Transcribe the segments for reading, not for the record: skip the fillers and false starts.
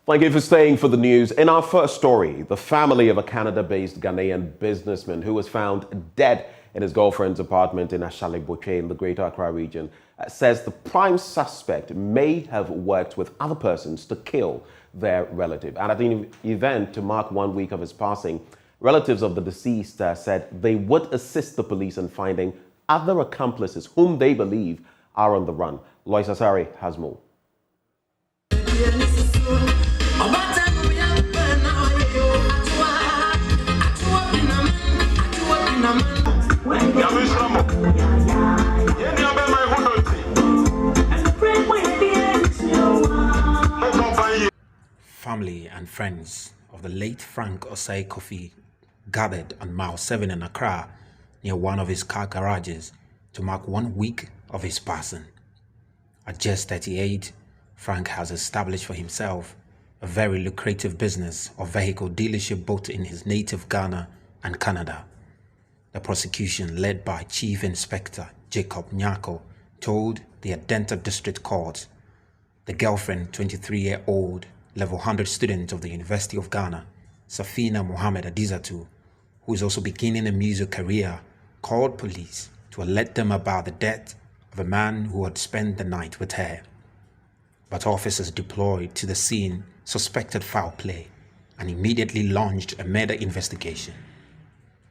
Thank you for staying for the news. In our first story, the family of a Canada-based Ghanaian businessman who was found dead in his girlfriend's apartment in Ashaleboche in the Greater Accra region says the prime suspect may have worked with other persons to kill their relative. And at an event to mark 1 week of his passing, relatives of the deceased said they would assist the police in finding other accomplices whom they believe are on the run. Lansah has more. Family and friends of the late Frank Osei Kofi gathered on Mile 7 in Accra near one of his car garages to mark 1 week of his passing. At just 38, Frank has established for himself a very lucrative business of vehicle dealership both in his native Ghana and Canada. The prosecution, led by Chief Inspector Jacob Nyako, told the Adenta District Court the girlfriend, 23-year-old level 100 student of the University of Ghana, Safina Mohammed Adizatu, who is also beginning a music career, called police to alert them about the death of a man who had spent the night with her. But officers deployed to the scene suspected foul play and immediately launched a murder investigation.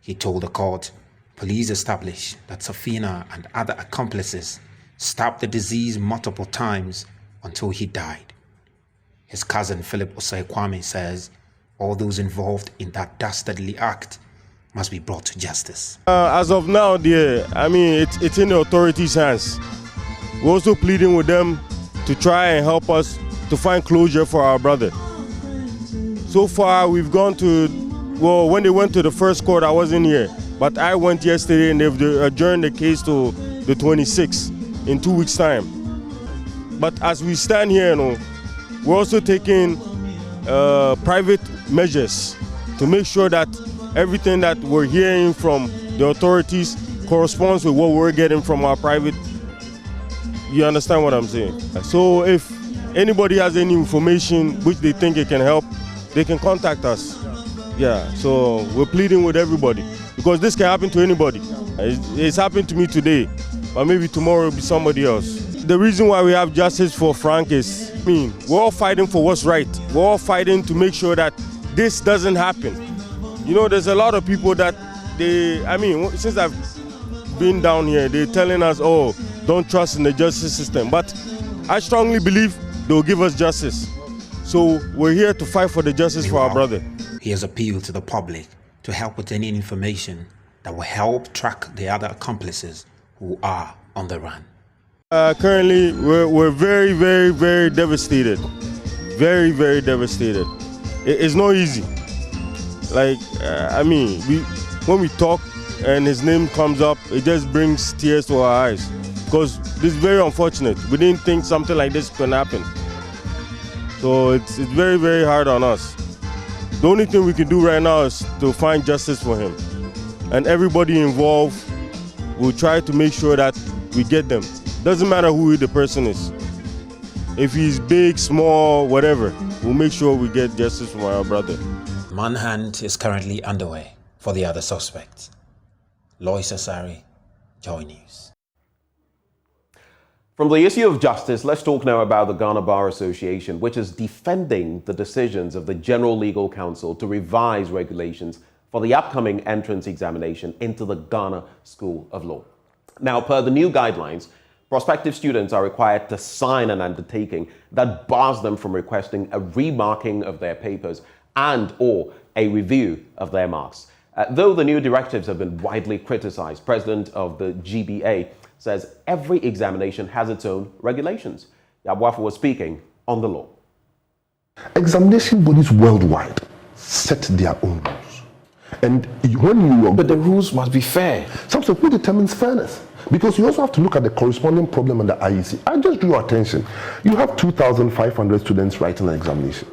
He told the court police established that Safina and other accomplices stabbed the deceased multiple times until he died. His cousin Philip Osei Kwame says all those involved in that dastardly act must be brought to justice. As of now, it's in the authorities' hands. We're also pleading with them to try and help us to find closure for our brother. So far, we've gone to, when they went to the first court, I wasn't here, but I went yesterday and they've adjourned the case to the 26th in 2 weeks' time. But as we stand here, we're also taking private measures to make sure that everything that we're hearing from the authorities corresponds with what we're getting from our private. You understand what I'm saying? So if anybody has any information which they think it can help, they can contact us. Yeah, so we're pleading with everybody because this can happen to anybody. It's happened to me today, but maybe tomorrow it'll be somebody else. The reason why we have justice for Frank is, we're all fighting for what's right. We're all fighting to make sure that this doesn't happen. There's a lot of people that since I've been down here, they're telling us, oh, don't trust in the justice system. But I strongly believe they'll give us justice. So we're here to fight for the justice for our brother. He has appealed to the public to help with any information that will help track the other accomplices who are on the run. Currently, we're very, very, very devastated. Very, very devastated. It's not easy. When we talk and his name comes up, it just brings tears to our eyes. Because this is very unfortunate. We didn't think something like this could happen. So it's very, very hard on us. The only thing we can do right now is to find justice for him. And everybody involved will try to make sure that we get them. Doesn't matter who the person is. If he's big, small, whatever, we'll make sure we get justice for our brother. Manhunt is currently underway for the other suspects. Lansah, Joy News. From the issue of justice, let's talk now about the Ghana Bar Association, which is defending the decisions of the General Legal Council to revise regulations for the upcoming entrance examination into the Ghana School of Law. Now, per the new guidelines, prospective students are required to sign an undertaking that bars them from requesting a remarking of their papers and/or a review of their marks. Though the new directives have been widely criticized, President of the GBA says every examination has its own regulations. Yabwafu was speaking on the law. Examination bodies worldwide set their own rules. And but the rules must be fair. So who determines fairness? Because you also have to look at the corresponding problem in the IEC. I just drew your attention. You have 2,500 students writing an examination.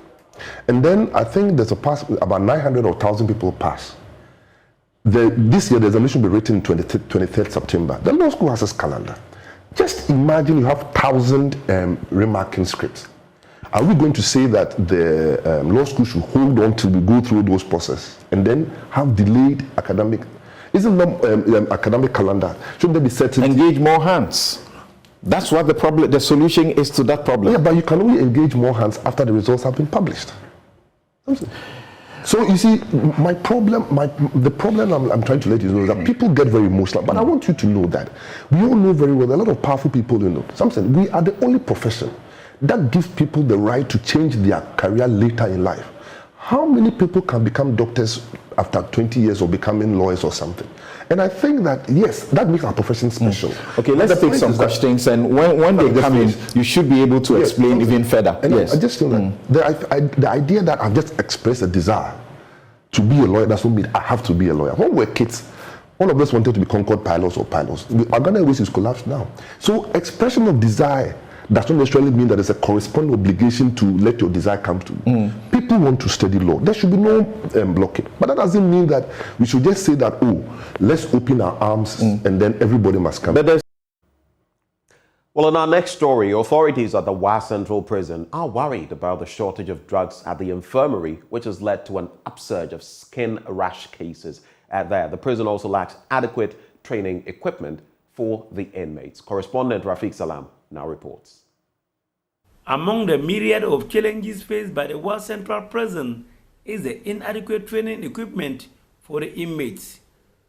And then I think there's about 900 or 1,000 people pass. This year, the examination will be written 23rd September. The law school has its calendar. Just imagine you have 1,000 remarking scripts. Are we going to say that the law school should hold on till we go through those processes and then have delayed academic? Isn't the academic calendar? Shouldn't there be certain? Engage more hands. That's what the problem. The solution is to that problem. Yeah, but you can only engage more hands after the results have been published. So you see, the problem I'm trying to let you know is that people get very emotional. But I want you to know that we all know very well, a lot of powerful people, something. We are the only profession that gives people the right to change their career later in life. How many people can become doctors after 20 years of becoming lawyers or something? And I think that, yes, that makes our profession special. Okay, let's take some questions, and when they come in, you should be able to explain even further. And I just feel that the idea that I've just expressed a desire to be a lawyer doesn't mean I have to be a lawyer. When we were kids, all of us wanted to be Concord pilots or pilots. Our Ghana Airways is collapsed now. So expression of desire does not necessarily mean that there's a corresponding obligation to let your desire come to. People want to study law. There should be no blockade. But that doesn't mean that we should just say that, oh, let's open our arms and then everybody must come. Well, in our next story, authorities at the Wa Central Prison are worried about the shortage of drugs at the infirmary, which has led to an upsurge of skin rash cases there. The prison also lacks adequate training equipment for the inmates. Correspondent Rafiq Salam now reports. Among the myriad of challenges faced by the Wa Central Prison is the inadequate training equipment for the inmates.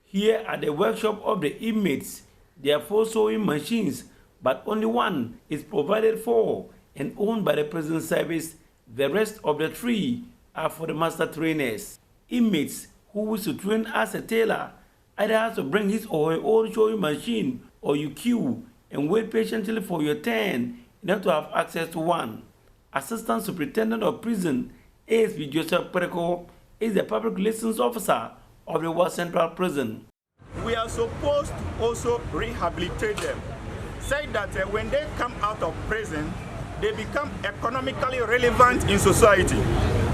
Here at the workshop of the inmates, there are 4 sewing machines, but only one is provided for and owned by the prison service. The rest of the 3 are for the master trainers. Inmates who wish to train as a tailor either has to bring his or her own sewing machine, or you queue and wait patiently for your turn in order to have access to one. Assistant Superintendent of Prison, ASP Joseph Pereko, is the public relations officer of the Wa Central Prison. We are supposed to also rehabilitate them. Say that when they come out of prison, they become economically relevant in society.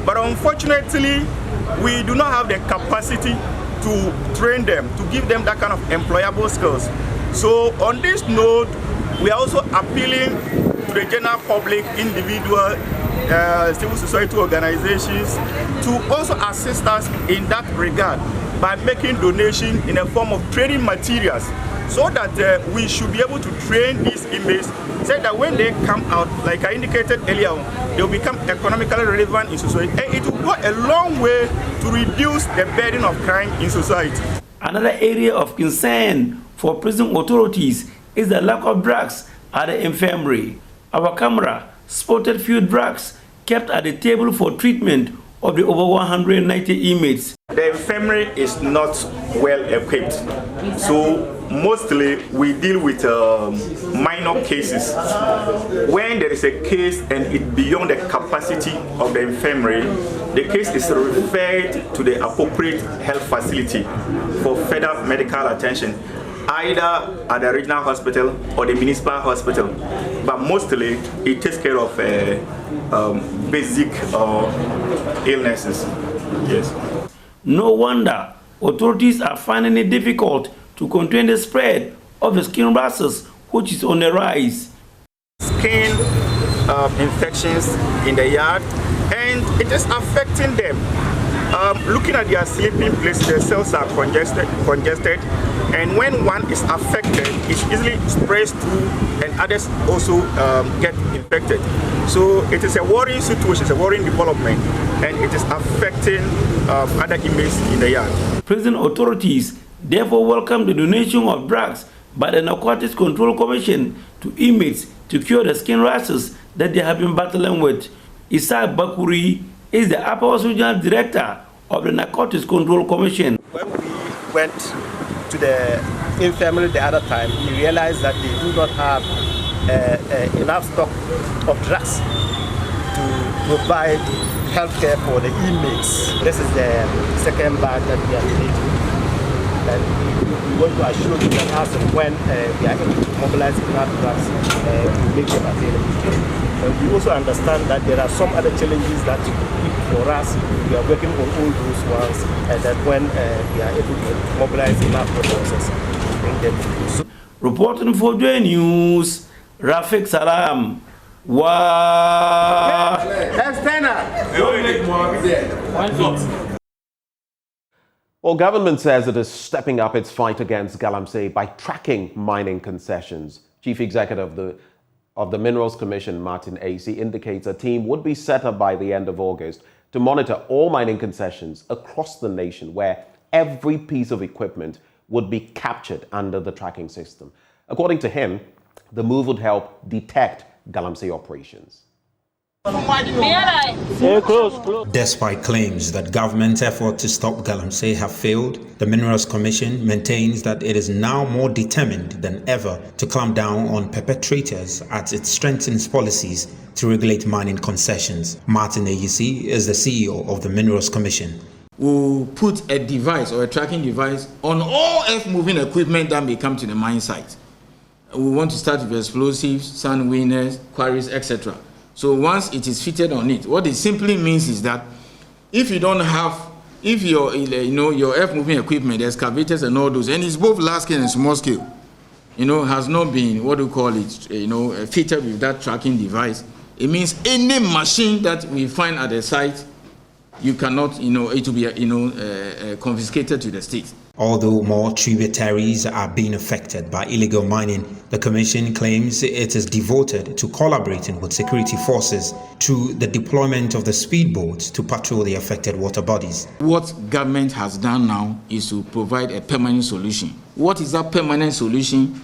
But unfortunately, we do not have the capacity to train them, to give them that kind of employable skills. So on this note, we are also appealing to the general public, individual, civil society organizations to also assist us in that regard by making donation in a form of training materials, so that we should be able to train these inmates, so that when they come out, like I indicated earlier, they will become economically relevant in society, and it will go a long way to reduce the burden of crime in society. Another area of concern for prison authorities is the lack of drugs at the infirmary. Our camera spotted few drugs kept at the table for treatment of the over 190 inmates. The infirmary is not well equipped, so mostly we deal with minor cases. When there is a case and it beyond the capacity of the infirmary, the case is referred to the appropriate health facility for further medical attention, either at the regional hospital or the municipal hospital. But mostly it takes care of basic illnesses. Yes. No wonder authorities are finding it difficult to contain the spread of the skin rashes, which is on the rise. Skin infections in the yard, and it is affecting them. Looking at their sleeping place, the cells are congested, and when one is affected, it easily spreads through, and others also get infected. So it is a worrying situation, it's a worrying development, and it is affecting other inmates in the yard. Prison authorities therefore welcome the donation of drugs by the Narcotics Control Commission to inmates to cure the skin rashes that they have been battling with. Isaac Bakuri is the Upper Regional Director of the Narcotics Control Commission. When we went to the infirmary the other time, we realized that they do not have enough stock of drugs to provide healthcare for the inmates. This is the second bag that we are donating. And we want to assure you that as and when we are able to mobilize enough drugs, we make them available. We also understand that there are some other challenges that for us, we are working on all those ones, and that when we are able to mobilize enough resources, bring them to. Reporting for Joy News, Rafiq Salam, Wow. Well, government says it is stepping up its fight against galamsey by tracking mining concessions. Chief Executive of the Minerals Commission, Martin Acey, indicates a team would be set up by the end of August to monitor all mining concessions across the nation where every piece of equipment would be captured under the tracking system. According to him, the move would help detect galamsey operations. Despite claims that government efforts to stop galamsey have failed, the Minerals Commission maintains that it is now more determined than ever to clamp down on perpetrators as it strengthens policies to regulate mining concessions. Martin Acey is the CEO of the Minerals Commission. We'll put a device or a tracking device on all earth-moving equipment that may come to the mine site. We want to start with explosives, sand winners, quarries, etc. So once it is fitted on it, what it simply means is that if you don't have, if your earth-moving equipment, excavators and all those, and it's both large scale and small scale, has not been, fitted with that tracking device, it means any machine that we find at the site, you cannot, it will be, confiscated to the state. Although more tributaries are being affected by illegal mining, the Commission claims it is devoted to collaborating with security forces through the deployment of the speedboats to patrol the affected water bodies. What government has done now is to provide a permanent solution. What is that permanent solution?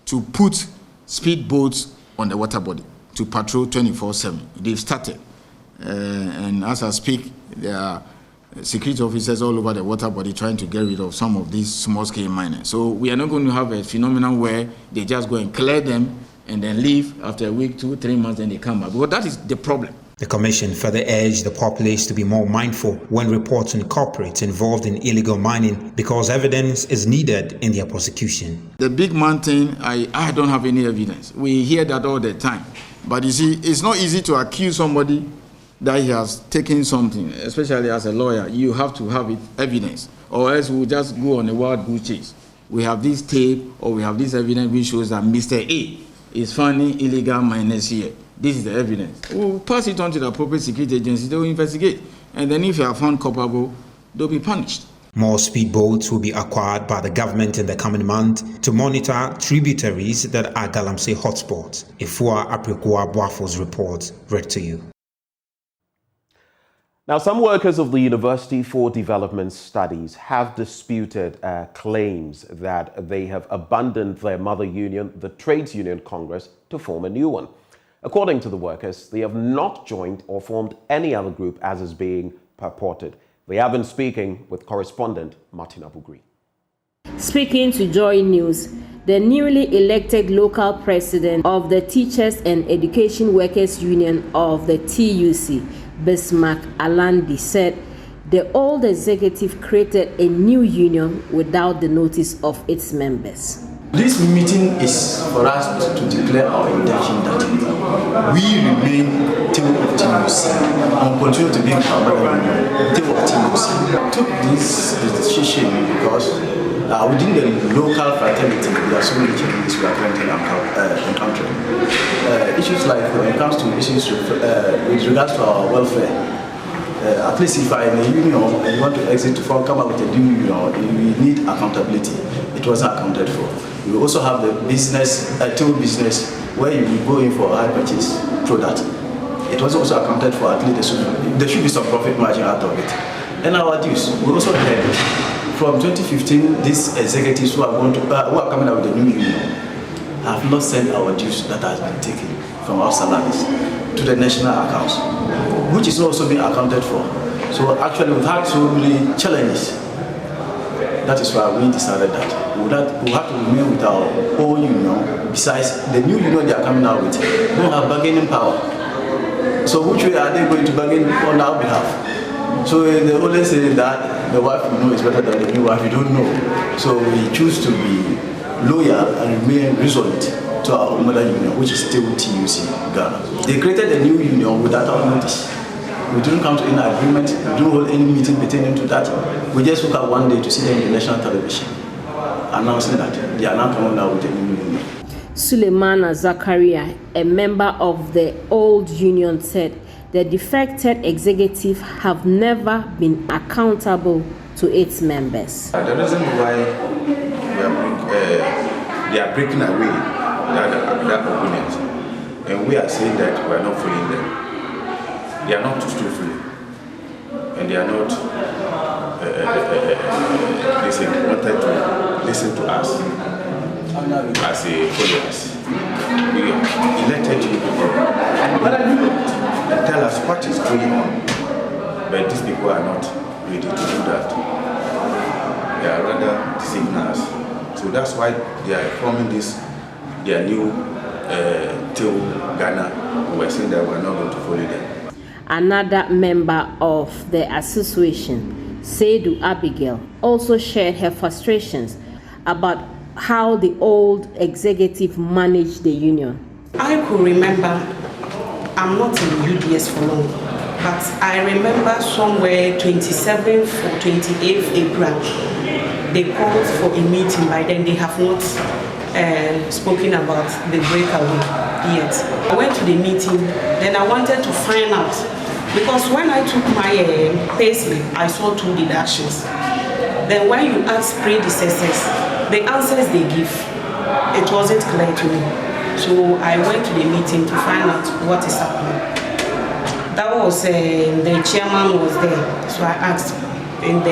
To put speedboats on the water body to patrol 24/7. They've started. And as I speak, there are security officers all over the water body trying to get rid of some of these small-scale miners. So we are not going to have a phenomenon where they just go and clear them and then leave after a week, 2, 3 months, and they come back. Because that is the problem. The Commission further urged the populace to be more mindful when reporting corporates involved in illegal mining because evidence is needed in their prosecution. The big man thing, I don't have any evidence. We hear that all the time. But you see, it's not easy to accuse somebody that he has taken something, especially as a lawyer. You have to have evidence, or else we'll just go on a wild goose chase. We have this tape, or we have this evidence which shows that Mr. A is finding illegal miners here. This is the evidence. We'll pass it on to the appropriate security agencies. They will investigate, and then if you are found culpable, they'll be punished. More speedboats will be acquired by the government in the coming month to monitor tributaries that are galamsey hotspots. Ifua Aprikua Boafo's report read to you. Now, some workers of the University for Development Studies have disputed claims that they have abandoned their mother union, the Trades Union Congress, to form a new one. According to the workers, they have not joined or formed any other group as is being purported. They have been speaking with correspondent Martin Abu-Baidoo. Speaking to Joy News, the newly elected local president of the Teachers and Education Workers Union of the TUC, Bismarck Alandi, said the old executive created a new union without the notice of its members. This meeting is for us to declare our intention that we remain team of TUC and continue to be our team of TUC. Took this decision because within the local fraternity, there are so many challenges we are currently encountering. Issues like when it comes to issues with regards to our welfare. At least if I am a union and you want to exit to come up with a new union, we need accountability. It wasn't accounted for. We also have the business, tool business, where you will go in for a high purchase product. It was also accounted for. At least there should be some profit margin out of it. And our dues, we also had from 2015, these executives who are coming out with a new union have not sent our dues that has been taken from our salaries to the national accounts, which is also being accounted for. So actually, we've had so many challenges. That is why we decided that we have to remain with our own union. Besides, the new union they are coming out with don't have bargaining power. So which way are they going to bargain on our behalf? So they always say that the wife you know is better than the new wife you don't know. So we choose to be loyal and remain resolute to our mother union, which is still TUC Ghana. They created a new union without our notice. We didn't come to any agreement, we didn't hold any meeting pertaining to that. We just woke up one day to see them in the national television announcing that they are now coming out with a new union. Suleimana Zakaria, a member of the old union, said the defected executive have never been accountable to its members. The reason why they are breaking away that opponent, and we are saying that we are not following them. They are not truthful, and they are not wanted to listen to us as a followers. We elected you people and tell us what is going on, but these people are not ready to do that. They are rather deceiving us. So that's why they are forming their new Till Ghana. We are saying that we are not going to follow them. Another member of the association, Seidu Abigail, also shared her frustrations about how the old executive managed the union. I could remember, I'm not in UDS for long, but I remember somewhere 27th or 28th April, they called for a meeting. By then they have not spoken about the breakaway yet. I went to the meeting, then I wanted to find out, because when I took my payslip, I saw 2 deductions. Then when you ask predecessors, the answers they give, it wasn't clear to me. So I went to the meeting to find out what is happening. That was, the chairman was there, so I asked, and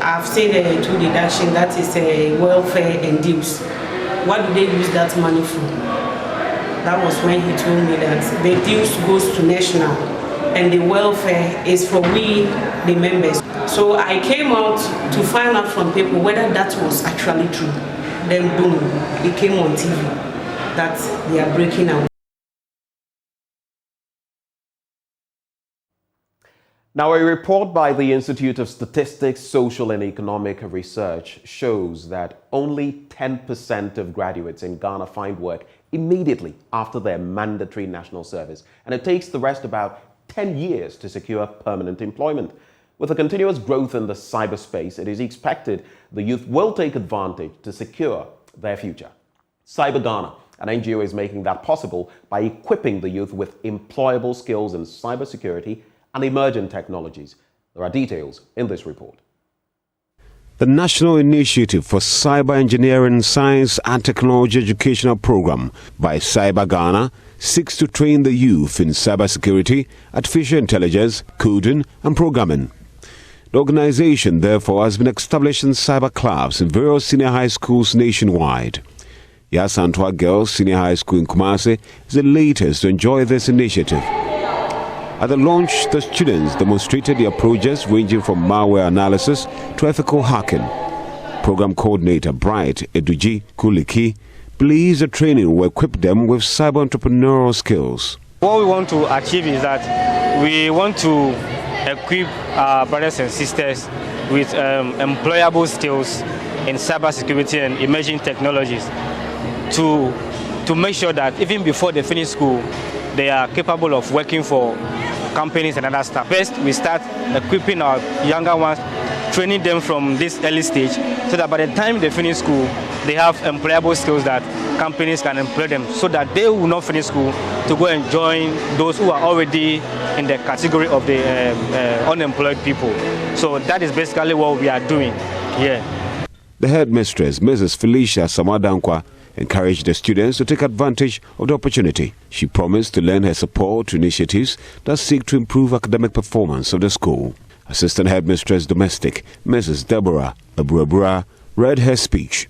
I've seen the 2 deductions, that is welfare and dues. What do they use that money for? That was when he told me that the dues goes to national, and the welfare is for we, the members. So I came out to find out from people whether that was actually true. Then boom, it came on TV that they are breaking away. Now, a report by the Institute of Statistics, Social and Economic Research shows that only 10% of graduates in Ghana find work immediately after their mandatory national service, and it takes the rest about 10 years to secure permanent employment. With the continuous growth in the cyberspace, it is expected the youth will take advantage to secure their future. Cyber Ghana, an NGO, is making that possible by equipping the youth with employable skills in cybersecurity and emerging technologies. There are details in this report. The National Initiative for Cyber Engineering, Science and Technology Educational Program by Cyber Ghana seeks to train the youth in cybersecurity, artificial intelligence, coding and programming. The organization, therefore, has been establishing cyber clubs in various senior high schools nationwide. Yasantua Girls Senior High School in Kumasi is the latest to enjoy this initiative. At the launch, the students demonstrated their projects ranging from malware analysis to ethical hacking. Program coordinator Bright Eduji Kuliki believes the training will equip them with cyber entrepreneurial skills. What we want to achieve is that we want to equip our brothers and sisters with employable skills in cybersecurity and emerging technologies to make sure that even before they finish school, they are capable of working for companies and other stuff. First, we start equipping our younger ones, training them from this early stage, so that by the time they finish school, they have employable skills that companies can employ them, so that they will not finish school to go and join those who are already in the category of the unemployed people. So that is basically what we are doing here. The headmistress, Mrs. Felicia Samadankwa, encouraged the students to take advantage of the opportunity. She promised to lend her support to initiatives that seek to improve academic performance of the school. Assistant Headmistress Domestic, Mrs. Deborah Abu-Baidoo, read her speech.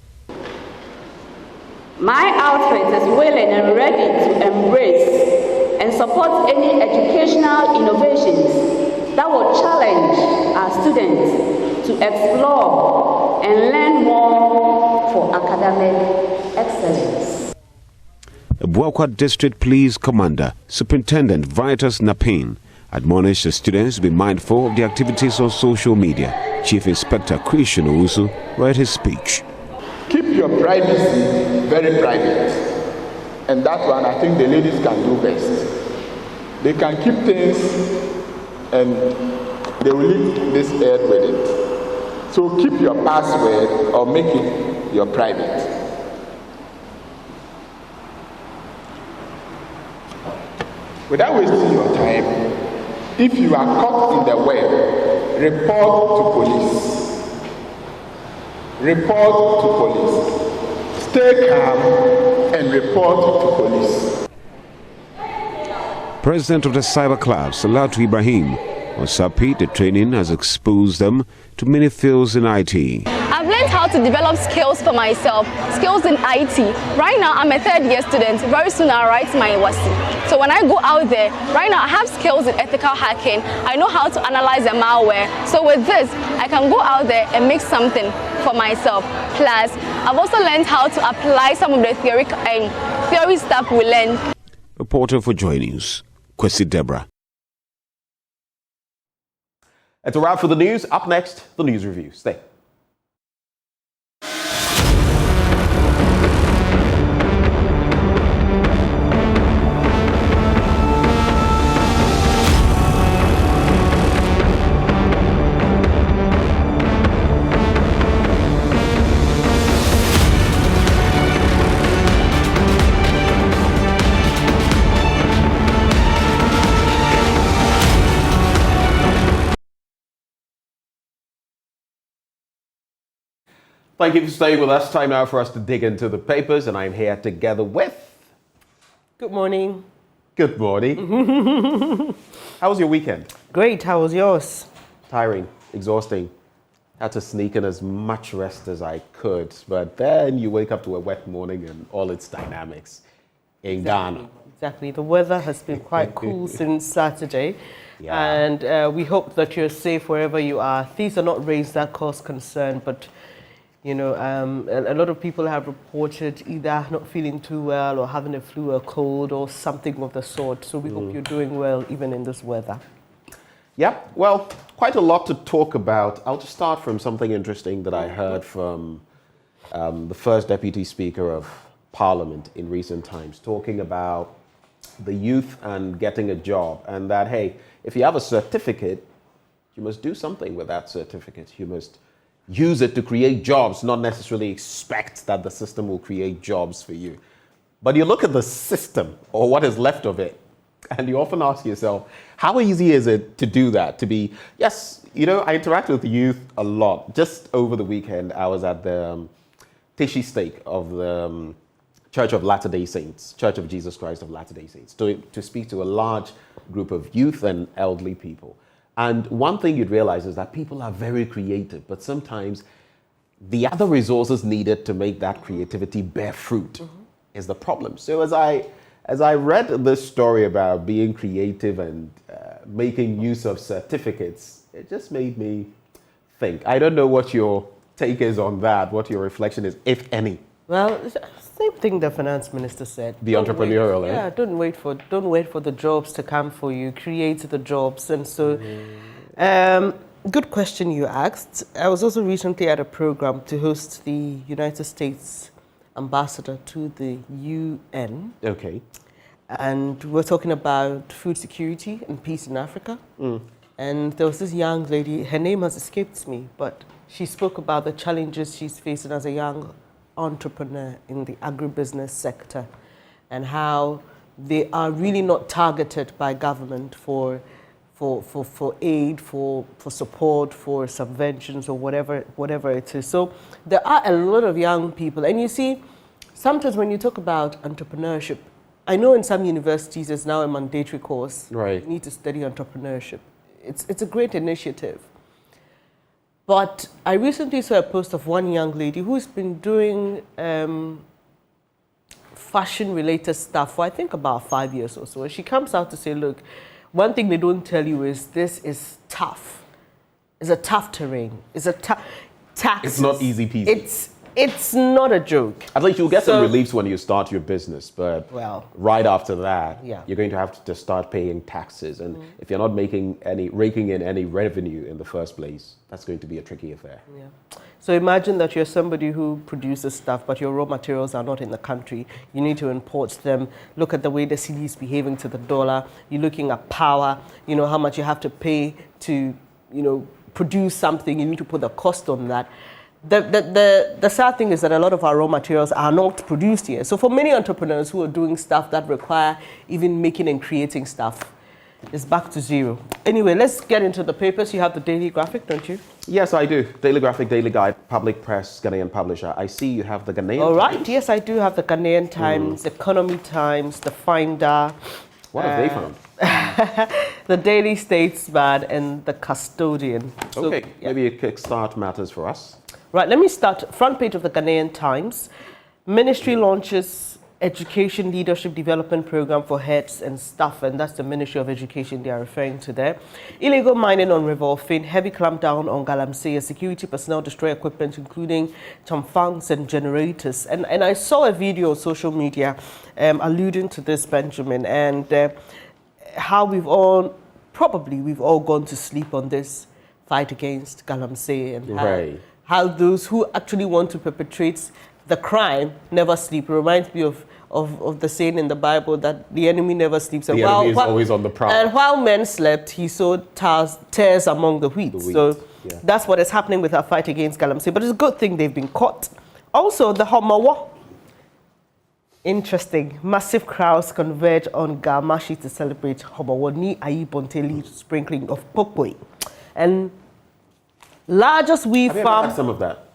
My outfit is willing and ready to embrace and support any educational innovations that will challenge our students to explore and learn more for academic excellence. Abuakwa District Police Commander, Superintendent Vitus Napin, admonished the students to be mindful of the activities on social media. Chief Inspector Christian Owusu read his speech. Keep your privacy very private. And that one, I think the ladies can do best. They can keep things and they will leave this earth with it. So keep your password or make it your private. Without wasting your time, if you are caught in the web, report to police. Report to police. Stay calm and report to police. President of the Cyber Club, Salatu Ibrahim, was happy the training has exposed them to many fields in IT. I've learned how to develop skills for myself, skills in IT. Right now, I'm a third-year student. Very soon, I'll write my WASI. So when I go out there, right now, I have skills in ethical hacking. I know how to analyze a malware. So with this, I can go out there and make something for myself. Plus, I've also learned how to apply some of the theory stuff we learned. Reporter for Joy News, Kwesi Deborah. It's a wrap for the news. Up next, the news review. Stay. Thank you for staying with us. Time now for us to dig into the papers, and I'm here together with... Good morning. Good morning. How was your weekend? Great. How was yours? Tiring, exhausting. Had to sneak in as much rest as I could, but then you wake up to a wet morning and all its dynamics in Ghana. Exactly. The weather has been quite cool since Saturday. Yeah. And we hope that you're safe wherever you are. Thieves are not raised that cause concern, but you know, a lot of people have reported either not feeling too well or having a flu or cold or something of the sort. So we hope you're doing well even in this weather. Yeah, well, quite a lot to talk about. I'll just start from something interesting that I heard from the first Deputy Speaker of Parliament in recent times, talking about the youth and getting a job, and that, hey, if you have a certificate, you must do something with that certificate. You must use it to create jobs, not necessarily expect that the system will create jobs for you. But you look at the system, or what is left of it, and you often ask yourself, how easy is it to do that? To be, yes, you know, I interact with youth a lot. Just over the weekend, I was at the Tishi stake of the Church of Latter-day Saints, Church of Jesus Christ of Latter-day Saints, to speak to a large group of youth and elderly people. And one thing you'd realize is that people are very creative, but sometimes the other resources needed to make that creativity bear fruit is the problem. So as I read this story about being creative and making use of certificates, it just made me think. I don't know what your take is on that, what your reflection is, if any. Well, same thing the finance minister said. The entrepreneurial, eh? Yeah, don't wait for the jobs to come for you. Create the jobs. And so, good question you asked. I was also recently at a program to host the United States ambassador to the UN. Okay. And we're talking about food security and peace in Africa. And there was this young lady, her name has escaped me, but she spoke about the challenges she's facing as a young entrepreneur in the agribusiness sector and how they are really not targeted by government for aid, for support, for subventions or whatever it is. So there are a lot of young people. And you see, sometimes when you talk about entrepreneurship, I know in some universities there's now a mandatory course. Right. You need to study entrepreneurship. It's a great initiative. But I recently saw a post of one young lady who's been doing fashion-related stuff for, I think, about 5 years or so. And she comes out to say, look, one thing they don't tell you is this is tough. It's a tough terrain. It's a tough taxes. It's not easy peasy. It's not a joke. At least you'll get some reliefs when you start your business, but right after that, you're going to have to start paying taxes. And if you're not raking in any revenue in the first place, that's going to be a tricky affair. Yeah. So imagine that you're somebody who produces stuff, but your raw materials are not in the country. You need to import them. Look at the way the cedi is behaving to the dollar. You're looking at power, you know, how much you have to pay to, you know, produce something. You need to put the cost on that. The sad thing is that a lot of our raw materials are not produced here. So for many entrepreneurs who are doing stuff that require even making and creating stuff, it's back to zero. Anyway, let's get into the papers. You have the Daily Graphic, don't you? Yes, I do. Daily Graphic, Daily Guide, Public Press, Ghanaian Publisher. I see you have the Ghanaian All right, Times. yes, I do have the Ghanaian Times, Economy Times, the Finder. What have they found? The Daily Statesman and the Custodian. So, Okay, maybe a kickstart matters for us. Right, let me start. Front page of the Ghanaian Times. Ministry launches Education Leadership Development Program for heads and staff, and that's the Ministry of Education they are referring to there. Illegal mining on River Ofin, heavy clampdown on Galamsey, security personnel destroy equipment including tamfangs and generators. And I saw a video on social media alluding to this, Benjamin, and how we've all gone to sleep on this fight against Galamsey, and how those who actually want to perpetrate the crime never sleep. It reminds me of the saying in the Bible that the enemy never sleeps. The enemy is always on the prowl. And while men slept, he sowed tares among the wheat. So that's what is happening with our fight against Galamsey. But it's a good thing they've been caught. Also, the Homawa. Interesting. Massive crowds converge on Gamashi to celebrate Homawa ni Ayi Bonteli sprinkling of pokpoi. And largest wheat farm. Have you ever had some of that?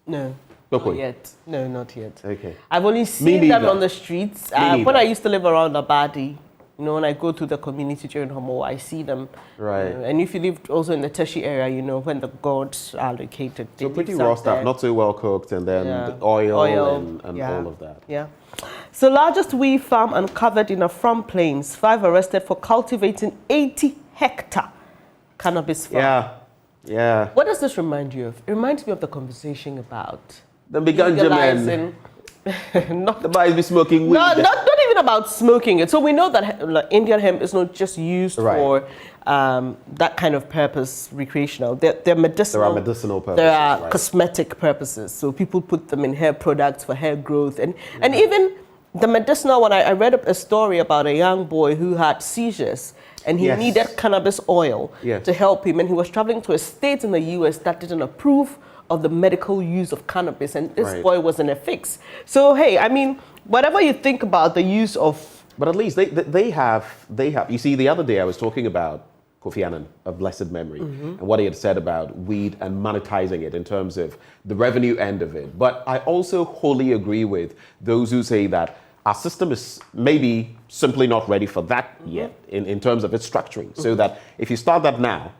No. Pokpoi? Not yet. No, not yet. Okay. I've only seen them on the streets. When I used to live around Abadi, when I go to the community during Homo, I see them. Right. And if you live also in the Teshi area, when the gods are located. So pretty raw stuff, not so well cooked, and then the oil and all of that. Yeah. So largest wheat farm uncovered in Afram Plains. 5 arrested for cultivating 80-hectare cannabis farm. Yeah. What does this remind you of? It reminds me of the conversation about the ganja men. Not the boys be smoking weed. Not even about smoking it. So we know that Indian hemp is not just used for that kind of purpose, recreational. They're medicinal. There are medicinal purposes. There are cosmetic purposes. So people put them in hair products for hair growth. And even the medicinal one, I read a story about a young boy who had seizures. And he needed cannabis oil to help him. And he was traveling to a state in the US that didn't approve of the medical use of cannabis. And this boy was in a fix. So, hey, I mean, whatever you think about the use of... But at least they have... You see, the other day I was talking about Kofi Annan of blessed memory and what he had said about weed and monetizing it in terms of the revenue end of it. But I also wholly agree with those who say that our system is maybe simply not ready for that yet in terms of its structuring. So that if you start that now,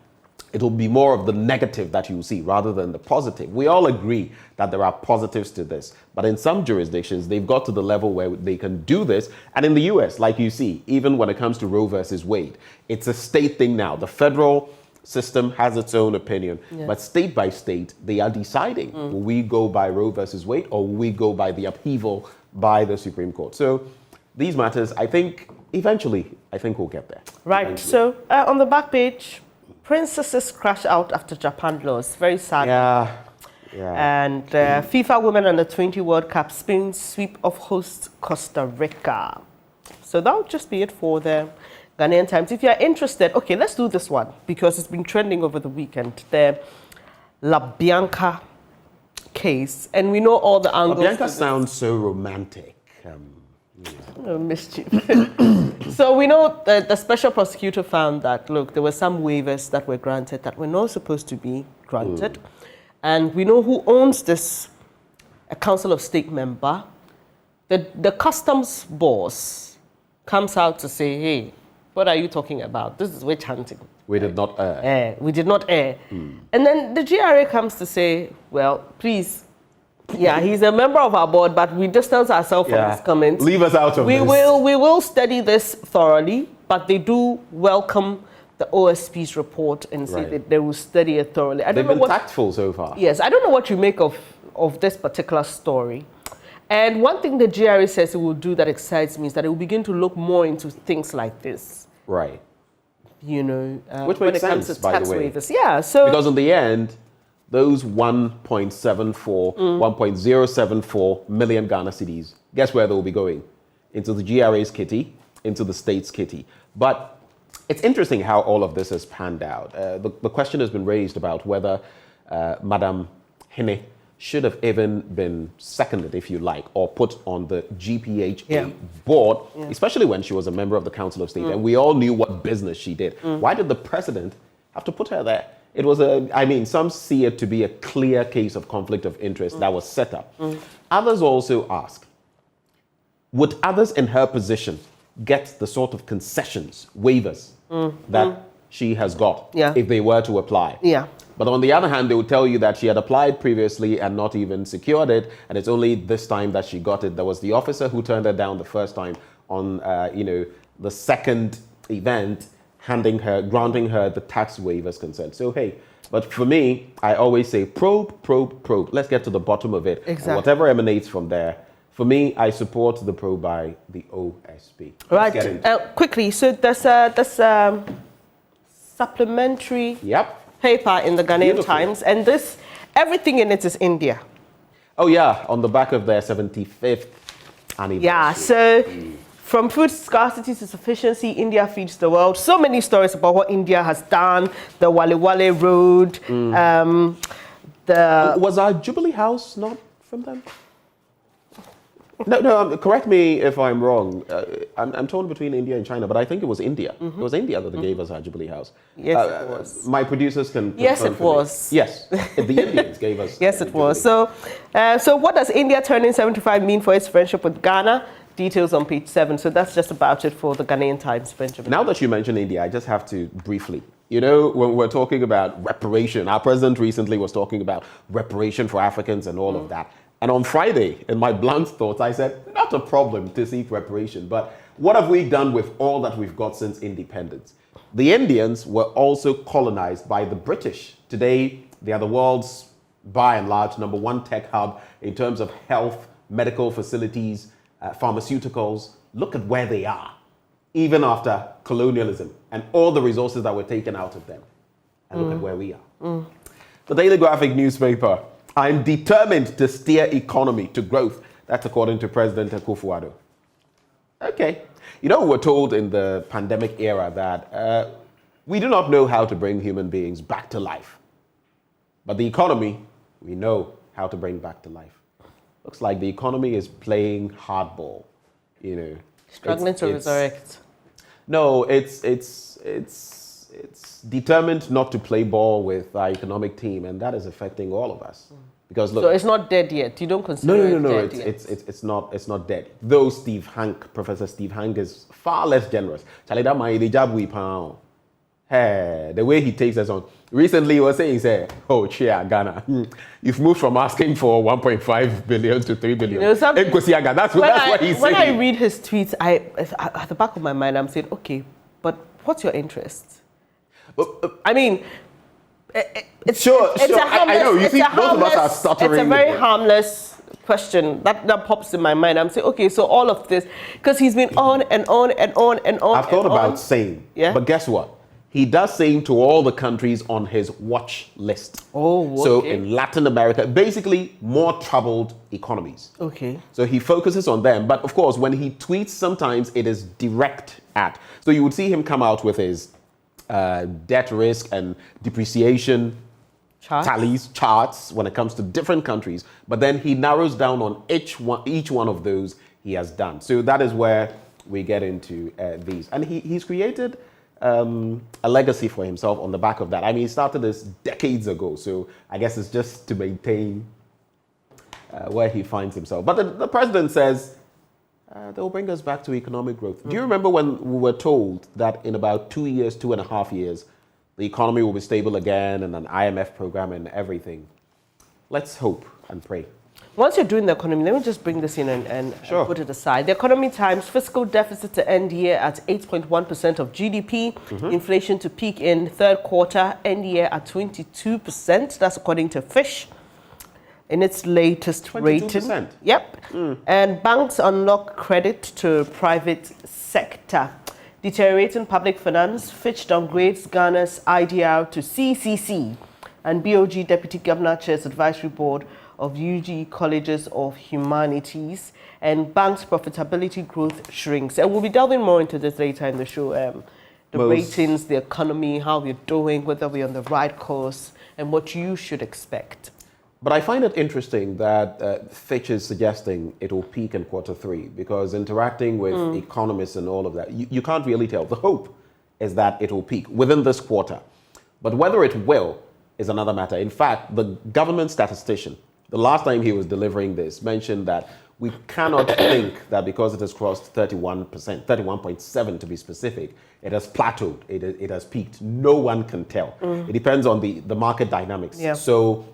it will be more of the negative that you will see rather than the positive. We all agree that there are positives to this. But in some jurisdictions, they've got to the level where they can do this. And in the US, like you see, even when it comes to Roe versus Wade, it's a state thing now. The federal system has its own opinion. But state by state, they are deciding, will we go by Roe versus Wade or will we go by the upheaval by the Supreme Court? So these matters, I think, eventually, we'll get there. Right. Eventually. So on the back page, princesses crash out after Japan loss. Very sad. Yeah. And FIFA Women Under 20 World Cup Spain sweep of host Costa Rica. So that'll just be it for the Ghanaian Times. If you're interested, okay, let's do this one because it's been trending over the weekend. The La Bianca case, and we know all the angles. La Bianca sounds so romantic. No mischief. So we know that the special prosecutor found that, look, there were some waivers that were granted that were not supposed to be granted. And we know who owns this, a Council of State member. The customs boss comes out to say, hey, what are you talking about? This is witch hunting. We did not err. We did not err. And then the GRA comes to say, well, please, he's a member of our board, but we distance ourselves from his comments. Leave us out of this. We will study this thoroughly, but they do welcome the OSP's report and say that they will study it thoroughly. They've been tactful so far. Yes, I don't know what you make of this particular story. And one thing the GRA says it will do that excites me is that it will begin to look more into things like this. Right. You know, which when makes it comes sense, to by tax the way. waivers. Yeah, so... Because in the end, those 1.74 million Ghana cedis, guess where they'll be going? Into the GRA's kitty, into the state's kitty. But it's interesting how all of this has panned out. The question has been raised about whether Madam Hine should have even been seconded, if you like, or put on the GPHA board, especially when she was a member of the Council of State, and we all knew what business she did. Why did the president have to put her there? It was some see it to be a clear case of conflict of interest that was set up. Others also ask, would others in her position get the sort of concessions, waivers, that she has got if they were to apply? But on the other hand, they would tell you that she had applied previously and not even secured it, and it's only this time that she got it. There was the officer who turned her down the first time on, the second event, granting her the tax waivers consent. So, hey, but for me, I always say probe, probe, probe. Let's get to the bottom of it. Exactly. And whatever emanates from there. For me, I support the probe by the OSP. Right. Quickly, so there's supplementary paper in the Ghanaian Times, and everything in it is India. Oh yeah, on the back of their 75th anniversary. Yeah, so from food scarcity to sufficiency, India feeds the world. So many stories about what India has done, the Wale Wale Road, Was our Jubilee House not from them? No, correct me if I'm wrong. I'm torn between India and China, but I think it was India. It was India that gave us our Jubilee House. Yes, it was. My producers can Yes, it was. Yes, the Indians gave us. Yes, it was. So what does India turning 75 mean for its friendship with Ghana? Details on page 7. So that's just about it for the Ghanaian Times, Benjamin. Now that you mention India, I just have to briefly. You know, when we're talking about reparation, our president recently was talking about reparation for Africans and all of that. And on Friday, in my blunt thoughts, I said, not a problem to seek reparation, but what have we done with all that we've got since independence? The Indians were also colonized by the British. Today, they are the world's, by and large, #1 tech hub in terms of health, medical facilities, pharmaceuticals. Look at where they are, even after colonialism and all the resources that were taken out of them. And look at where we are. The Daily Graphic newspaper. I'm determined to steer economy to growth. That's according to President Akufo-Addo. Okay. You know, we're told in the pandemic era that we do not know how to bring human beings back to life. But the economy, we know how to bring back to life. Looks like the economy is playing hardball, you know. Struggling to resurrect. No, it's determined not to play ball with our economic team, and that is affecting all of us. Because look, so it's not dead yet. You don't consider it dead yet. It's not dead. Though Professor Steve Hank is far less generous. The way he takes us on. Recently, he was saying, "Oh, Chia, Ghana, you've moved from asking for 1.5 billion to 3 billion." You know, that's what he's saying. When I read his tweets, at the back of my mind, I'm saying, okay, but what's your interest? I mean, it's a harmless, I know. You see, both of us are stuttering. It's a very harmless question that pops in my mind. I'm saying, okay, so all of this, because he's been on and on and on and on. I've thought about saying, but guess what? He does same to all the countries on his watch list. Oh, okay. So in Latin America, basically more troubled economies. Okay. So he focuses on them. But of course, when he tweets, sometimes it is direct at. So you would see him come out with his debt risk and depreciation charts when it comes to different countries. But then he narrows down on each one of those he has done. So that is where we get into these. And he's created a legacy for himself on the back of that. I mean, he started this decades ago, so I guess it's just to maintain where he finds himself. But the president says they'll bring us back to economic growth. Do you remember when we were told that in about 2.5 years, the economy will be stable again and an IMF program and everything? Let's hope and pray. Once you're doing the economy, let me just bring this in and put it aside. The Economy Times, fiscal deficit to end year at 8.1% of GDP. Inflation to peak in third quarter, end year at 22%. That's according to Fish in its latest 22%. rating. Yep. And banks unlock credit to private sector. Deteriorating public finance, Fitch downgrades Ghana's IDR to CCC. And BOG Deputy Governor chairs Advisory Board of UG Colleges of Humanities, and banks' profitability growth shrinks. And we'll be delving more into this later in the show. The ratings, the economy, how we're doing, whether we're on the right course, and what you should expect. But I find it interesting that Fitch is suggesting it will peak in Q3 because interacting with economists and all of that, you can't really tell. The hope is that it will peak within this quarter. But whether it will is another matter. In fact, the government statistician, the last time he was delivering this, mentioned that we cannot think that because it has crossed 31%, 31.7 to be specific, it has plateaued, it has peaked. No one can tell. It depends on the market dynamics. Yeah. So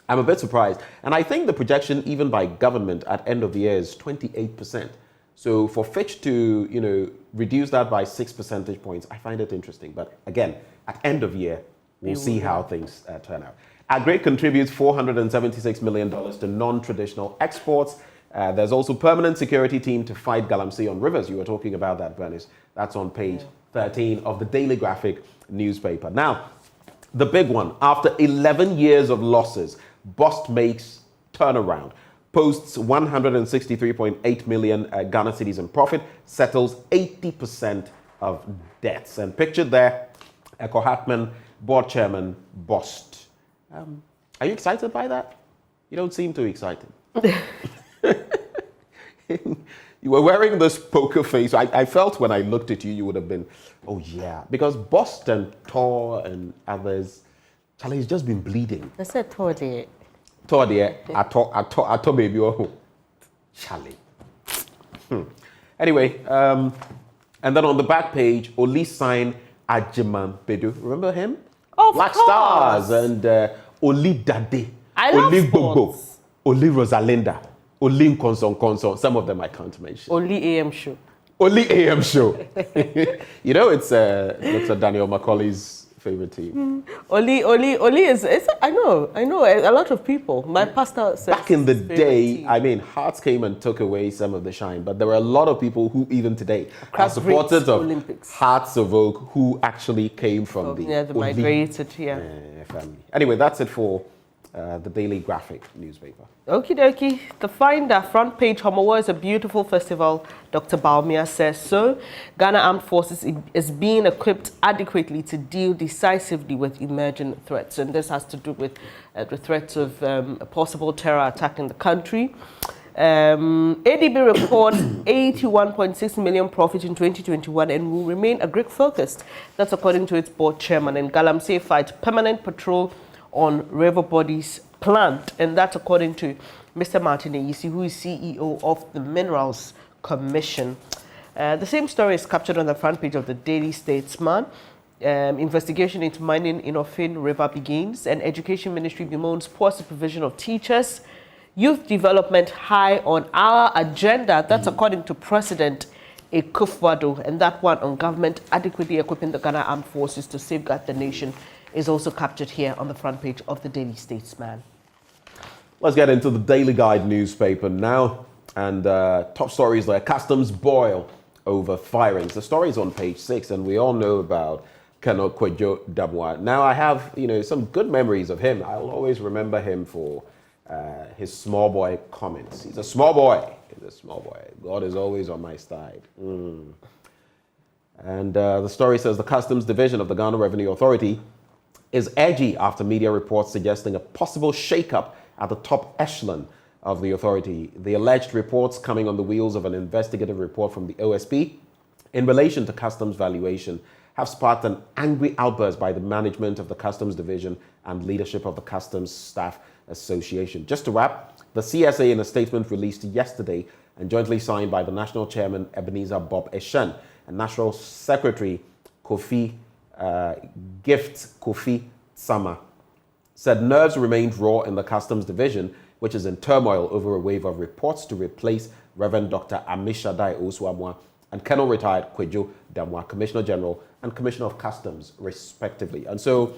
I'm a bit surprised. And I think the projection, even by government at end of the year, is 28%. So for Fitch to, reduce that by 6 percentage points, I find it interesting. But again, at end of year, we'll see how things turn out. Agri contributes $476 million to non-traditional exports. There's also permanent security team to fight galamsey on rivers. You were talking about that, Bernice. That's on page 13 of the Daily Graphic newspaper. Now, the big one. After 11 years of losses, Bust makes turnaround. Posts 163.8 million Ghana cedis in profit, settles 80% of debts. And pictured there, Eko Hartman, board chairman, Bust. Are you excited by that? You don't seem too excited. You were wearing this poker face. I felt when I looked at you, you would have been, oh yeah. Because Bust and Tor and others, Charlie, has just been bleeding. I said Tor there. Tor there, I told baby, oh, Charlie. Anyway, and then on the back page, Oli signed Abu-Baidoo. Remember him? Of Black course. Stars and Oli Dade. I love Oli sports. Gbogbo, Oli Rosalinda, Oli Nkonson. Some of them I can't mention. Only AM show. Only AM show. It's a Daniel Macaulay's favorite team. Oli is, I know, a lot of people. My pastor said back in the day, Hearts came and took away some of the shine, but there were a lot of people who even today are supporters of Olympics. Hearts of Oak who actually came from the migrated here. Family. Anyway, that's it for the Daily Graphic newspaper. Okie dokie. The Finder front page, Homowo is a beautiful festival. Dr. Baumia says so. Ghana Armed Forces is being equipped adequately to deal decisively with emerging threats. And this has to do with the threats of a possible terror attack in the country. ADB reports 81.6 million profit in 2021 and will remain agri-focused. That's according to its board chairman. And Galamsey fight permanent patrol on river bodies plant, and that's according to Mr. Martin Eyisi, who is CEO of the Minerals Commission. The same story is captured on the front page of the Daily Statesman. Investigation into mining in Ofin River begins, and Education Ministry bemoans poor supervision of teachers. Youth development high on our agenda. That's according to President Akakpo, and that one on government adequately equipping the Ghana Armed Forces to safeguard the nation is also captured here on the front page of the Daily Statesman. Let's get into the Daily Guide newspaper now. And top stories there. Customs boil over firings. The story is on page 6, and we all know about Colonel Kwadwo Damwa. Now, I have, some good memories of him. I'll always remember him for his small boy comments. He's a small boy. God is always on my side. And the story says the Customs Division of the Ghana Revenue Authority is edgy after media reports suggesting a possible shake-up at the top echelon of the authority. The alleged reports coming on the wheels of an investigative report from the OSP in relation to customs valuation have sparked an angry outburst by the management of the Customs Division and leadership of the Customs Staff Association. Just to wrap, the CSA in a statement released yesterday and jointly signed by the National Chairman Ebenezer Bob Eshen and National Secretary Gift Kofi Sama, said nerves remained raw in the Customs Division, which is in turmoil over a wave of reports to replace Reverend Dr. Amishadai Osuamwa and Colonel Retired Kwadwo Damwa, Commissioner General and Commissioner of Customs, respectively. And so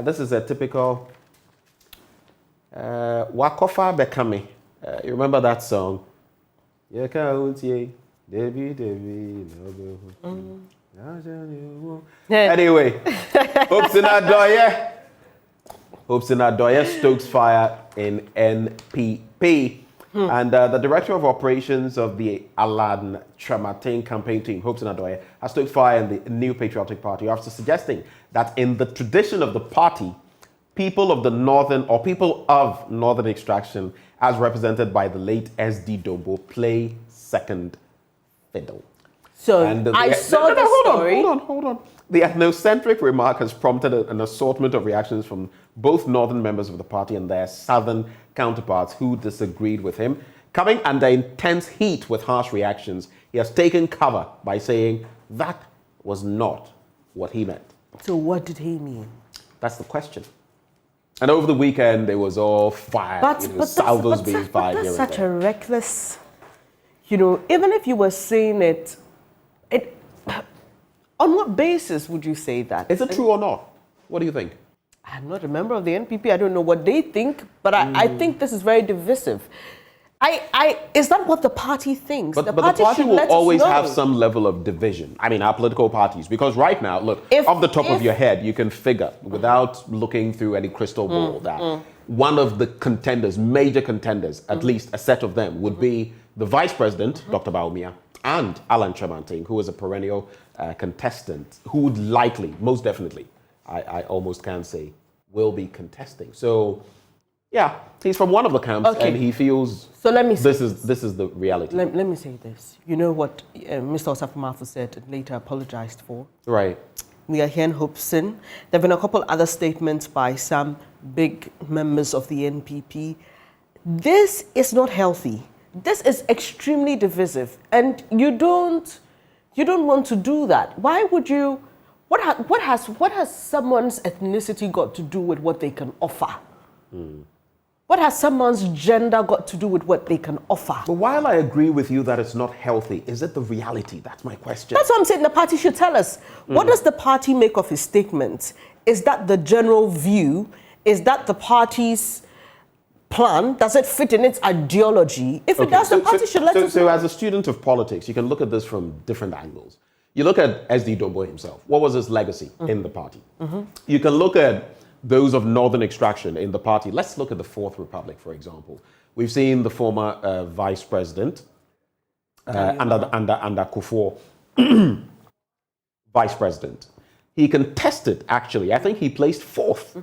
this is a typical Wakofa Bekame. You remember that song? Anyway, Hopes in Adoye stokes fire in NPP. And the director of operations of the Aladdin Tramatin campaign team, Hopes in Adoye, has stoked fire in the New Patriotic Party after suggesting that in the tradition of the party, people of the northern, or people of northern extraction, as represented by the late S.D. Dombo, play second fiddle. So I saw the story. Hold on. The ethnocentric remark has prompted an assortment of reactions from both northern members of the party and their southern counterparts who disagreed with him. Coming under intense heat with harsh reactions, he has taken cover by saying that was not what he meant. So what did he mean? That's the question. And over the weekend, there was all fire, salvos being fired here and there. That's such a reckless, even if you were saying it, on what basis would you say that? Is it true or not? What do you think? I'm not a member of the NPP. I don't know what they think, but I think this is very divisive. Is that what the party thinks? But the party will always have some level of division. I mean, our political parties. Because right now, look, off the top of your head, you can figure, without looking through any crystal ball, that one of the contenders, major contenders, at least a set of them, would be the Vice President, Dr. Baumia, and Alan Tremanting, who is a perennial contestant, who would likely, most definitely, I almost can say, will be contesting. So, yeah, he's from one of the camps, and he feels this is the reality. Let me say this. You know what Mr. Osafo said and later apologized for? Right. We are hearing Hopeson. There have been a couple other statements by some big members of the NPP. This is not healthy. This is extremely divisive, and you don't want to do that. Why would you? What has someone's ethnicity got to do with what they can offer? What has someone's gender got to do with what they can offer? But while I agree with you that it's not healthy, is it the reality? That's my question. That's what I'm saying. The party should tell us. What does the party make of his statements? Is that the general view? Is that the party's plan? Does it fit in its ideology? If it does, the party should let us know. So as a student of politics, you can look at this from different angles. You look at S.D. Dombo himself. What was his legacy in the party? You can look at those of northern extraction in the party. Let's look at the Fourth Republic, for example. We've seen the former vice president under Kufuor, vice president. He contested, actually, I think he placed fourth,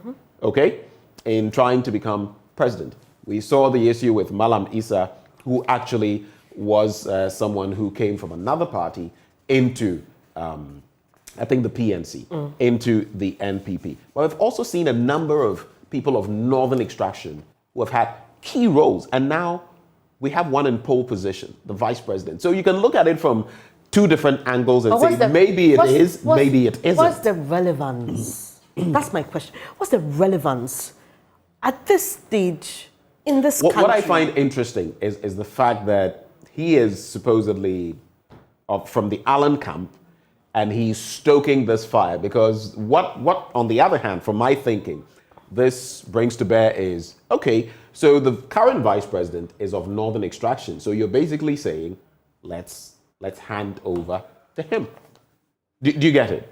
in trying to become president. We saw the issue with Malam Issa, who actually was someone who came from another party into I think the PNC, into the NPP. But we've also seen a number of people of northern extraction who have had key roles, and now we have one in pole position, the vice president. So you can look at it from two different angles and say maybe it is, maybe it isn't. What's the relevance? That's my question. What's the relevance at this stage in this country? What I find interesting is the fact that he is supposedly from the Allen camp, and he's stoking this fire, because what on the other hand, from my thinking, this brings to bear is, okay, so the current vice president is of northern extraction. So you're basically saying, let's hand over to him. Do you get it?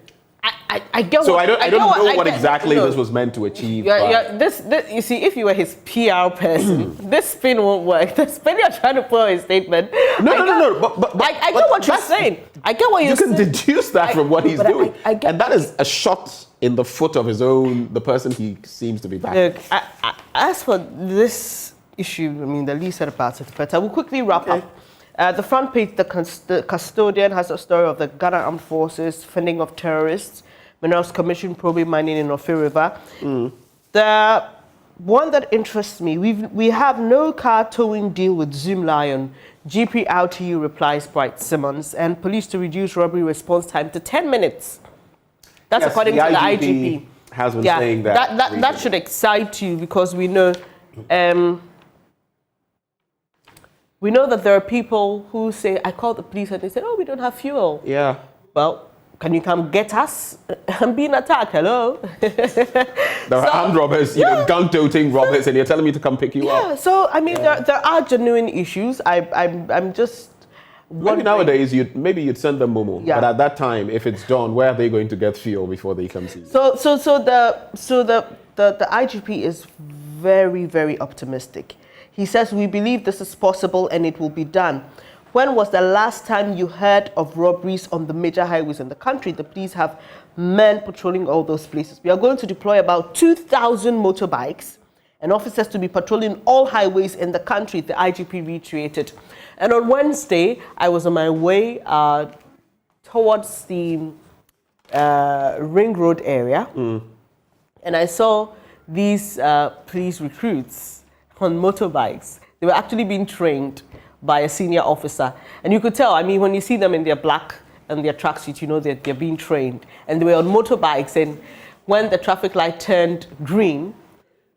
I get so what, I don't know what exactly this was meant to achieve. This, you see, if you were his PR person, this spin won't work. The spin you're trying to put on his statement. No. But I get what you're saying. I get what you're saying. You can deduce that from what he's doing. And that is a shot in the foot of the person he seems to be backing. Look, as for this issue, I mean, the least said about it, but I will quickly wrap up. The front page, the custodian, has a story of the Ghana Armed Forces funding of terrorists, Minerals Commission probing mining in Ophir River. The one that interests me, we have no car towing deal with Zoom Lion. GP RTU replies Bright Simmons, and police to reduce robbery response time to 10 minutes. That's according to the IGP. Has been saying that. That should excite you, because we know that there are people who say, I called the police and they said, oh, we don't have fuel. Yeah. Well, can you come get us? I'm being attacked. Hello. There are armed robbers, gun-toting robbers, and you're telling me to come pick you up. Yeah. So I mean, there are genuine issues. I'm just maybe nowadays you'd send them Momo, but at that time, if it's dawn, where are they going to get fuel before they come see you? So the IGP is very, very optimistic. He says, we believe this is possible and it will be done. when was the last time you heard of robberies on the major highways in the country? The police have men patrolling all those places. We are going to deploy about 2,000 motorbikes and officers to be patrolling all highways in the country, the IGP reiterated. And on Wednesday, I was on my way towards the Ring Road area, and I saw these police recruits on motorbikes. They were actually being trained by a senior officer. And you could tell, I mean, when you see them in their black and their tracksuit, you know that they're being trained. And they were on motorbikes, and when the traffic light turned green,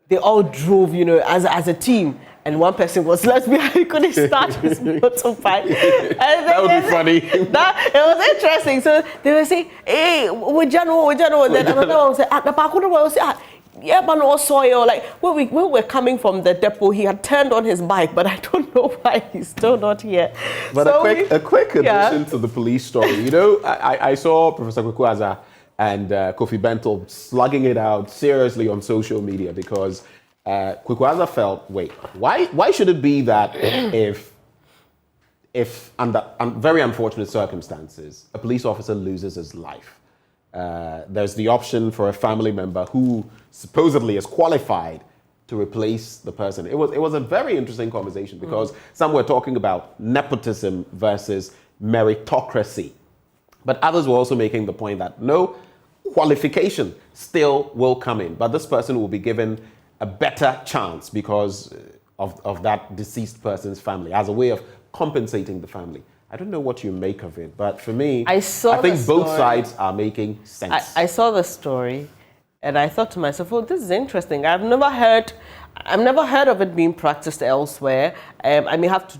they all drove, you know, as a team. And one person was left behind, he couldn't start his motorbike. That would be funny. It was interesting. So they were saying, hey, we know. Then another one said, the Pakuno was saying, yeah, but no soil. Like, when we were coming from the depot, he had turned on his bike, but I don't know why he's still not here. But so a quick addition to the police story. You know, I saw Professor Kwekwaza and Kofi Bento slugging it out seriously on social media because Kwekwaza felt, wait, why should it be that if under very unfortunate circumstances, a police officer loses his life, there's the option for a family member who supposedly is qualified to replace the person. It was a very interesting conversation because some were talking about nepotism versus meritocracy. But others were also making the point that no, qualification still will come in, but this person will be given a better chance because of that deceased person's family as a way of compensating the family. I don't know what you make of it, but for me, I think both sides are making sense. I saw the story, and I thought to myself, "Oh, this is interesting. I've never heard of it being practiced elsewhere. I may have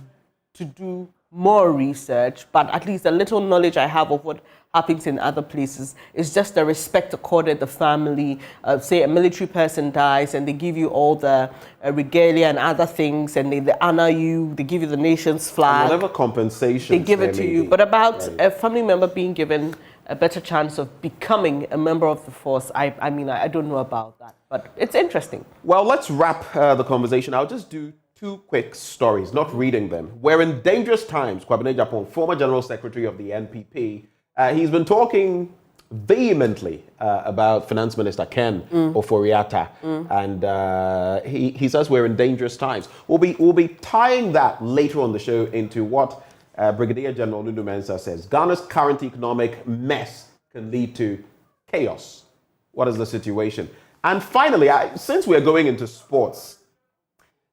to do more research, but at least a little knowledge I have of what happens in other places is just the respect accorded the family. Say a military person dies and they give you all the regalia and other things, and they honor you, they give you the nation's flag. And whatever compensation they give it to you. But about a family member being given a better chance of becoming a member of the force, I mean, I don't know about that, but it's interesting. Well, let's wrap the conversation. I'll just do two quick stories, not reading them. We're in dangerous times. Kwabena Japon, former General Secretary of the NPP, he's been talking vehemently about Finance Minister Ken Ofori-Atta, and he says we're in dangerous times. We'll be tying that later on the show into what Brigadier General Nunu Mensah says. Ghana's current economic mess can lead to chaos. What is the situation? And finally, since we're going into sports,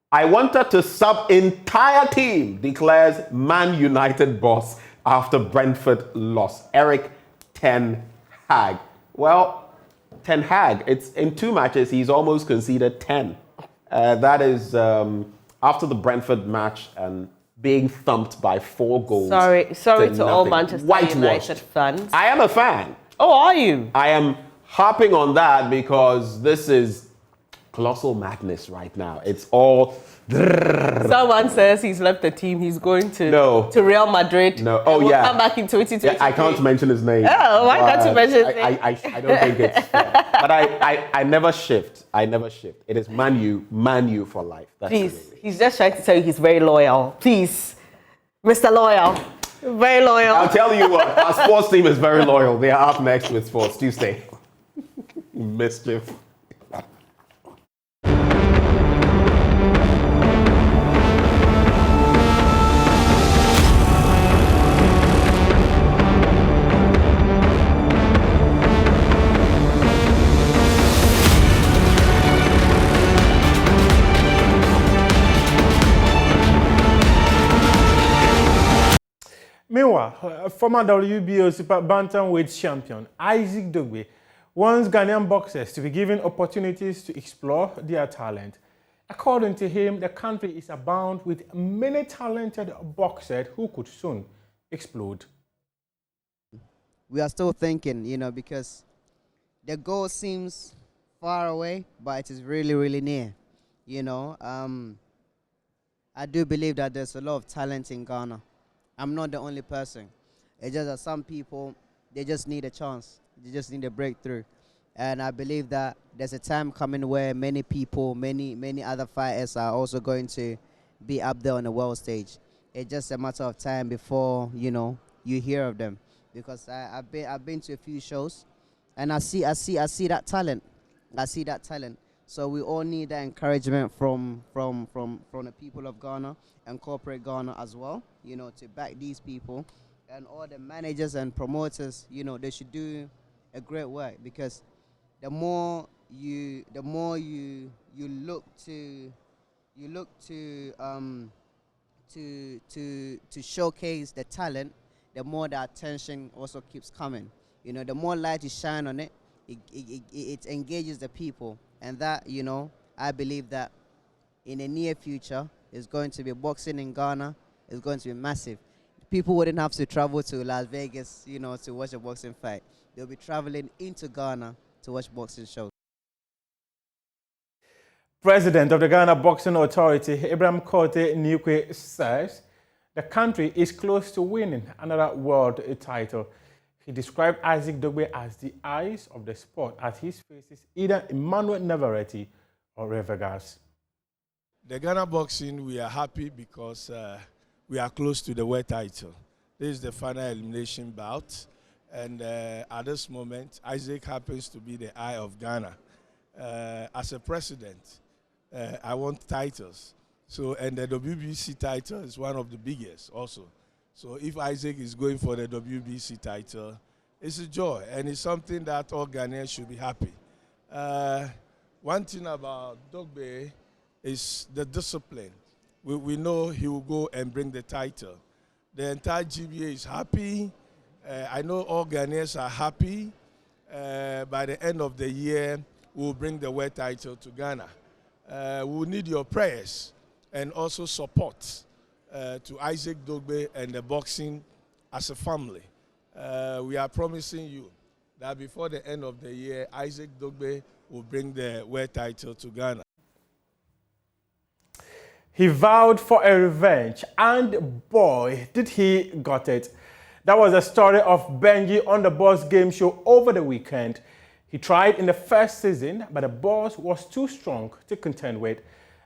I wanted to sub-entire team declares Man United boss after Brentford loss. Eric Ten Hag. Well, Ten Hag, it's in 2 matches, he's almost conceded 10. That is after the Brentford match and being thumped by 4 goals. Sorry to all Manchester United fans. I am a fan. Oh, are you? I am harping on that because this is colossal madness right now. It's all... Someone says he's left the team. He's going to Real Madrid. No. Oh, yeah. Come back in 2020. Yeah, I can't mention his name. Oh, why can't you mention his name? I don't think it's fair. But I never shift. It is Man U for life. That's Please, he's just trying to tell you he's very loyal. Please, Mr. Loyal. Very loyal. I'll tell you what, our sports team is very loyal. They are up next with Sports Tuesday. Mischief. Meanwhile, former WBO super bantamweight champion Isaac Dogbe wants Ghanaian boxers to be given opportunities to explore their talent. According to him, the country is abound with many talented boxers who could soon explode. We are still thinking, because the goal seems far away, but it is really, really near. I do believe that there's a lot of talent in Ghana. I'm not the only person. It's just that some people, they just need a chance. They just need a breakthrough. And I believe that there's a time coming where many people, many other fighters are also going to be up there on the world stage. it's just a matter of time before, you know, you hear of them. Because I've been to a few shows, and I see that talent. I see that talent. So we all need that encouragement from the people of Ghana and corporate Ghana as well, you know, to back these people. And all the managers and promoters, you know, they should do a great work, because the more you look to showcase the talent, the more the attention also keeps coming. You know, the more light you shine on it, it engages the people. And that, you know, I believe that in the near future is going to be boxing in Ghana. Is going to be massive. People wouldn't have to travel to Las Vegas, you know, to watch a boxing fight. They'll be traveling into Ghana to watch boxing shows. President of the Ghana Boxing Authority, Abraham Korte Nukwe, says the country is close to winning another world title. He described Isaac Dogbe as the eyes of the sport, as he faces either Emmanuel Navarrete or Revegas. The Ghana Boxing, we are happy because we are close to the world title. This is the final elimination bout, and at this moment, Isaac happens to be the eye of Ghana. As a president, I want titles. So, and the WBC title is one of the biggest also. So if Isaac is going for the WBC title, it's a joy, and it's something that all Ghanaians should be happy. One thing about Dogbe is the discipline. We know he will go and bring the title. The entire GBA is happy. I know all Ghanaians are happy. By the end of the year, we'll bring the world title to Ghana. We'll need your prayers and also support to Isaac Dogbe and the boxing as a family. We are promising you that before the end of the year, Isaac Dogbe will bring the world title to Ghana. He vowed for a revenge, and boy, did he got it. That was the story of Benji on the Boss Game Show over the weekend. He tried in the first season, but the boss was too strong to contend with.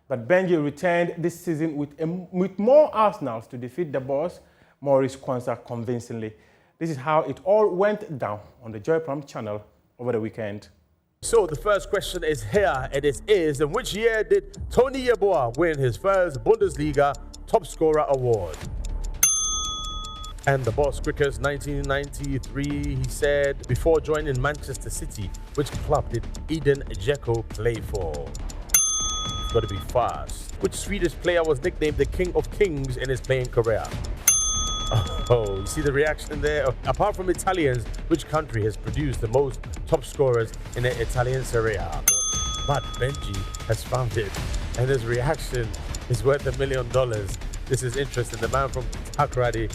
But Benji returned this season with more arsenals to defeat the boss, Maurice Kwanzaa, convincingly. This is how it all went down on the Joy Prime channel over the weekend. So the first question is here, and it is, in which year did Tony Yeboah win his first Bundesliga top scorer award? And the boss quickest, 1993, he said, before joining Manchester City, which club did Eden Dzeko play for? It's got to be fast. Which Swedish player was nicknamed the King of Kings in his playing career? Oh, you see the reaction there? Apart from Italians, which country has produced the most top scorers in the Italian Serie A? But Benji has found it, and his reaction is worth $1 million. This is interesting. The man from Takrady,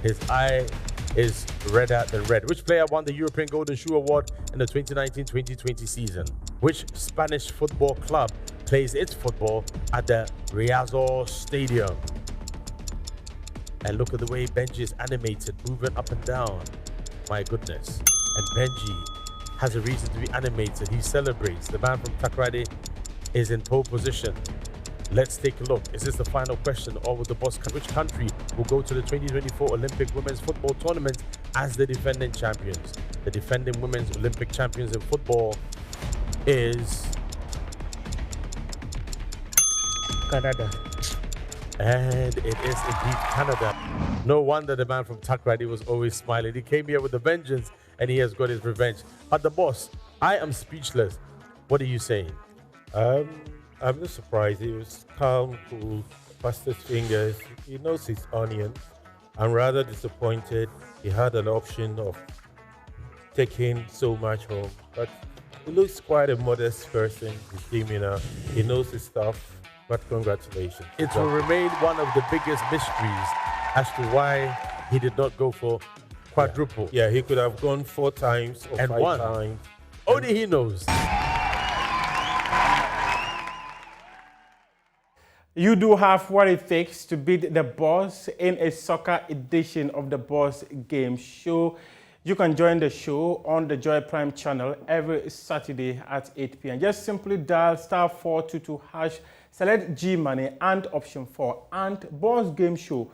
his eye is redder than red. Which player won the European Golden Shoe Award in the 2019-2020 season? Which Spanish football club plays its football at the Riazor Stadium? And look at the way Benji is animated, moving up and down. My goodness. And Benji has a reason to be animated. He celebrates. The man from Takrady is in pole position. Let's take a look. Is this the final question, or will the boss, which country will go to the 2024 Olympic Women's Football Tournament as the defending champions? The defending Women's Olympic champions in football is Canada. And it is indeed Canada. No wonder the man from Takrady was always smiling. He came here with a vengeance, and he has got his revenge. But the boss, I am speechless. What are you saying? I'm not surprised. He was calm, cool, passed his fingers. He knows his onions. I'm rather disappointed. He had an option of taking so much home, but he looks quite a modest person. His demeanor, he knows his stuff. But congratulations. It will remain one of the biggest mysteries as to why he did not go for quadruple. Yeah, he could have gone 4 times or and 5 won. times. Only he knows. You do have what it takes to beat the boss in a soccer edition of the Boss Game Show. You can join the show on the Joy Prime channel every Saturday at 8 p.m. Just simply dial *422#, select G Money and option 4, and Boss Game Show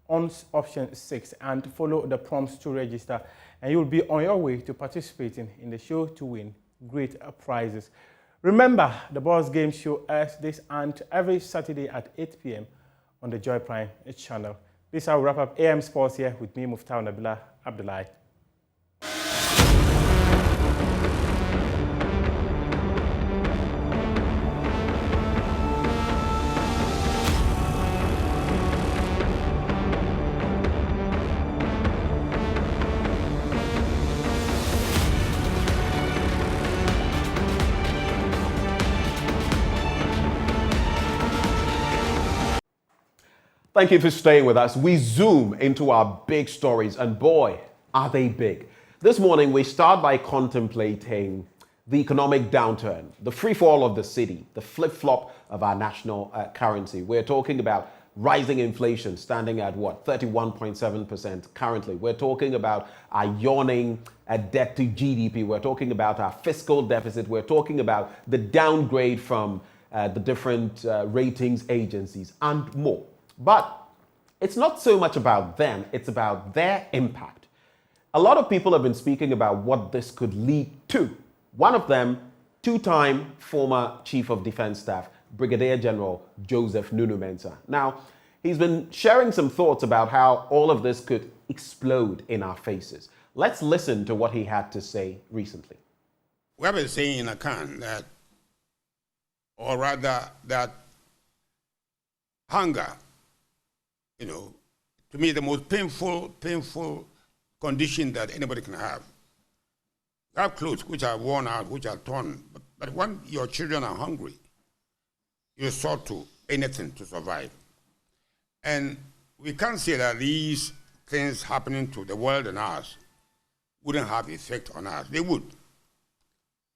on option 6 and follow the prompts to register, and you'll be on your way to participating in the show to win great prizes. Remember, the Boss Game Show airs this and every Saturday at 8 p.m. on the Joy Prime channel. This is how we wrap up AM Sports here with me, Muftau Nabila Abdullahi. Thank you for staying with us. We zoom into our big stories, and boy, are they big. This morning, we start by contemplating the economic downturn, the free fall of the city, the flip-flop of our national currency. We're talking about rising inflation standing at what, 31.7% currently. We're talking about our yawning debt to GDP. We're talking about our fiscal deficit. We're talking about the downgrade from the different ratings agencies and more. But it's not so much about them, it's about their impact. A lot of people have been speaking about what this could lead to. One of them, two-time former Chief of Defense Staff, Brigadier General Joseph Nunu Mensah. Now, he's been sharing some thoughts about how all of this could explode in our faces. Let's listen to what he had to say recently. We have been saying in Akan that, or rather that hunger, to me, the most painful condition that anybody can have. You have clothes which are worn out, which are torn, but when your children are hungry, you resort to anything to survive. And we can't say that these things happening to the world and us wouldn't have effect on us. They would.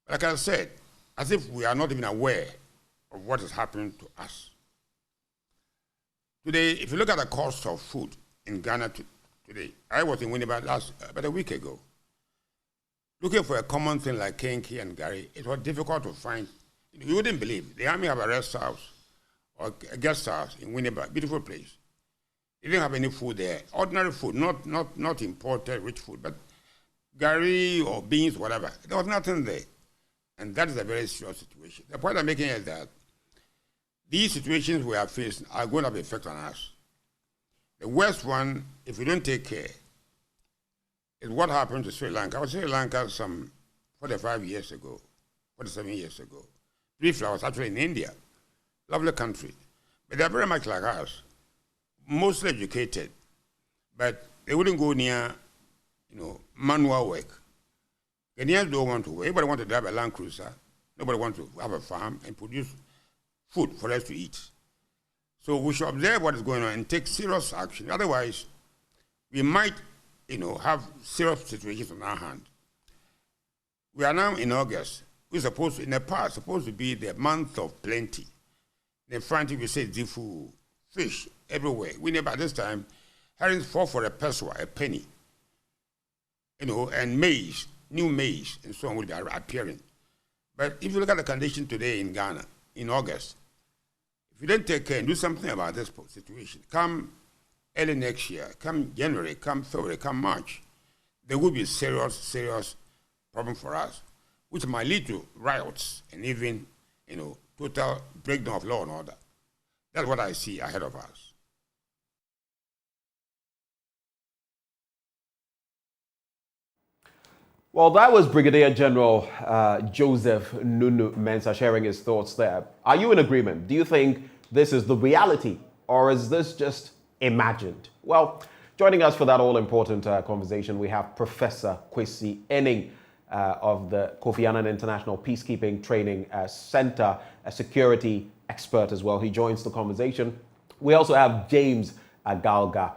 Like I said, as if we are not even aware of what is happening to us. Today, if you look at the cost of food in Ghana today, I was in Winnipeg about a week ago. Looking for a common thing like kenke and gari, it was difficult to find. You wouldn't believe. The army have a rest house or a guest house in Winnipeg, beautiful place. They didn't have any food there. Ordinary food, not imported rich food, but gari or beans, whatever. There was nothing there. And that is a very serious situation. The point I'm making is that these situations we are facing are going to have effect on us. The worst one, if we don't take care, is what happened to Sri Lanka. I was in Sri Lanka some 45 years ago, 47 years ago. Briefly, I was actually in India. Lovely country. But they're very much like us. Mostly educated. But they wouldn't go near, manual work. Kenyans don't want to work. Everybody wants to drive a Land Cruiser. Nobody wants to have a farm and produce food for us to eat. So we should observe what is going on and take serious action. Otherwise, we might, have serious situations on our hand. We are now in August. We're supposed to be the month of plenty. In France, we say zifu, fish everywhere. We never, at this time, herrings fall for a pesewa, a penny. And maize, new maize, and so on will be appearing. But if you look at the condition today in Ghana, in August, if you don't take care and do something about this situation, come early next year, come January, come February, come March, there will be serious problem for us, which might lead to riots and even, total breakdown of law and order. That's what I see ahead of us. Well, that was Brigadier General Joseph Nunu Mensah sharing his thoughts there. Are you in agreement? Do you think this is the reality, or is this just imagined? Well, joining us for that all-important conversation, we have Professor Kwesi Enning of the Kofi Annan International Peacekeeping Training Center, a security expert as well. He joins the conversation. We also have James Agalga,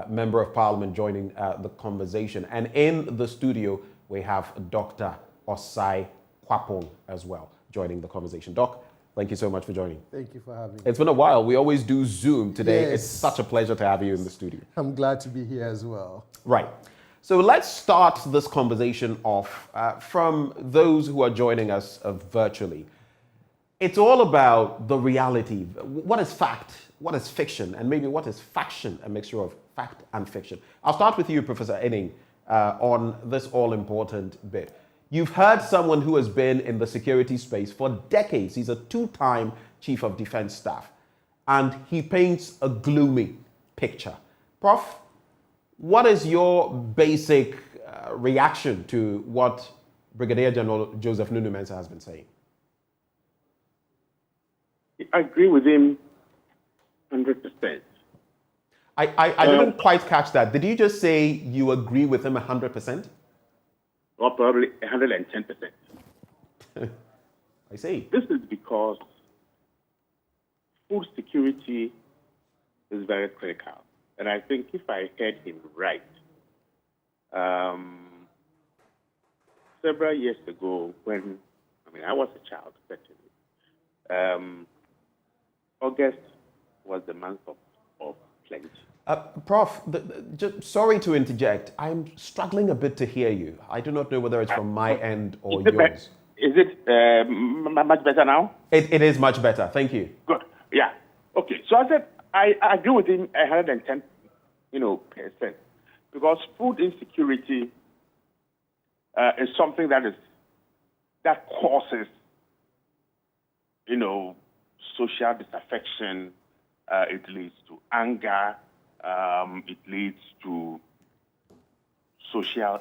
Member of Parliament, joining the conversation. And in the studio, we have Dr. Osai Kwapong as well, joining the conversation. Doc, thank you so much for joining. Thank you for having me. It's been a while. We always do Zoom. Today, Yes. It's such a pleasure to have you in the studio. I'm glad to be here as well. Right. So let's start this conversation off from those who are joining us virtually. It's all about the reality. What is fact fiction, and maybe what is faction, a mixture of fact and fiction. I'll start with you, Professor Enning, on this all-important bit. You've heard someone who has been in the security space for decades. He's a two-time Chief of Defense Staff, and he paints a gloomy picture. Prof, what is your basic reaction to what Brigadier General Joseph Nunu Mensah has been saying? I agree with him 100%. I didn't quite catch that. Did you just say you agree with him 100%? Or probably 110%. I see. This is because food security is very critical. And I think if I heard him right, several years ago when, I was a child, certainly, August was the month of plenty. Prof, sorry to interject. I'm struggling a bit to hear you. I do not know whether it's from my end or yours. Is it much better now? It is much better. Thank you. Good. Yeah. Okay. So I said I agree with him 110%, because food insecurity is something that causes, social disaffection. It leads to anger. It leads to social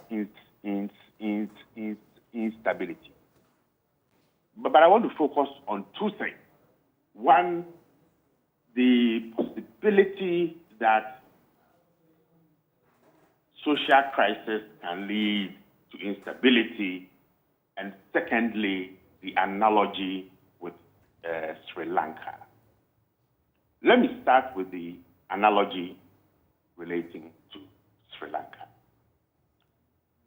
instability. But I want to focus on two things. One, the possibility that social crisis can lead to instability, and secondly, the analogy with Sri Lanka. Let me start with the analogy relating to Sri Lanka.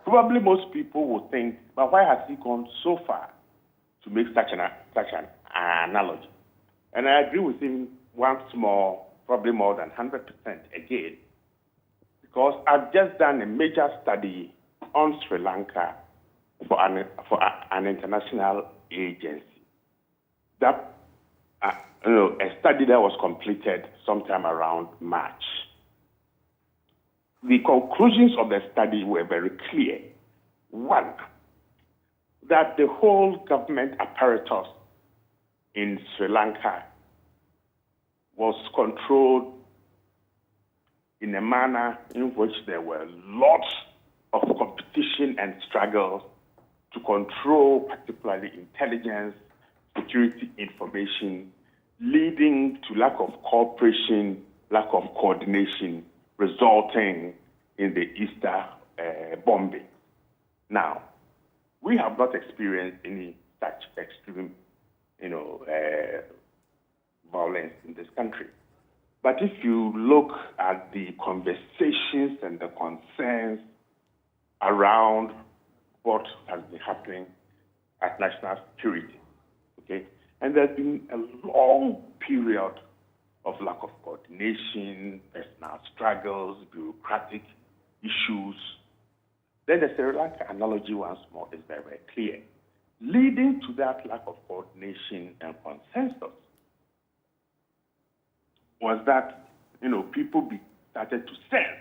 Probably most people will think, but why has he gone so far to make such an analogy? And I agree with him once more, probably more than 100% again, because I've just done a major study on Sri Lanka for an international agency. That a study that was completed sometime around March. The conclusions of the study were very clear. One, that the whole government apparatus in Sri Lanka was controlled in a manner in which there were lots of competition and struggles to control particularly intelligence, security information, leading to lack of cooperation, lack of coordination, resulting in the Easter bombing. Now, we have not experienced any such extreme, violence in this country. But if you look at the conversations and the concerns around what has been happening at national security, okay, and there's been a long period of lack of coordination, personal struggles, bureaucratic issues, then the Sri Lanka analogy once more is very, very clear. Leading to that lack of coordination and consensus was that, people started to sense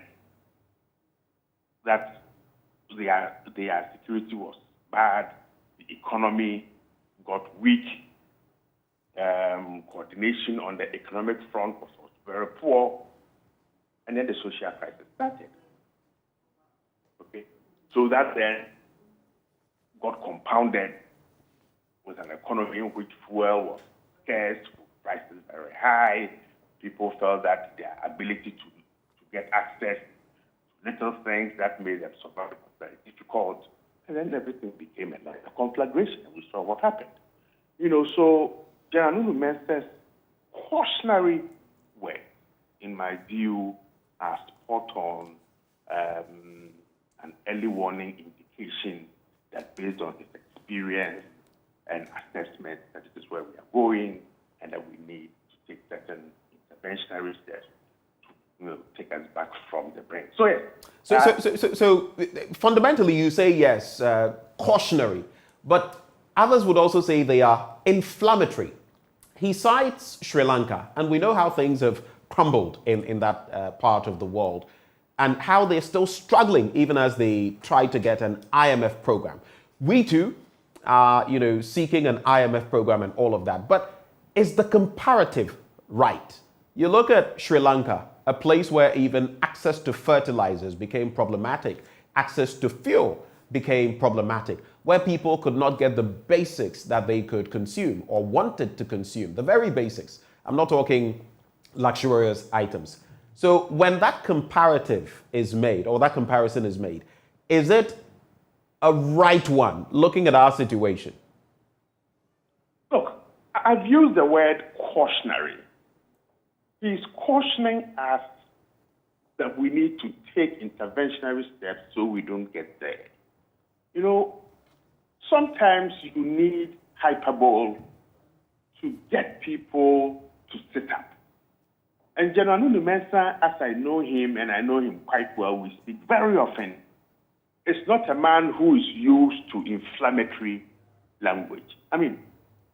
that their security was bad, the economy got weak, coordination on the economic front was very poor, and then the social crisis started. Okay, so that then got compounded with an economy in which fuel was scarce, prices very high. People felt that their ability to get access to little things that made them survive was very difficult, and then everything became a conflagration, and we saw what happened. So General Nunu Mensah's cautionary words, in my view, are spot on, an early warning indication that based on his experience and assessment that this is where we are going and that we need to take certain interventionary steps to take us back from the brink. So, yes. So fundamentally, you say yes, cautionary, but others would also say they are inflammatory. he cites Sri Lanka, and we know how things have crumbled in that part of the world, and how they're still struggling even as they try to get an IMF program. We too are, seeking an IMF program and all of that. But is the comparative right? You look at Sri Lanka, a place where even access to fertilizers became problematic, access to fuel became problematic, where people could not get the basics that they could consume or wanted to consume, the very basics. I'm not talking luxurious items. So when that comparative is made, or that comparison is made, is it a right one, looking at our situation? Look, I've used the word cautionary. He's cautioning us that we need to take interventionary steps so we don't get there. Sometimes you need hyperbole to get people to sit up. And General Numensa, as I know him, and I know him quite well, we speak very often, is not a man who is used to inflammatory language. I mean,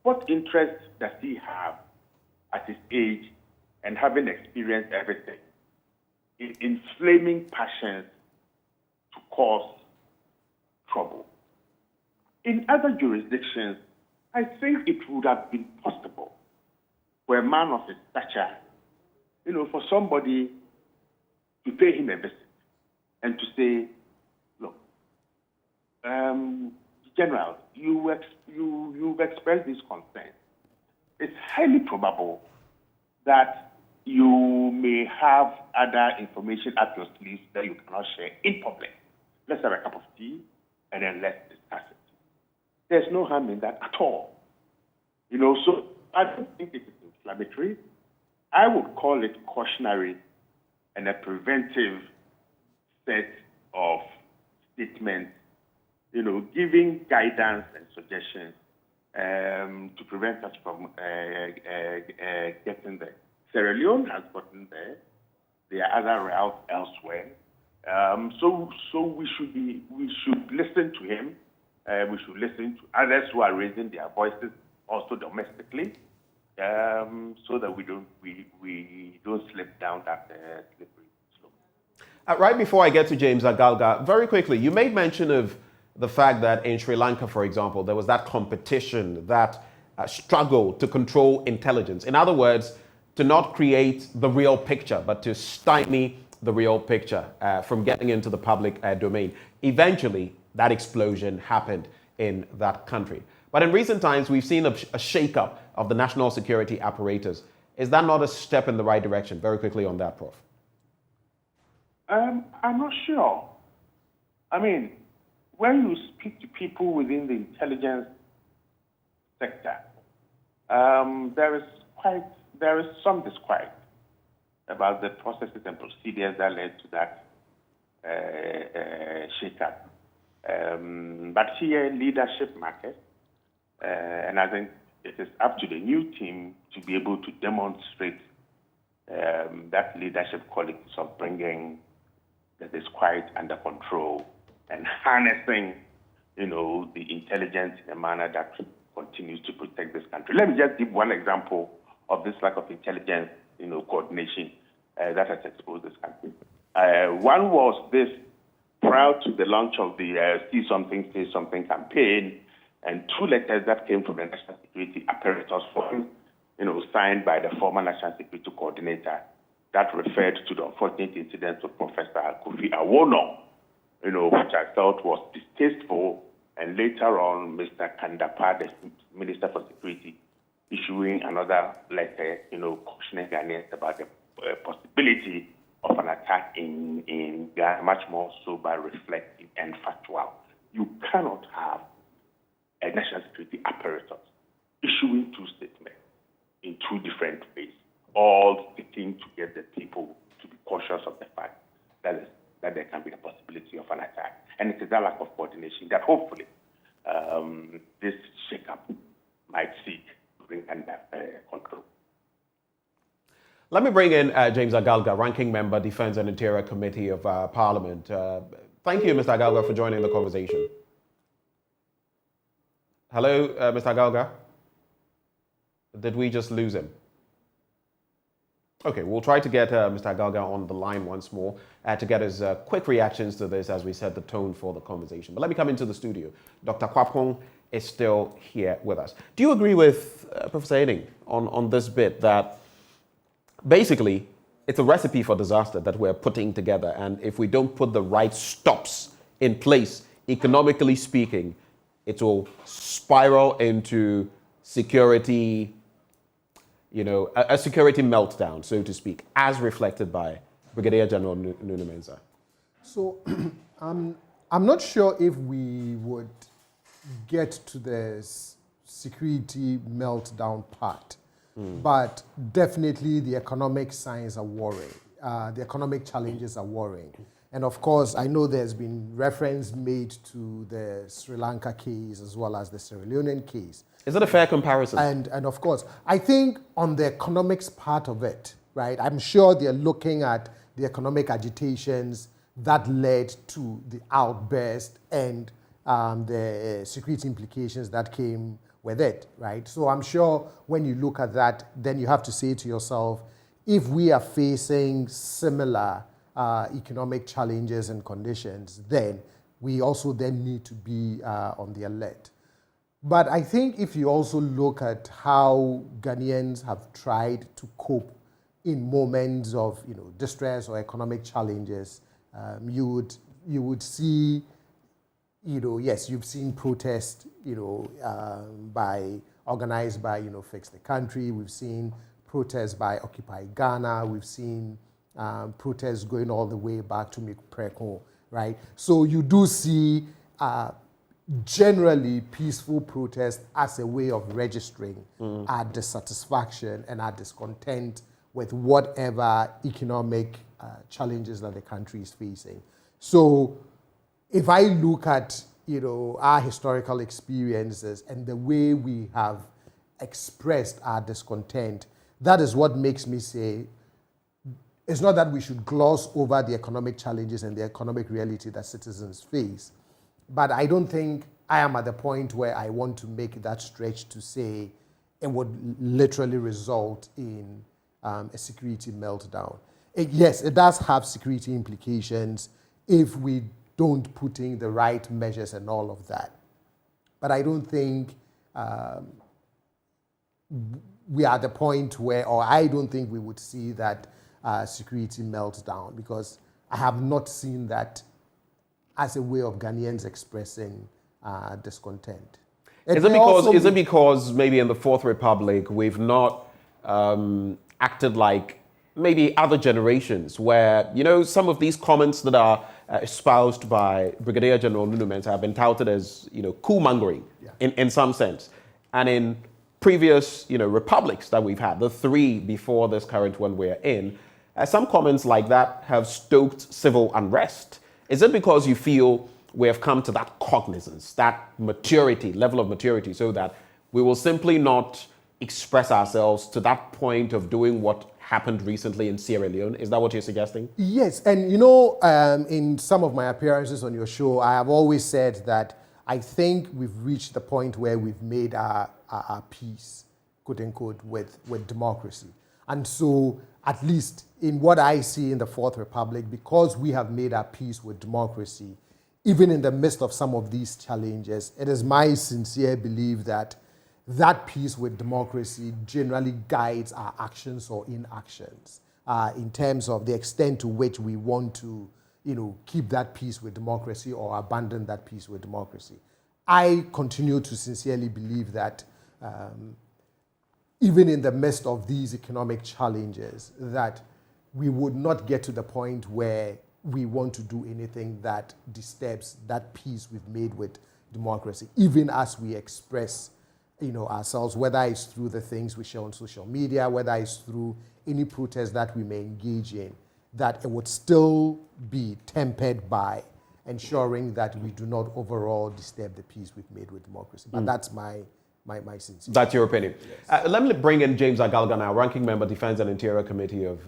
what interest does he have at his age and having experienced everything in inflaming passions to cause trouble? In other jurisdictions, I think it would have been possible for a man of his stature, for somebody to pay him a visit and to say, look, General, you've expressed these concerns. It's highly probable that you may have other information up your sleeves that you cannot share in public. Let's have a cup of tea and then let's discuss it. There's no harm in that at all. So I don't think it is inflammatory. I would call it cautionary and a preventive set of statements, giving guidance and suggestions to prevent us from getting there. Sierra Leone has gotten there. There are other routes elsewhere. So we should listen to him. We should listen to others who are raising their voices also domestically, so that we don't slip down that slippery slope. Right before I get to James Agalga, very quickly, you made mention of the fact that in Sri Lanka, for example, there was that competition, that struggle to control intelligence. In other words, to not create the real picture, but to stymie the real picture from getting into the public domain. Eventually, that explosion happened in that country. But in recent times, we've seen a shake-up of the national security apparatus. Is that not a step in the right direction? Very quickly on that, Prof. I'm not sure. I mean, when you speak to people within the intelligence sector, there is some disquiet about the processes and procedures that led to that shake-up. But here, leadership matters, and I think it is up to the new team to be able to demonstrate that leadership qualities of bringing the disquiet under control and harnessing, the intelligence in a manner that continues to protect this country. Let me just give one example of this lack of intelligence, coordination that has exposed this country. One was this, prior to the launch of the See Something, Say Something campaign, and 2 letters that came from the National Security Apparatus Forum, signed by the former National Security Coordinator, that referred to the unfortunate incident with Professor Kofi Awono, which I felt was distasteful, and later on, Mr. Kandapa, the Minister for Security, issuing another letter, cautioning Ghanaians about the possibility of an attack in Ghana, much more sober, reflective, and factual. You cannot have a national security apparatus issuing 2 statements in 2 different ways, all sticking to get the people to be cautious of the fact that there can be the possibility of an attack. And it is that lack of coordination that hopefully this shake-up might seek to bring under control. Let me bring in James Agalga, Ranking Member, Defense and Interior Committee of Parliament. Thank you, Mr. Agalga, for joining the conversation. Hello, Mr. Agalga. Did we just lose him? Okay, we'll try to get Mr. Agalga on the line once more to get his quick reactions to this as we set the tone for the conversation. But let me come into the studio. Dr. Akakpo is still here with us. Do you agree with Professor Eding on this bit that basically it's a recipe for disaster that we're putting together, and if we don't put the right stops in place, economically speaking, it will spiral into security, a security meltdown, so to speak, as reflected by Brigadier General Nuno Mensah? So I'm not sure if we would get to the security meltdown part, but definitely the economic signs are worrying. The economic challenges are worrying. And of course, I know there's been reference made to the Sri Lanka case as well as the Sierra Leonean case. Is it a fair comparison? And of course, I think on the economics part of it, right, I'm sure they're looking at the economic agitations that led to the outburst and the security implications that came with it, right? So I'm sure when you look at that, then you have to say to yourself, if we are facing similar economic challenges and conditions, then we also then need to be on the alert. But I think if you also look at how Ghanaians have tried to cope in moments of distress or economic challenges, you would see, yes, you've seen protests, organized by Fix the Country. We've seen protests by Occupy Ghana. We've seen protests going all the way back to Preko, right? So you do see generally peaceful protest as a way of registering our dissatisfaction and our discontent with whatever economic challenges that the country is facing. So if I look at our historical experiences and the way we have expressed our discontent, that is what makes me say it's not that we should gloss over the economic challenges and the economic reality that citizens face. But I don't think I am at the point where I want to make that stretch to say it would literally result in a security meltdown. Yes, it does have security implications if we don't put in the right measures and all of that. But I don't think we are at the point where, or I don't think we would see that security meltdown, because I have not seen that as a way of Ghanaians expressing discontent. Is it because maybe in the Fourth Republic we've not acted like maybe other generations where, some of these comments that are espoused by Brigadier General Nuno Mensah have been touted as, coup-mongering in some sense. And in previous, republics that we've had, the three before this current one we're in, some comments like that have stoked civil unrest. Is it because you feel we have come to that cognizance, that maturity, level of maturity, so that we will simply not express ourselves to that point of doing what happened recently in Sierra Leone? Is that what you're suggesting? Yes, and in some of my appearances on your show, I have always said that I think we've reached the point where we've made our peace, quote unquote, with democracy. And so, at least in what I see in the Fourth Republic, because we have made our peace with democracy, even in the midst of some of these challenges, it is my sincere belief that that peace with democracy generally guides our actions or inactions in terms of the extent to which we want to, keep that peace with democracy or abandon that peace with democracy. I continue to sincerely believe that even in the midst of these economic challenges, that we would not get to the point where we want to do anything that disturbs that peace we've made with democracy, even as we express ourselves, whether it's through the things we share on social media, whether it's through any protest that we may engage in, that it would still be tempered by ensuring that we do not overall disturb the peace we've made with democracy. But that's my sincere. That's your opinion. Yes. Let me bring in James Agalga now, Ranking Member, Defense and Interior Committee of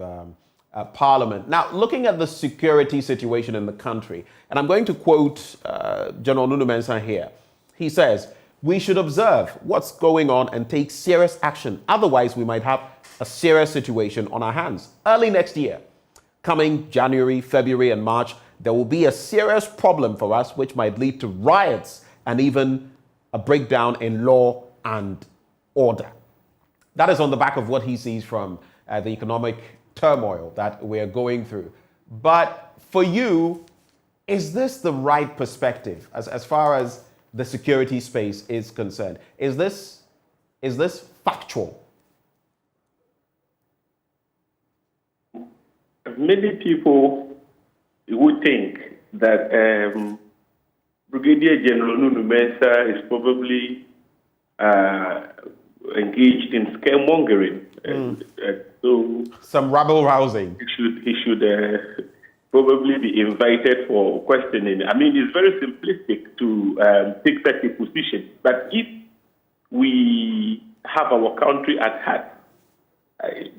Parliament. Now, looking at the security situation in the country, and I'm going to quote General Nuno Mensah here. He says, we should observe what's going on and take serious action. Otherwise, we might have a serious situation on our hands. Early next year, coming January, February, and March, there will be a serious problem for us, which might lead to riots and even a breakdown in law and order. That is on the back of what he sees from the economic turmoil that we're going through. But for you, is this the right perspective as far as the security space is concerned? Is this factual? Many people would think that Brigadier General Nunu Mensah is probably engaged in scaremongering. So some rabble rousing. He should probably be invited for questioning. I mean, it's very simplistic to take such a position. But if we have our country at heart, I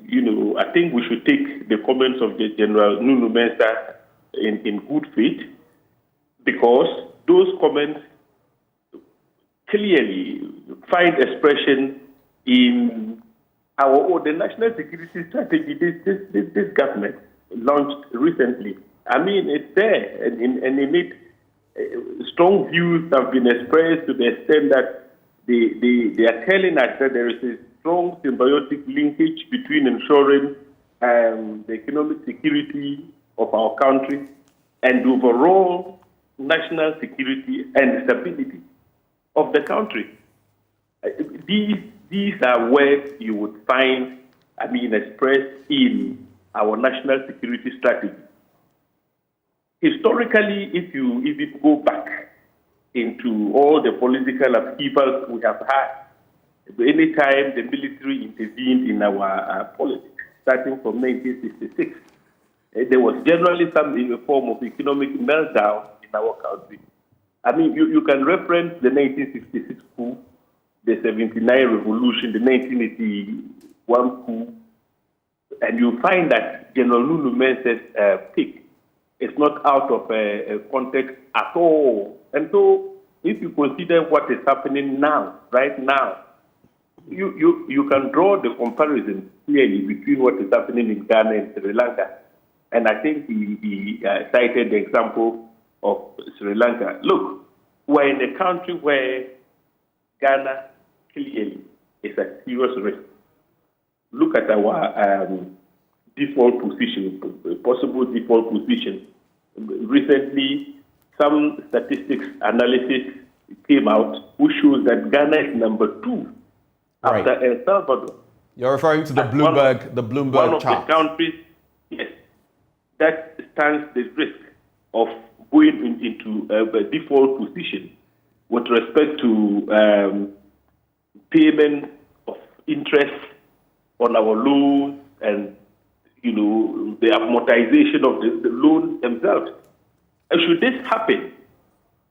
think we should take the comments of the General Nunu Mensah in good faith, because those comments clearly find expression in the national security strategy this government launched recently. I mean, it's there, and in it, strong views have been expressed to the extent that they are telling us that there is a strong symbiotic linkage between ensuring the economic security of our country and the overall national security and stability of the country. These are words you would find, expressed in our national security strategy. Historically, if you even go back into all the political upheavals we have had, any time the military intervened in our politics, starting from 1966, there was generally some form of economic meltdown in our country. I mean, you can reference the 1966 coup, the 79 revolution, the 1981 coup, and you find that General Nunu Mensah's pick is not out of context at all. And so, if you consider what is happening now, right now, you can draw the comparison clearly between what is happening in Ghana and Sri Lanka. And I think he cited the example of Sri Lanka. Look, we're in a country where Ghana clearly is a serious risk. Look at our default position, possible default position. Recently, some statistics analysis came out which shows that Ghana is number 2 after El Salvador. You're referring to the Bloomberg one of chart. the countries, yes, that stands the risk of going into a default position with respect to payment of interest on our loans and the amortization of the loans themselves. And should this happen,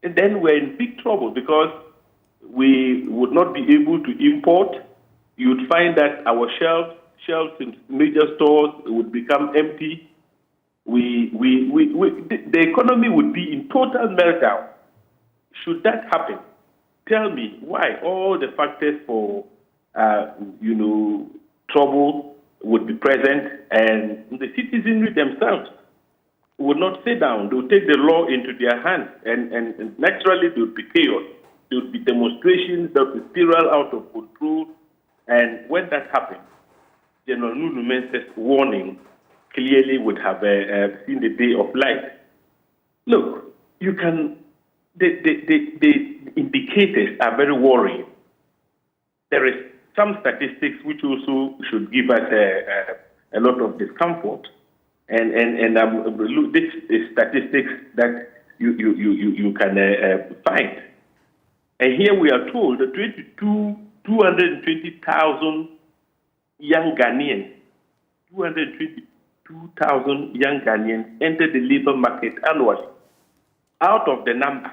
and then we're in big trouble, because we would not be able to import. You would find that our shelves in major stores would become empty. The economy would be in total meltdown. Should that happen, tell me why all the factors for trouble would be present, and the citizenry themselves would not sit down. They would take the law into their hands, and naturally there would be chaos. There would be demonstrations that would spiral out of control. And when that happened, General Nunu Mensah's warning clearly would have seen the day of light. Look, the indicators are very worrying. There is some statistics which also should give us a lot of discomfort. And this is statistics that you can find. And here we are told that 220,000 young Ghanaians, 222,000 young Ghanaians enter the labor market annually. Out of the number,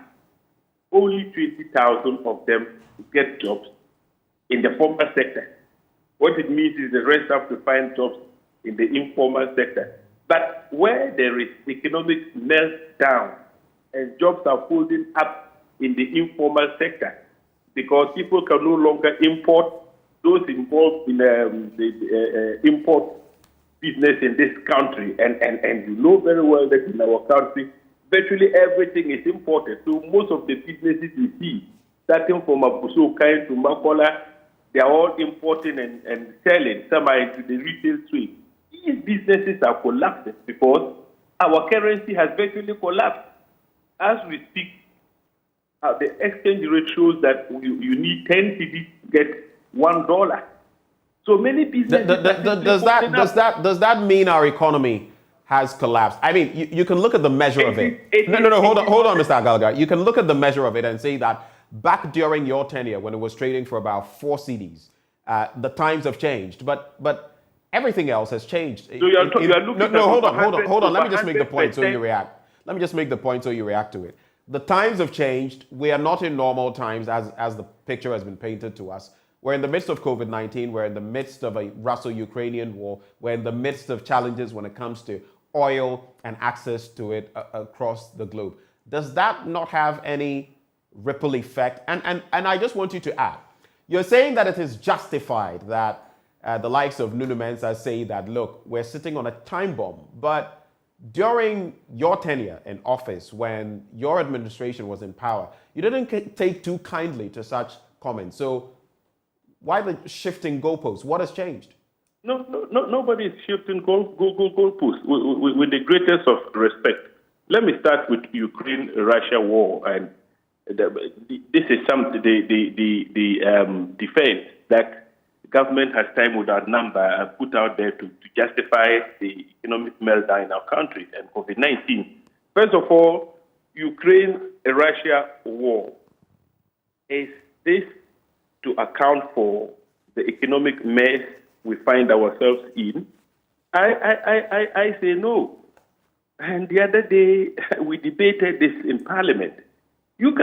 only 20,000 of them get jobs in the formal sector. What it means is the rest have to find jobs in the informal sector. But where there is economic meltdown and jobs are folding up in the informal sector, because people can no longer import. Those involved in the import business in this country, and you know very well that in our country, virtually everything is imported. So most of the businesses you see, starting from Abusokai to Makola, they are all importing and selling. Some are into the retail trade. These businesses are collapsing because our currency has virtually collapsed. As we speak, the exchange rate shows that you need 10 cedis to get $1. So many businesses. Does that mean our economy has collapsed? I mean, you can look at the measure of it. No, hold on, Mr. Agalga. You can look at the measure of it and say that back during your tenure, when it was trading for about 4 cedis, the times have changed, but everything else has changed. So you are looking hold on. Let me just make the point so you react. Let me just make the point so you react to it. The times have changed. We are not in normal times as the picture has been painted to us. We're in the midst of COVID-19. We're in the midst of a Russo-Ukrainian war. We're in the midst of challenges when it comes to oil and access to it across the globe. Does that not have any ripple effect? And I just want you to add, you're saying that it is justified that the likes of Nunu Mensah say that, look, we're sitting on a time bomb. But during your tenure in office, when your administration was in power, you didn't take too kindly to such comments. So why the shifting goalposts? What has changed? No, nobody is shifting goalposts. With the greatest of respect, let me start with Ukraine-Russia war, and this is the defense that the government has time without number put out there to justify the economic meltdown in our country and COVID-19. First of all, Ukraine-Russia war is this to account for the economic mess we find ourselves in? I say no. And the other day, we debated this in Parliament. Look,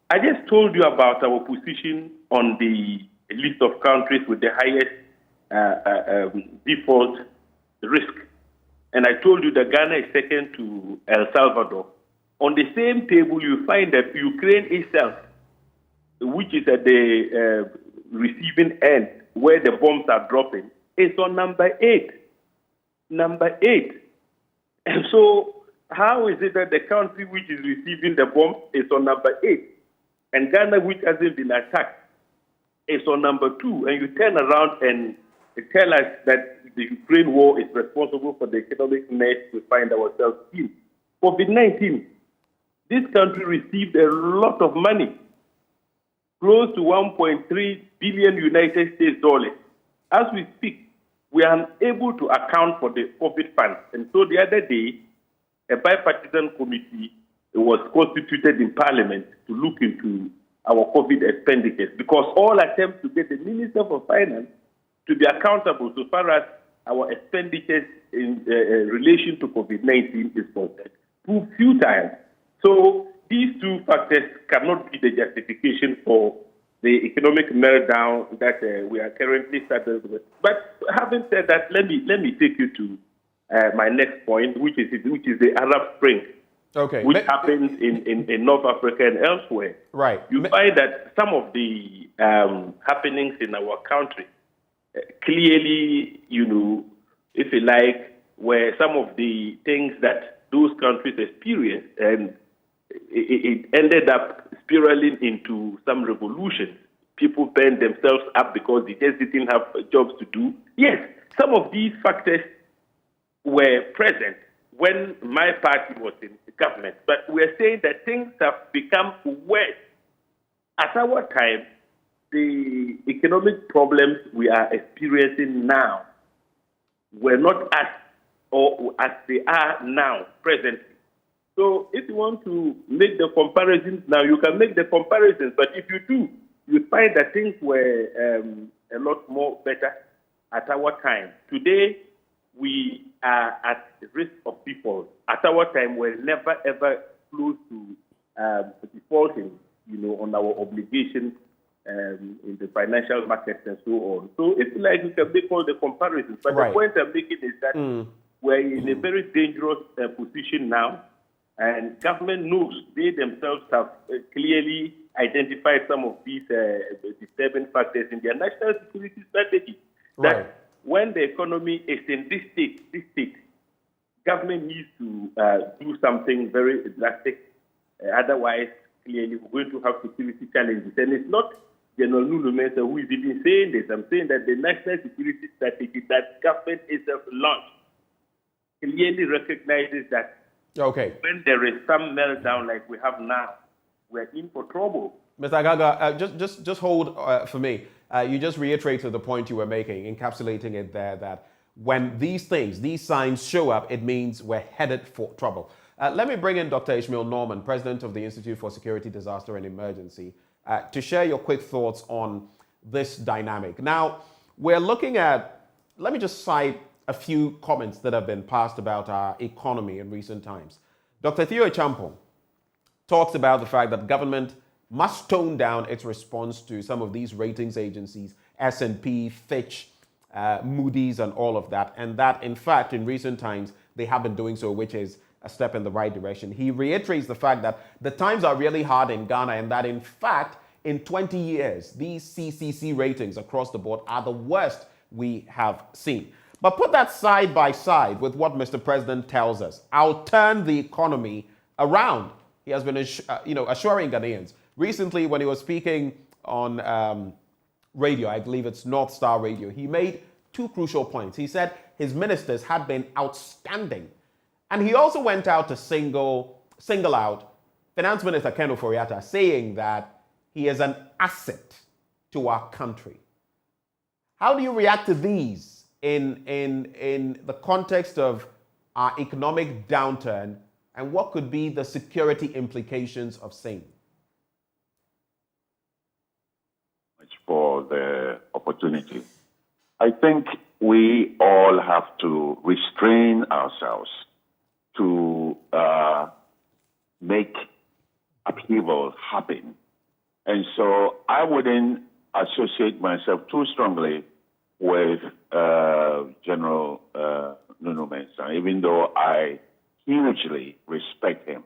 I just told you about our position on the list of countries with the highest default risk. And I told you that Ghana is second to El Salvador. On the same table, you find that Ukraine itself, which is at the receiving end, where the bombs are dropping, is on number 8. Number 8. And so, how is it that the country which is receiving the bomb is on number 8, and Ghana, which hasn't been attacked, is on number 2, and you turn around and tell us that the Ukraine war is responsible for the economic mess we find ourselves in? COVID-19, this country received a lot of money, close to 1.3 billion United States dollars. As we speak, we are unable to account for the COVID funds. And so the other day, a bipartisan committee was constituted in Parliament to look into our COVID expenditures, because all attempts to get the Minister for Finance to be accountable so far as our expenditures in relation to COVID-19 is concerned prove futile. So these two factors cannot be the justification for the economic meltdown that we are currently saddled with. But having said that, let me take you to my next point, which is the Arab Spring, which happens in North Africa and elsewhere. Right. You find that some of the happenings in our country clearly, if you like, were some of the things that those countries experienced, and it ended up spiraling into some revolutions. People burned themselves up because they just didn't have jobs to do. Yes, some of these factors were present when my party was in the government, but we're saying that things have become worse. At our time, the economic problems we are experiencing now were not as they are now, presently. So if you want to make the comparisons now, you can make the comparisons. But if you do, you find that things were a lot more better at our time. Today, we are at risk of default. At our time, we're never, ever close to defaulting, on our obligations in the financial markets and so on. So it's like we can make all the comparisons. But the point I'm making is that we're in a very dangerous position now. And government knows, they themselves have clearly identified some of these disturbing factors in their national security strategy. That Right. when the economy is in this state, government needs to do something very drastic. Otherwise, clearly, we're going to have security challenges. And it's not General Nunu Mensah who is even saying this. I'm saying that the national security strategy that government itself launched clearly recognizes that when there is some meltdown like we have now, we're in for trouble. Mr. Agaga, just hold for me. You just reiterated the point you were making, encapsulating it there, that when these things, these signs show up, it means we're headed for trouble. Let me bring in Dr. Ishmael Norman, President of the Institute for Security, Disaster and Emergency, to share your quick thoughts on this dynamic. Now, we're looking at, let me just cite a few comments that have been passed about our economy in recent times. Dr. Theo Champong talks about the fact that government must tone down its response to some of these ratings agencies, S&P, Fitch, Moody's, and all of that. And that, in fact, in recent times, they have been doing so, which is a step in the right direction. He reiterates the fact that the times are really hard in Ghana and that, in fact, in 20 years, these CCC ratings across the board are the worst we have seen. But put that side by side with what Mr. President tells us. I'll turn the economy around. He has been assuring Ghanaians. Recently, when he was speaking on radio, I believe it's North Star Radio, he made two crucial points. He said his ministers had been outstanding. And he also went out to single out Finance Minister Ken Ofori-Atta, saying that he is an asset to our country. How do you react to these in the context of our economic downturn, and what could be the security implications of same? For the opportunity. I think we all have to restrain ourselves to make upheaval happen. And so I wouldn't associate myself too strongly with General Nunu Mensah, even though I hugely respect him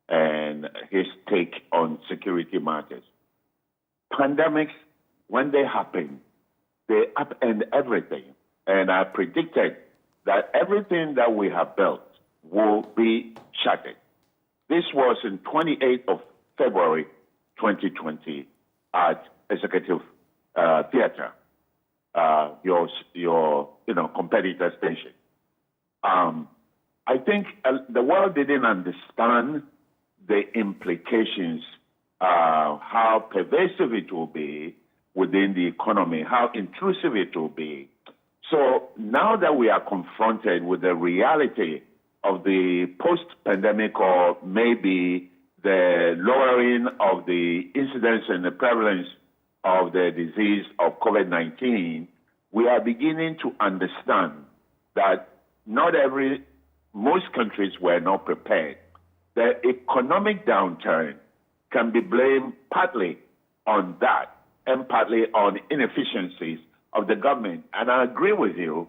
and his take on security matters. Pandemics, when they happen, they upend everything. And I predicted that everything that we have built will be shattered. This was in 28th of February 2020 at Executive Theatre, your competitor station. I think the world didn't understand the implications, how pervasive it will be within the economy, how intrusive it will be. So now that we are confronted with the reality of the post-pandemic, or maybe the lowering of the incidence and the prevalence of the disease of COVID-19, we are beginning to understand that most countries were not prepared. The economic downturn can be blamed partly on that and partly on inefficiencies of the government. And I agree with you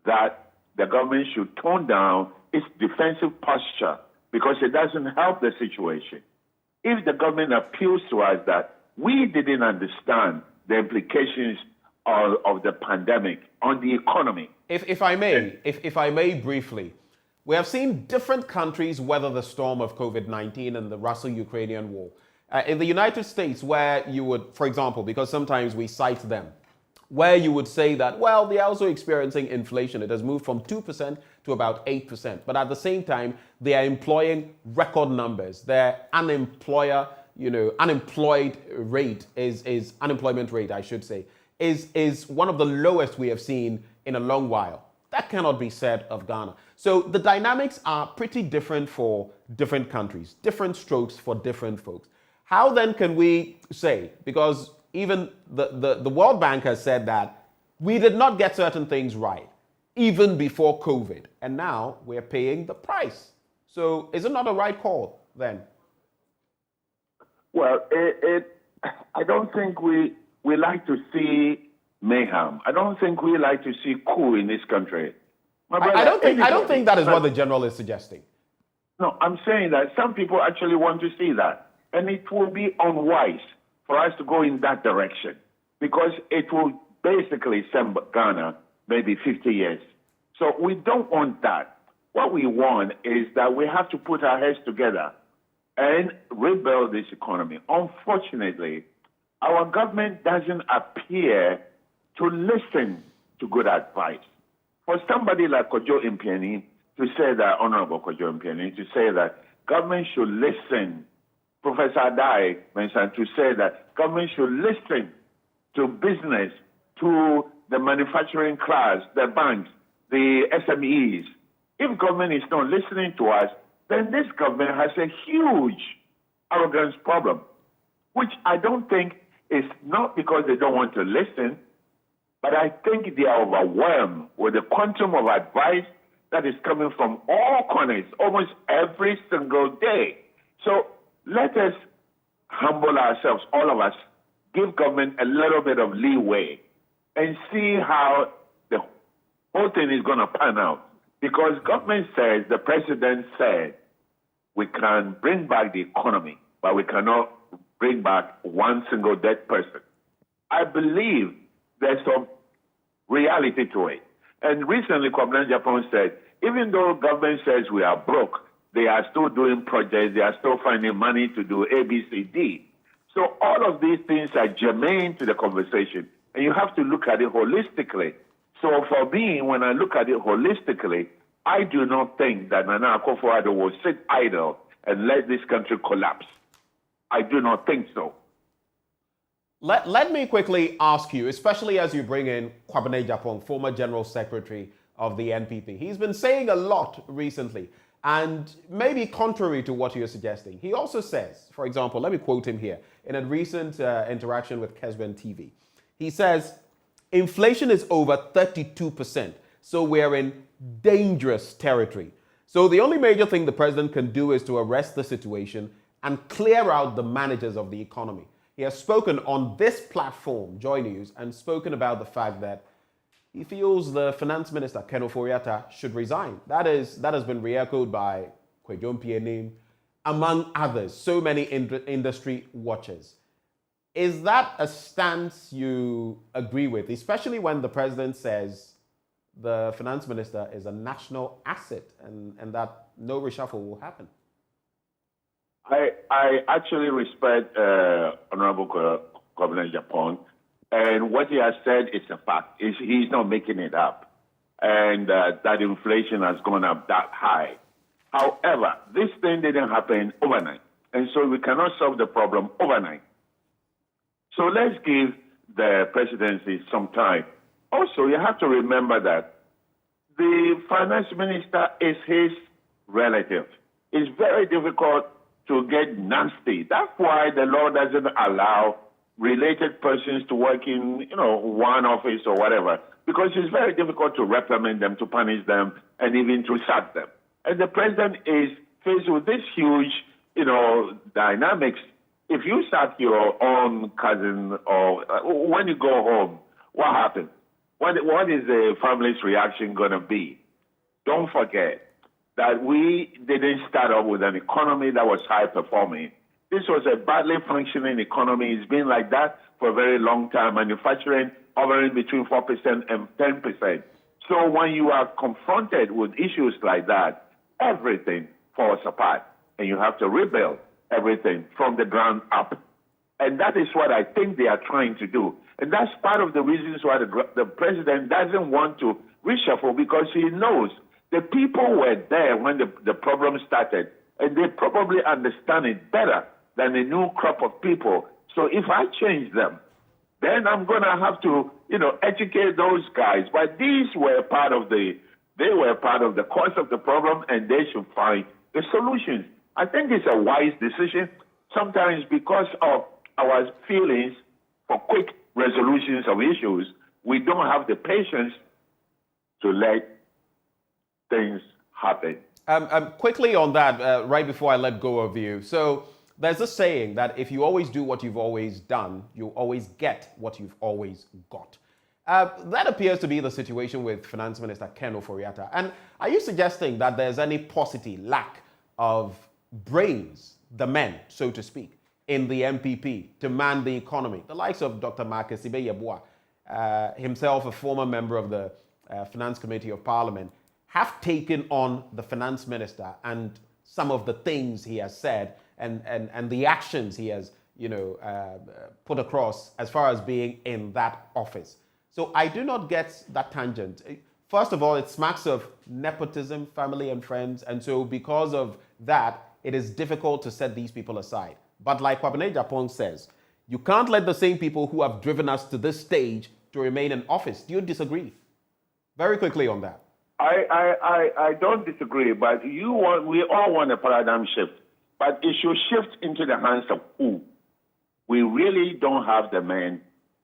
that the government should tone down its defensive posture because it doesn't help the situation. If the government appeals to us that we didn't understand the implications of the pandemic on the economy. If I may briefly, we have seen different countries weather the storm of COVID-19 and the Russo-Ukrainian war. In the United States, where you would, for example, because sometimes we cite them, where you would say that, well, they're also experiencing inflation. It has moved from 2% to about 8%. But at the same time, they are employing record numbers. Their unemployment rate is one of the lowest we have seen in a long while. That cannot be said of Ghana. So the dynamics are pretty different for different countries, different strokes for different folks. How then can we say, because even the World Bank has said that we did not get certain things right, even before COVID, and now we're paying the price. So is it not a right call then? Well, I don't think we like to see mayhem. I don't think we like to see coup in this country. I don't think that is what the general is suggesting. No, I'm saying that some people actually want to see that. And it will be unwise for us to go in that direction because it will basically send Ghana maybe 50 years. So we don't want that. What we want is that we have to put our heads together and rebuild this economy. Unfortunately, our government doesn't appear to listen to good advice. For somebody like Kojo Impiani to say that, Honorable Kojo Impiani, to say that government should listen, Professor Adai mentioned to say that government should listen to business, to the manufacturing class, the banks, the SMEs. If government is not listening to us, then this government has a huge arrogance problem, which I don't think is not because they don't want to listen, but I think they are overwhelmed with the quantum of advice that is coming from all corners almost every single day. So let us humble ourselves, all of us, give government a little bit of leeway and see how the whole thing is going to pan out. Because government says, the president said, we can bring back the economy, but we cannot bring back one single dead person. I believe there's some reality to it. And recently, Kwabena Japan said, even though government says we are broke, they are still doing projects, they are still finding money to do A, B, C, D. So all of these things are germane to the conversation, and you have to look at it holistically. So for me, when I look at it holistically, I do not think that Nana Akufo-Addo will sit idle and let this country collapse. I do not think so. Let me quickly ask you, especially as you bring in Kwabena Japan, former General Secretary of the NPP. He's been saying a lot recently, and maybe contrary to what you're suggesting. He also says, for example, let me quote him here, in a recent interaction with Kesben TV. He says, inflation is over 32%, so we're in dangerous territory. So the only major thing the president can do is to arrest the situation and clear out the managers of the economy. He has spoken on this platform, Joy News, and spoken about the fact that he feels the finance minister, Ken Ofori-Atta, should resign. That has been re-echoed by Kojo Impiani, among others, so many industry watchers. Is that a stance you agree with, especially when the president says the finance minister is a national asset and that no reshuffle will happen? I actually respect Honorable Kwabena Japan, and what he has said is a fact. He's not making it up, and that inflation has gone up that high. However, this thing didn't happen overnight, and so we cannot solve the problem overnight. So let's give the presidency some time. Also, you have to remember that the finance minister is his relative. It's very difficult to get nasty. That's why the law doesn't allow related persons to work in, one office or whatever, because it's very difficult to reprimand them, to punish them, and even to sack them. And the president is faced with this huge, dynamics. If you sack your own cousin or when you go home, what happens? What is the family's reaction going to be? Don't forget that we didn't start off with an economy that was high-performing. This was a badly functioning economy. It's been like that for a very long time, manufacturing hovering between 4% and 10%. So when you are confronted with issues like that, everything falls apart, and you have to rebuild everything from the ground up. And that is what I think they are trying to do. And that's part of the reasons why the president doesn't want to reshuffle, because he knows the people were there when the problem started, and they probably understand it better than the new crop of people. So if I change them, then I'm going to have to, educate those guys. But these were part of the cause of the problem, and they should find the solutions. I think it's a wise decision. Sometimes because of our feelings for quick resolutions of issues, we don't have the patience to let things happen. Quickly on that, right before I let go of you. So there's a saying that if you always do what you've always done, you'll always get what you've always got. That appears to be the situation with Finance Minister Ken Ofori-Atta. And are you suggesting that there's any paucity, lack of brains, the men, so to speak, in the MPP to man the economy. The likes of Dr. Makasibe Yeboah, himself a former member of the Finance Committee of Parliament, have taken on the finance minister and some of the things he has said and the actions he has, put across as far as being in that office. So I do not get that tangent. First of all, it smacks of nepotism, family and friends, and so because of that, it is difficult to set these people aside. But like Kwabene Japong says, you can't let the same people who have driven us to this stage to remain in office. Do you disagree? Very quickly on that. I don't disagree, but we all want a paradigm shift. But it should shift into the hands of who? We really don't have the men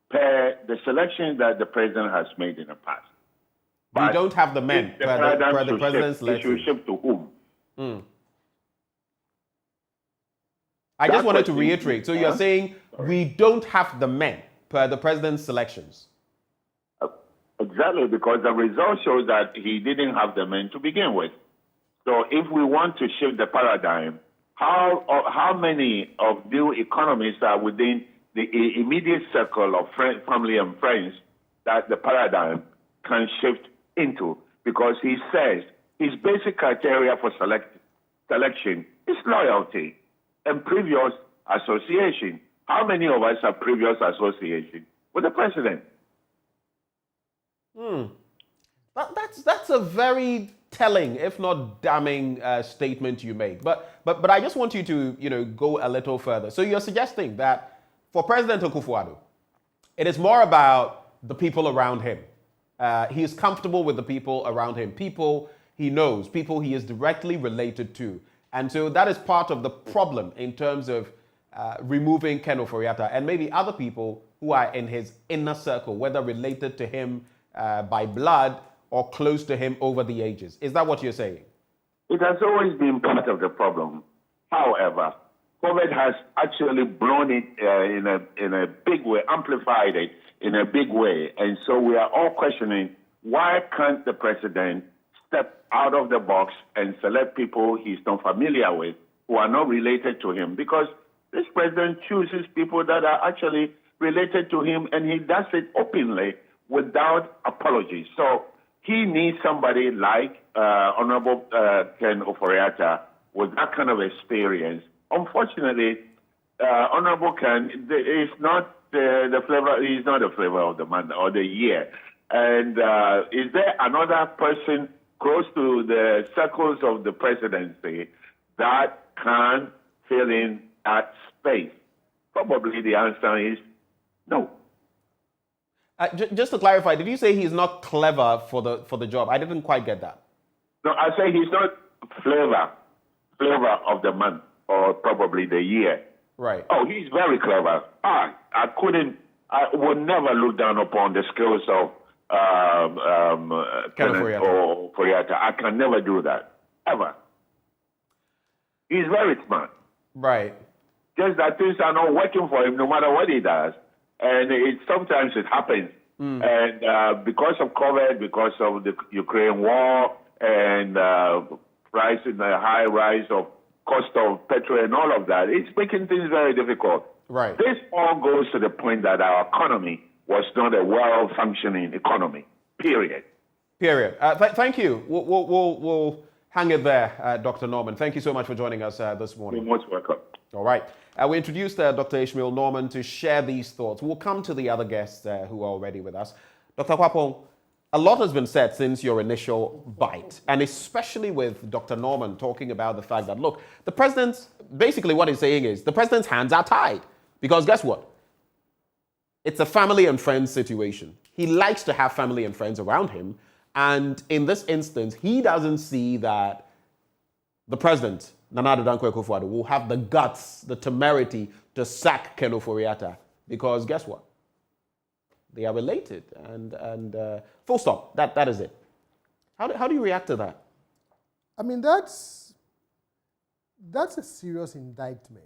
per the selection that the president has made in the past. We don't have the men per the president's selection. It should shift to whom? I just wanted to reiterate. So you're saying we don't have the men per the president's selections? Exactly, because the result shows that he didn't have the men to begin with. So if we want to shift the paradigm, how many of new economists are within the immediate circle of family and friends that the paradigm can shift into? Because he says his basic criteria for selection is loyalty and previous association. How many of us have previous association with the president? That's a very telling, if not damning, statement you make. But I just want you to go a little further. So you're suggesting that for President Akufo-Addo, it is more about the people around him. He is comfortable with the people around him, people he knows, people he is directly related to. And so that is part of the problem in terms of removing Ken Ofori-Atta and maybe other people who are in his inner circle, whether related to him by blood or close to him over the ages. Is that what you're saying? It has always been part of the problem. However, COVID has actually blown it in a big way, amplified it in a big way. And so we are all questioning, why can't the president step out of the box and select people he's not familiar with, who are not related to him? Because this president chooses people that are actually related to him, and he does it openly without apology. So he needs somebody like Honorable Ken Ofori-Atta with that kind of experience. Unfortunately, Honorable Ken is not the flavor. He's not the flavor of the month or the year. And is there another person close to the circles of the presidency that can fill in that space? Probably the answer is no. Just to clarify, did you say he's not clever for the job? I didn't quite get that. No, I say he's not flavor of the month or probably the year. Right. Oh, he's very clever. I would never look down upon the skills of Ken Ofori-Atta. I can never do that, ever. He's very smart. Right. Just that things are not working for him no matter what he does. And sometimes it happens. And because of COVID, because of the Ukraine war, and the high rise of cost of petrol and all of that, it's making things very difficult. Right. This all goes to the point that our economy was not a well-functioning economy, period. Period. Thank you. We'll hang it there, Dr. Norman. Thank you so much for joining us this morning. You're most welcome. All right. We introduced Dr. Ishmael Norman to share these thoughts. We'll come to the other guests who are already with us. Dr. Akakpo, a lot has been said since your initial bite, and especially with Dr. Norman talking about the fact that, look, the president's, basically what he's saying is the president's hands are tied. Because guess what? It's a family and friends situation. He likes to have family and friends around him. And in this instance, he doesn't see that the president, Nana Addo Dankwa Akufo-Addo, will have the guts, the temerity to sack Ken Ofori-Atta. Because guess what? They are related. And full stop. That is it. How do you react to that? I mean, that's a serious indictment.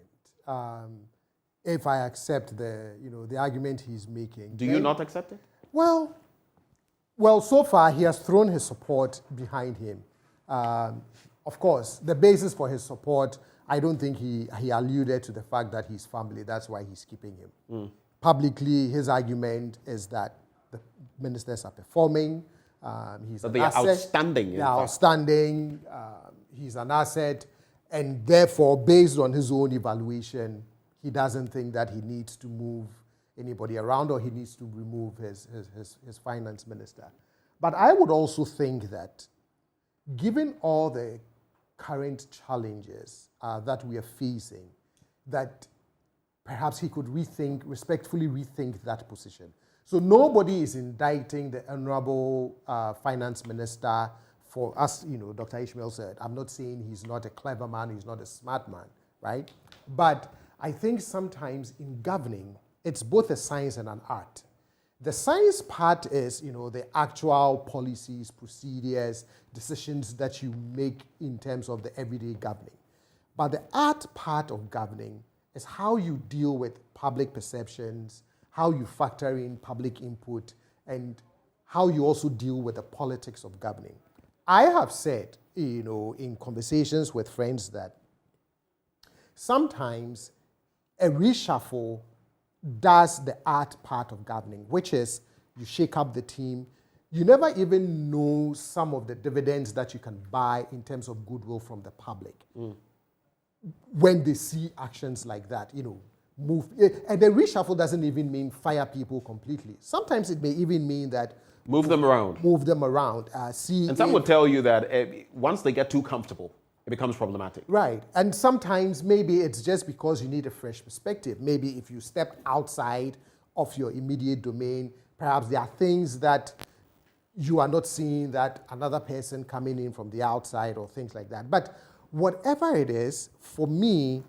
If I accept the argument he's making. Do you not accept it? Well, so far he has thrown his support behind him. Of course, the basis for his support I don't think he alluded to the fact that he's family. That's why he's keeping him. Publicly, his argument is that the ministers are performing. He's But an they are asset. outstanding. They are outstanding. He's an asset. And therefore, based on his own evaluation, he doesn't think that he needs to move anybody around or he needs to remove his finance minister. But I would also think that given all the current challenges that we are facing, that perhaps he could respectfully rethink that position. So nobody is indicting the Honorable Finance Minister for us, Dr. Ishmael said, I'm not saying he's not a clever man, he's not a smart man, right? But I think sometimes in governing, it's both a science and an art. The science part is, the actual policies, procedures, decisions that you make in terms of the everyday governing. But the art part of governing is how you deal with public perceptions, how you factor in public input, and how you also deal with the politics of governing. I have said, in conversations with friends that sometimes a reshuffle does the art part of governing, which is you shake up the team. You never even know some of the dividends that you can buy in terms of goodwill from the public. When they see actions like that, move. And the reshuffle doesn't even mean fire people completely. Sometimes it may even mean that move them around. And some would tell you that once they get too comfortable, it becomes problematic. Right. And sometimes maybe it's just because you need a fresh perspective. Maybe if you step outside of your immediate domain, perhaps there are things that you are not seeing that another person coming in from the outside or things like that. But whatever it is, for me,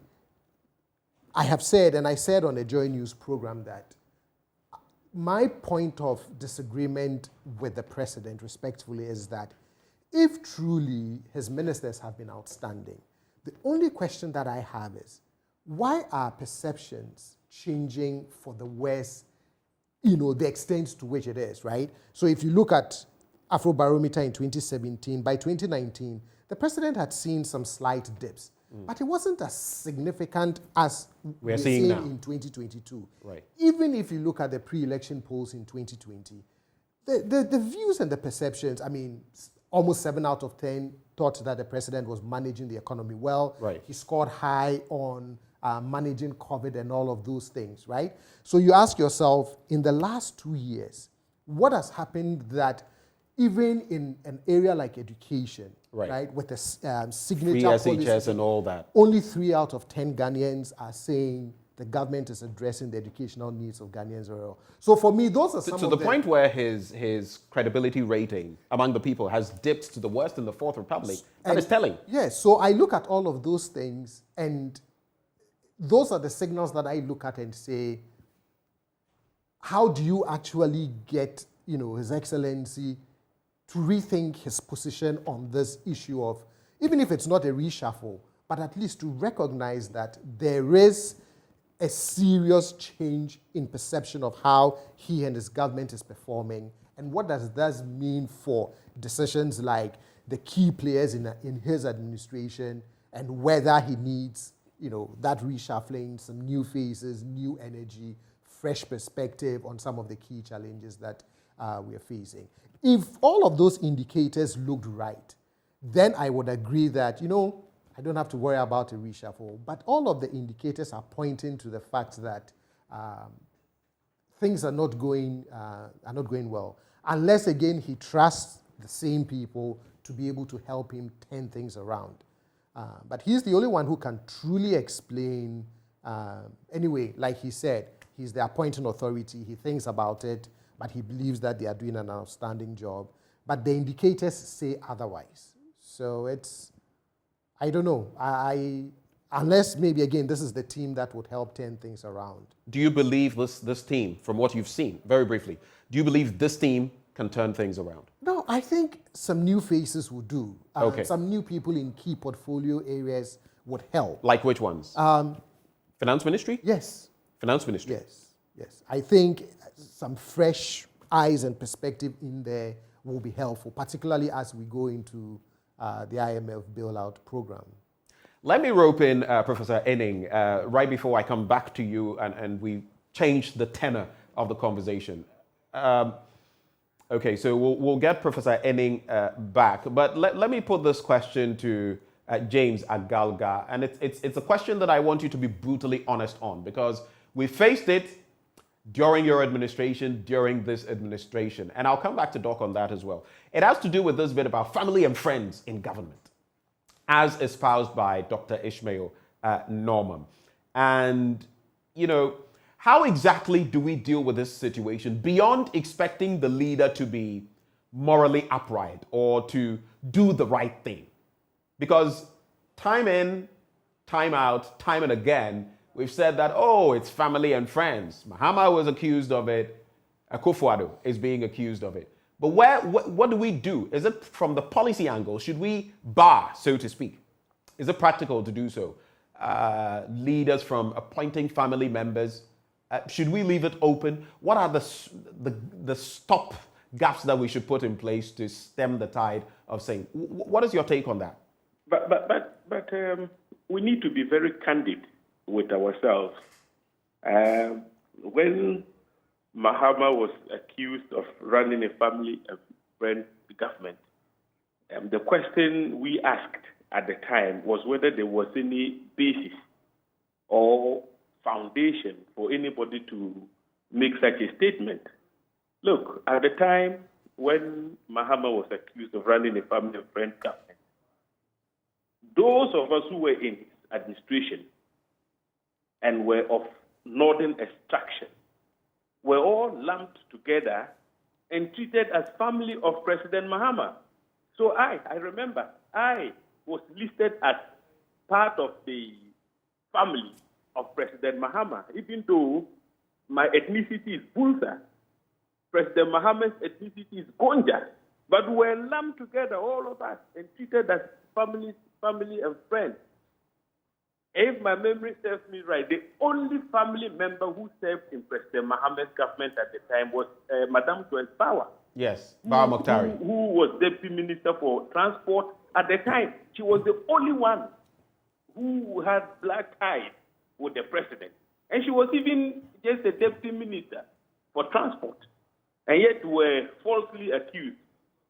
I have said, and I said on a Joy News program that my point of disagreement with the president, respectfully, is that if truly his ministers have been outstanding, the only question that I have is, why are perceptions changing for the worse, the extent to which it is, right? So if you look at Afrobarometer in 2017, by 2019, the president had seen some slight dips, but it wasn't as significant as we're seeing now in 2022. Right. Even if you look at the pre-election polls in 2020, the views and the perceptions, almost 7 out of 10 thought that the president was managing the economy well. Right. He scored high on managing COVID and all of those things, right? So you ask yourself, in the last 2 years, what has happened that even in an area like education, right, with the signature free SHS policy, and all that, only 3 out of 10 Ghanaians are saying the government is addressing the educational needs of Ghanaians very well. So for me, those are some to the point where his credibility rating among the people has dipped to the worst in the Fourth Republic. That is telling. Yes, so I look at all of those things, and those are the signals that I look at and say, how do you actually get, His Excellency to rethink his position on this issue of, even if it's not a reshuffle, but at least to recognize that there is a serious change in perception of how he and his government is performing, and what does that mean for decisions like the key players in his administration, and whether he needs, that reshuffling, some new faces, new energy, fresh perspective on some of the key challenges that we are facing. If all of those indicators looked right, then I would agree that, I don't have to worry about a reshuffle. But all of the indicators are pointing to the fact that things are not going well, unless again he trusts the same people to be able to help him turn things around. But he's the only one who can truly explain. Anyway, like he said, he's the appointing authority. He thinks about it, but he believes that they are doing an outstanding job. But the indicators say otherwise. So I don't know. Unless maybe, again, this is the team that would help turn things around. Do you believe this team, from what you've seen, very briefly, do you believe this team can turn things around? No, I think some new faces would do. Okay. Some new people in key portfolio areas would help. Like which ones? Finance Ministry? Yes. Finance Ministry? Yes. I think some fresh eyes and perspective in there will be helpful, particularly as we go into the IMF bailout program. Let me rope in Professor Enning right before I come back to you and we change the tenor of the conversation. Okay, so we'll get Professor Enning back, but let me put this question to James Agalga, and it's a question that I want you to be brutally honest on, because we faced it during your administration, during this administration, and I'll come back to Doc on that as well. It has to do with this bit about family and friends in government, as espoused by Dr. Ishmael Norman. And, you know, how exactly do we deal with this situation beyond expecting the leader to be morally upright or to do the right thing? Because time in, time out, time and again, we've said that, oh, it's family and friends. Mahama was accused of it. Akufo-Addo is being accused of it. But what do we do? Is it from the policy angle? Should we bar, so to speak? Is it practical to do so? Leaders from appointing family members, should we leave it open? What are the stop gaps that we should put in place to stem the tide of saying? What is your take on that? But we need to be very candid with ourselves. When Mahama was accused of running a family and friend government, the question we asked at the time was whether there was any basis or foundation for anybody to make such a statement. Look, at the time when Mahama was accused of running a family and friend government, those of us who were in his administration and were of northern extraction were all lumped together and treated as family of President Mahama. So I remember, I was listed as part of the family of President Mahama, even though my ethnicity is Bulsa. President Mahama's ethnicity is Gonja. But we were lumped together, all of us, and treated as family and friends. If my memory serves me right, the only family member who served in President Mahama's government at the time was Madame Joyce Bawa. Yes, Bawa Mokhtari. Who was Deputy Minister for Transport at the time. She was the only one who had black ties with the president. And she was even just a Deputy Minister for Transport. And yet were falsely accused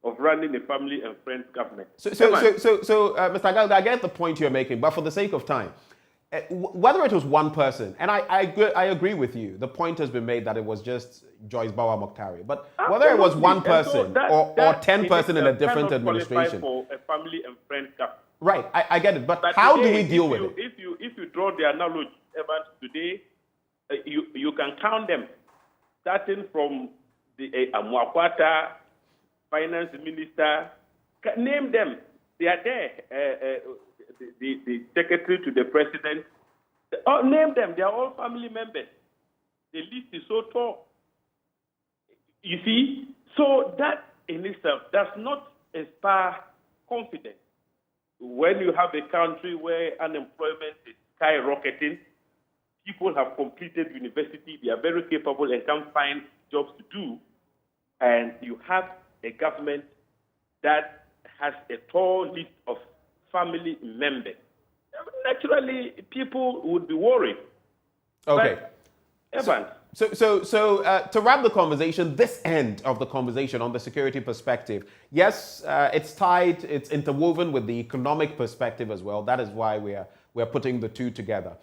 of running a family and friends government. So Mr. Agalga, I get the point you're making, but for the sake of time, whether it was one person, and I agree with you, the point has been made that it was just Joyce Bawa Mokhtari, but whether it was one person or 10 persons in a different administration. For a family and friends government. Right, I get it, but how do we deal with it? If you draw the analogy, Evans, today, you can count them, starting from the Amwakwata, finance minister, name them. They are there. The secretary to the president. Name them. They are all family members. The list is so tall. You see? So that in itself does not inspire confidence. When you have a country where unemployment is skyrocketing, people have completed university, they are very capable and can find jobs to do, and you have a government that has a tall list of family members. Naturally, people would be worried. Okay. But, Evans. So to wrap the conversation, this end of the conversation on the security perspective, yes, it's tied, it's interwoven with the economic perspective as well. That is why we're putting the two together.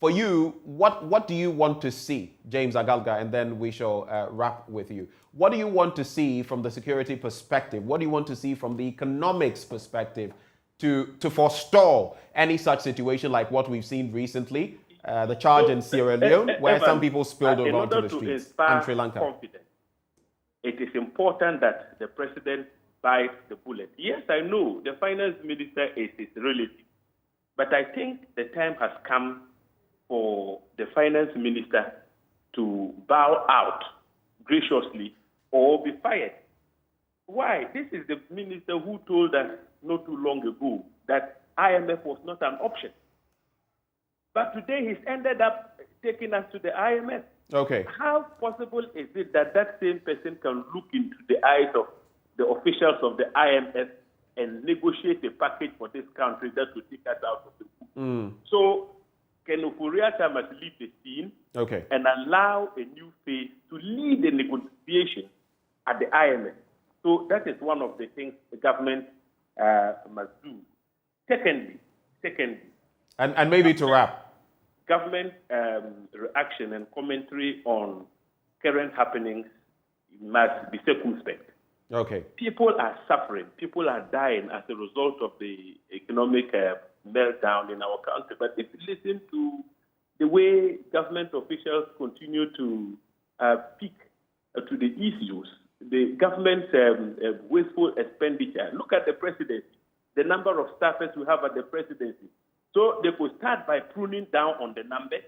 For you, what do you want to see, James Agalga, and then we shall wrap with you. What do you want to see from the security perspective? What do you want to see from the economics perspective to forestall any such situation like what we've seen recently, the charge in Sierra Leone, where some people spilled over onto the streets, and Sri Lanka? Confidence, it is important that the president bites the bullet. Yes, I know the finance minister is his relative, but I think the time has come for the finance minister to bow out graciously or be fired. Why? This is the minister who told us not too long ago that IMF was not an option. But today he's ended up taking us to the IMF. Okay. How possible is it that that same person can look into the eyes of the officials of the IMF and negotiate a package for this country that will take us out of the book? So Ken Ofori-Atta must leave the scene and allow a new face to lead the negotiation at the IMF. So that is one of the things the government must do. Secondly, and maybe to wrap, government reaction and commentary on current happenings must be circumspect. People are suffering. People are dying as a result of the economic meltdown in our country. But if you listen to the way government officials continue to speak to the issues, the government's wasteful expenditure, look at the presidency, the number of staffers we have at the presidency. So they could start by pruning down on the numbers,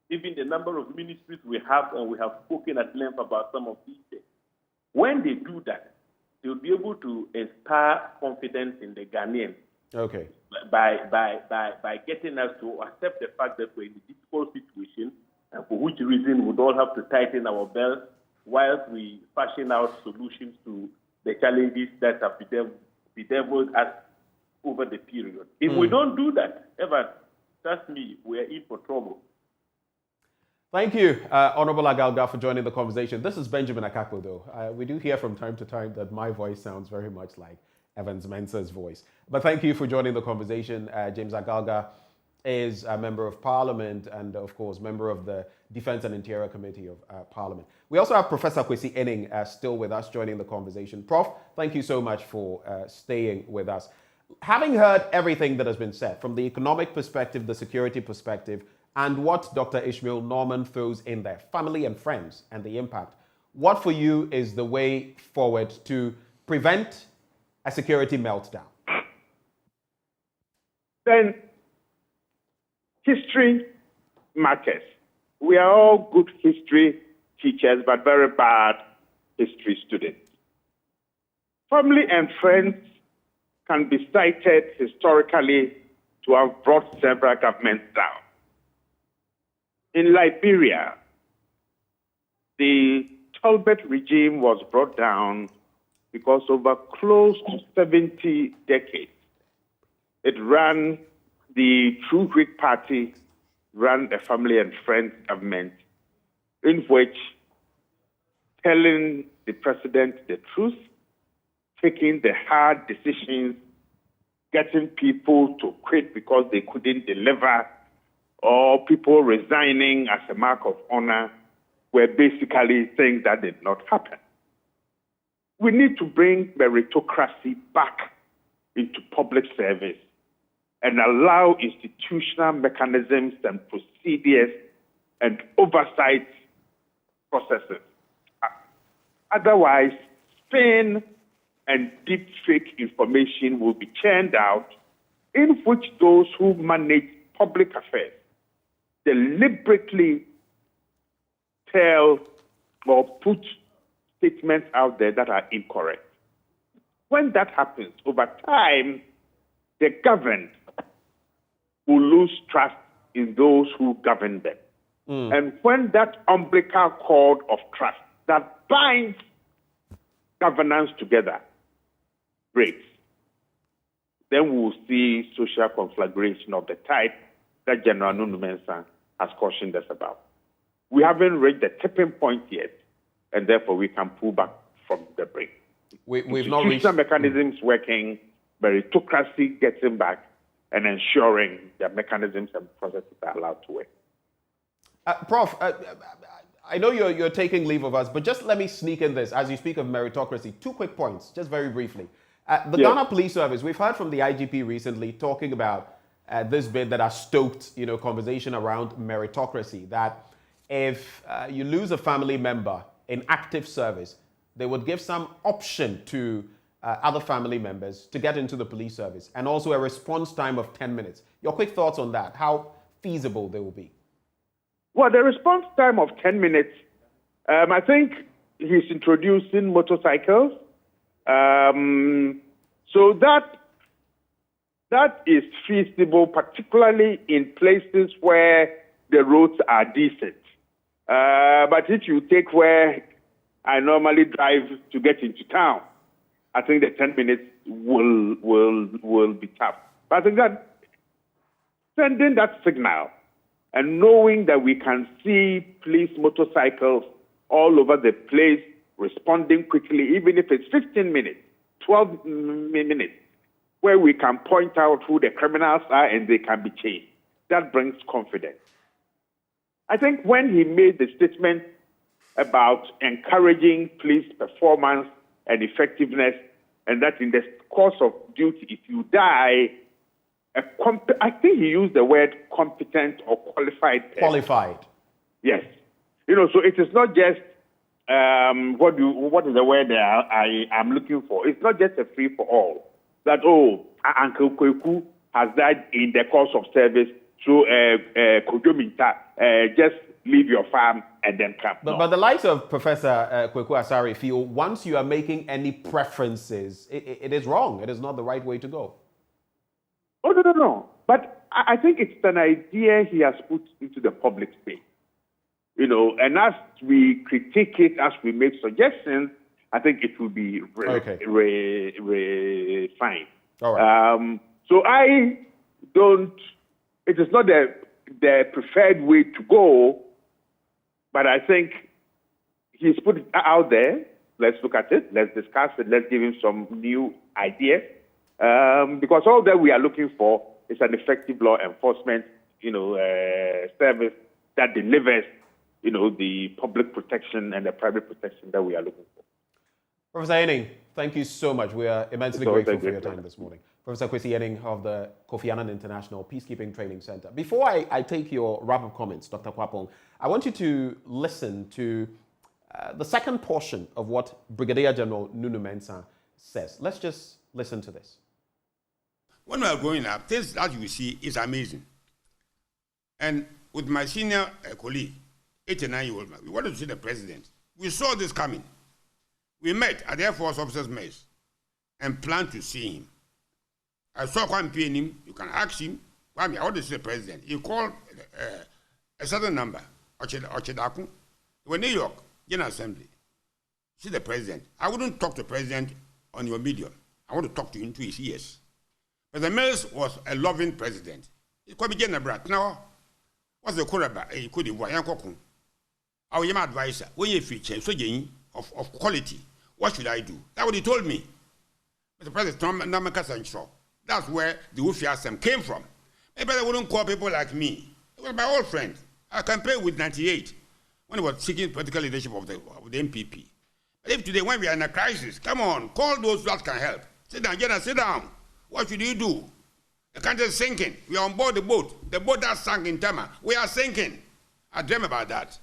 even the number of ministries we have, and we have spoken at length about some of these things. When they do that, they'll be able to inspire confidence in the Ghanaians by getting us to accept the fact that we're in a difficult situation, and for which reason we'd all have to tighten our belts whilst we fashion out solutions to the challenges that have bedeviled us over the period. If we don't do that, Evan, trust me, we're in for trouble. Thank you, Honorable Agalga, for joining the conversation. This is Benjamin Akakpo, though. We do hear from time to time that my voice sounds very much like Evans Mensah's voice. But thank you for joining the conversation. James Agalga is a member of Parliament and, of course, member of the Defence and Interior Committee of Parliament. We also have Professor Kwesi Enning still with us, joining the conversation. Prof, thank you so much for staying with us. Having heard everything that has been said, from the economic perspective, the security perspective, and what Dr. Ishmael Norman throws in there, family and friends and the impact, what for you is the way forward to prevent a security meltdown? Then history matters. We are all good history teachers, but very bad history students. Family and friends can be cited historically to have brought several governments down. In Liberia, the Talbot regime was brought down because over close to 70 decades, it ran the True Whig Party, ran a family and friends government in which telling the president the truth, taking the hard decisions, getting people to quit because they couldn't deliver, or people resigning as a mark of honor, were basically things that did not happen. We need to bring meritocracy back into public service and allow institutional mechanisms and procedures and oversight processes. Otherwise, spin and deep fake information will be churned out in which those who manage public affairs deliberately tell or put statements out there that are incorrect. When that happens, over time, the governed will lose trust in those who govern them. And when that umbilical cord of trust that binds governance together breaks, then we'll see social conflagration of the type that General Nunu Mensah has cautioned us about. We haven't reached the tipping point yet, and therefore we can pull back from the brink. We've not reached mechanisms working, meritocracy getting back, and ensuring that mechanisms and processes are allowed to work. Prof, I know you're taking leave of us, but just let me sneak in this as you speak of meritocracy. 2 quick points, just very briefly. The Ghana Police Service, we've heard from the IGP recently talking about this bit that has stoked, conversation around meritocracy, that if you lose a family member in active service, they would give some option to other family members to get into the police service, and also a response time of 10 minutes. Your quick thoughts on that, how feasible they will be? Well, the response time of 10 minutes, I think he's introducing motorcycles. So that is feasible, particularly in places where the roads are decent. But if you take where I normally drive to get into town, I think the 10 minutes will be tough. But I think that Sending that signal and knowing that we can see police motorcycles all over the place responding quickly, even if it's 15 minutes, 12 minutes, where we can point out who the criminals are and they can be chased. That brings confidence. I think when he made the statement about encouraging police performance and effectiveness, and that in the course of duty, if you die, I think he used the word competent or qualified person. Qualified. Yes. So it is not just, what is the word I am looking for? It's not just a free for all. That, Uncle Kweku has died in the course of service, so Kojominta, just leave your farm and then come. But the likes of Professor Kweku Asare feel once you are making any preferences, it is wrong. It is not the right way to go. Oh, no. But I think it's an idea he has put into the public space. And as we critique it, as we make suggestions, I think it will be fine. All right. So it is not the preferred way to go, but I think he's put it out there. Let's look at it. Let's discuss it. Let's give him some new ideas. Because all that we are looking for is an effective law enforcement, service that delivers, the public protection and the private protection that we are looking for. Professor Enning, thank you so much. We are immensely grateful for your time this morning. Professor Kwesi Enning of the Kofi Annan International Peacekeeping Training Center. Before I take your wrap-up comments, Dr. Kwapong, I want you to listen to the second portion of what Brigadier General Nunu Mensah says. Let's just listen to this. When we are growing up, things that you see is amazing. And with my senior colleague, 89-year-old man, we wanted to see the president. We saw this coming. We met at the Air Force Officers' Mess and planned to see him. I saw Kwame him. You can ask him, Kwame, I want to see the president. He called a certain number, Ochedaku. We're in New York, General Assembly. See the president. I wouldn't talk to the president on your medium. I want to talk to him to his ears. But the Mills was a loving president. He could be General Brat. Now, what's the Kuraba? He could be Wayankoku. Our young advisor, when you feature so of quality, what should I do? That's what he told me. But the president, that's where the Ufiasem came from. Maybe they wouldn't call people like me. It was my old friend. I campaigned with 98 when he was seeking political leadership of the MPP. But if today, when we are in a crisis, come on, call those that can help. Sit down, Jenna, sit down. What should you do? The country is sinking. We are on board the boat. The boat that sank in Tama. We are sinking. I dream about that.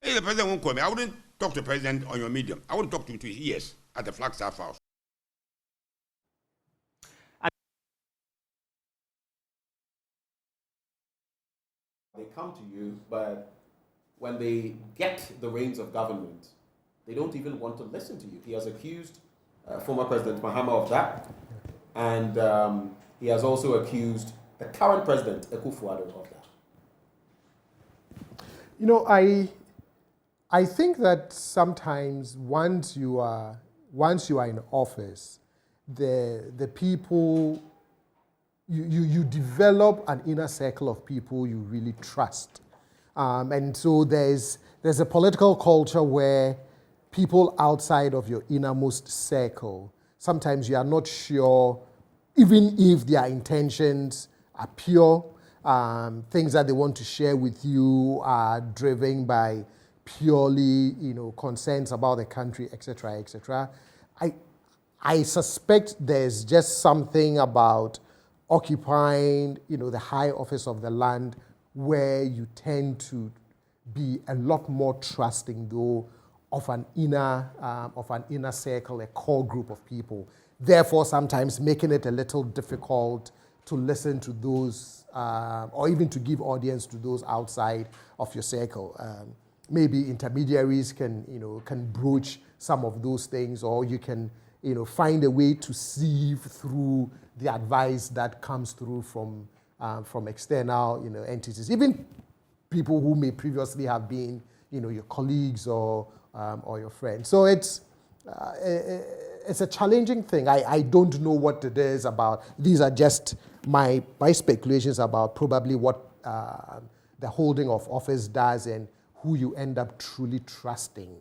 If the president won't call me, I wouldn't talk to the president on your medium. I wouldn't talk to him to his ears at the Flagstaff House. They come to you, but when they get the reins of government, they don't even want to listen to you. He has accused former President Mahama of that, and he has also accused the current president, Akufo-Addo, of that. I think that sometimes once you are in office, the people, you develop an inner circle of people you really trust. And so there's a political culture where people outside of your innermost circle, sometimes you are not sure, even if their intentions are pure, things that they want to share with you are driven by purely, concerns about the country, etc., etc. I suspect there's just something about occupying, the high office of the land where you tend to be a lot more trusting, though, of an inner circle, a core group of people. Therefore, sometimes making it a little difficult to listen to those, or even to give audience to those outside of your circle. Maybe intermediaries can broach some of those things, or you can, find a way to sieve through the advice that comes through from external, entities, even people who may previously have been, your colleagues or your friends. So it's a challenging thing. I don't know what it is about. These are just my speculations about probably what the holding of office does and who you end up truly trusting.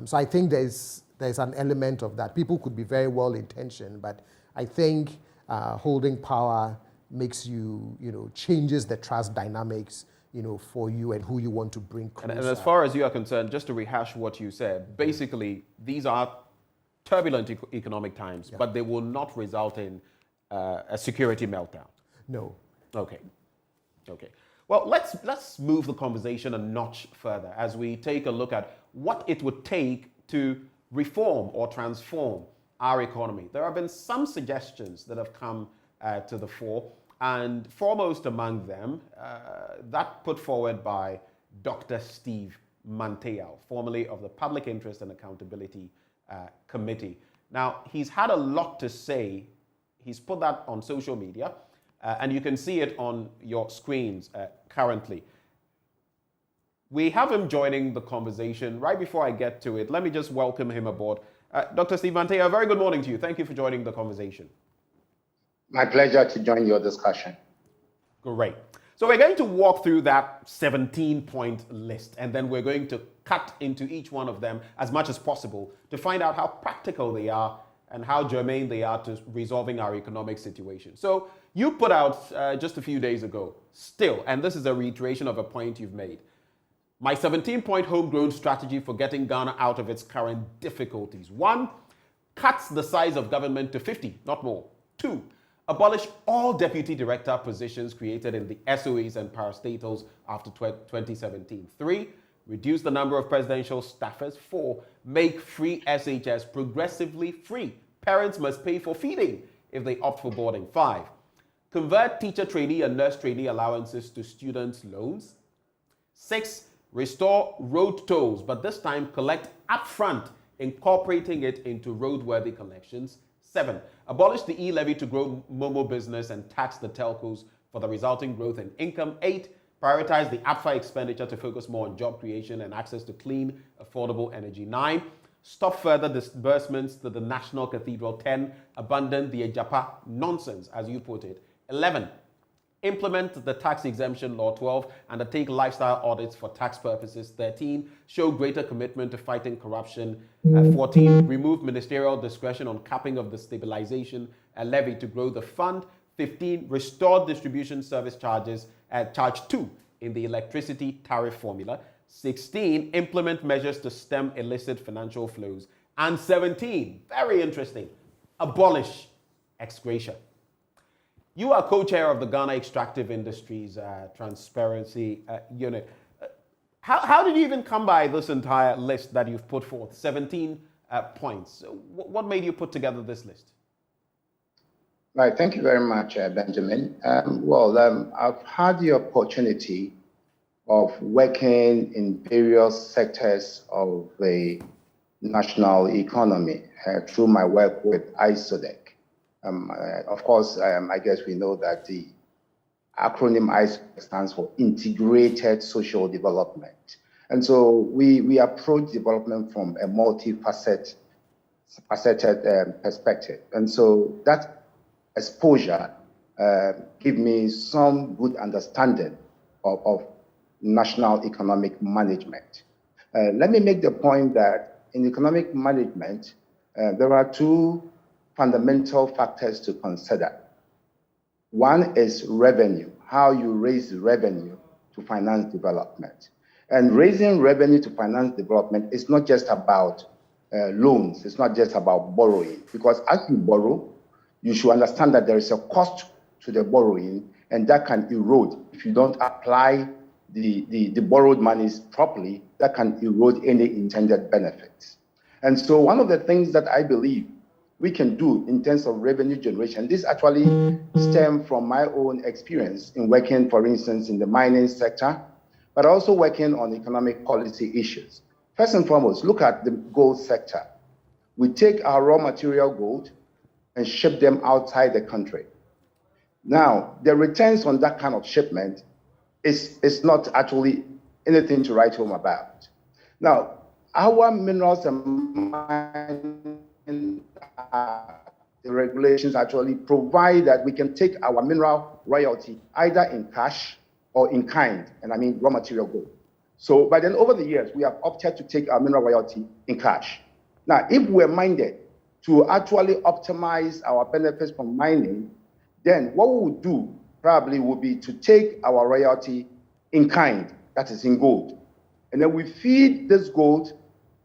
So I think there's an element of that. People could be very well intentioned, but I think holding power makes you, changes the trust dynamics, for you and who you want to bring closer. And as far as you are concerned, just to rehash what you said, basically these are turbulent economic times, but they will not result in a security meltdown. No. Okay. Well, let's move the conversation a notch further as we take a look at what it would take to reform or transform our economy. There have been some suggestions that have come to the fore, and foremost among them, that put forward by Dr. Steve Manteau, formerly of the Public Interest and Accountability Committee. Now, he's had a lot to say. He's put that on social media, and you can see it on your screens currently. We have him joining the conversation. Right before I get to it, let me just welcome him aboard. Dr. Steve Manteau, a very good morning to you. Thank you for joining the conversation. My pleasure to join your discussion. Great. So we're going to walk through that 17-point list, and then we're going to cut into each one of them as much as possible to find out how practical they are and how germane they are to resolving our economic situation. So you put out just a few days ago, still, and this is a reiteration of a point you've made, my 17-point homegrown strategy for getting Ghana out of its current difficulties. 1, cuts the size of government to 50, not more. 2, abolish all deputy director positions created in the SOEs and parastatals after 2017. 3, reduce the number of presidential staffers. 4, make free SHS progressively free. Parents must pay for feeding if they opt for boarding. 5, convert teacher trainee and nurse trainee allowances to students' loans. 6, restore road tolls, but this time collect upfront, incorporating it into roadworthy collections. 7, abolish the e-levy to grow Momo business and tax the telcos for the resulting growth in income. 8, prioritize the APFA expenditure to focus more on job creation and access to clean, affordable energy. 9, stop further disbursements to the National Cathedral. 10, abandon the Ejapa nonsense, as you put it. 11, implement the tax exemption law. 12, undertake lifestyle audits for tax purposes. 13, show greater commitment to fighting corruption. 14, remove ministerial discretion on capping of the stabilization levy to grow the fund. 15, restore distribution service charges at charge 2 in the electricity tariff formula. 16, implement measures to stem illicit financial flows. And 17, very interesting, abolish ex gratia. You are co-chair of the Ghana Extractive Industries Transparency Unit. How did you even come by this entire list that you've put forth, 17 points? What made you put together this list? Right, thank you very much, Benjamin. I've had the opportunity of working in various sectors of the national economy through my work with ISODEC. Of course, I guess we know that the acronym ISODEC stands for Integrated Social Development. And so we approach development from a multifaceted perspective. And so that exposure gave me some good understanding of national economic management. Let me make the point that in economic management, there are 2 fundamental factors to consider. One is revenue, how you raise revenue to finance development. And raising revenue to finance development is not just about loans, it's not just about borrowing, because as you borrow, you should understand that there is a cost to the borrowing, and that can erode. If you don't apply the borrowed monies properly, that can erode any intended benefits. And so one of the things that I believe we can do in terms of revenue generation, this actually stems from my own experience in working, for instance, in the mining sector, but also working on economic policy issues. First and foremost, look at the gold sector. We take our raw material gold and ship them outside the country. Now, the returns on that kind of shipment is not actually anything to write home about. Now, our minerals and mining are the regulations actually provide that we can take our mineral royalty either in cash or in kind, and I mean raw material gold. So, but then over the years, we have opted to take our mineral royalty in cash. Now, if we're minded to actually optimize our benefits from mining, then what we would do probably would be to take our royalty in kind, that is in gold. And then we feed this gold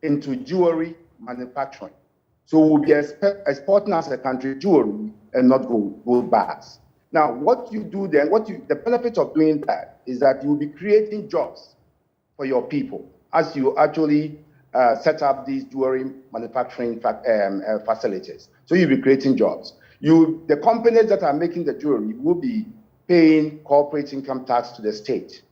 into jewelry manufacturing. So we'll be exporting as a country jewelry and not gold bars. Now, what you do then, the benefit of doing that is that you'll be creating jobs for your people as you actually set up these jewelry manufacturing facilities. So you'll be creating jobs. The companies that are making the jewelry will be paying corporate income tax to the state.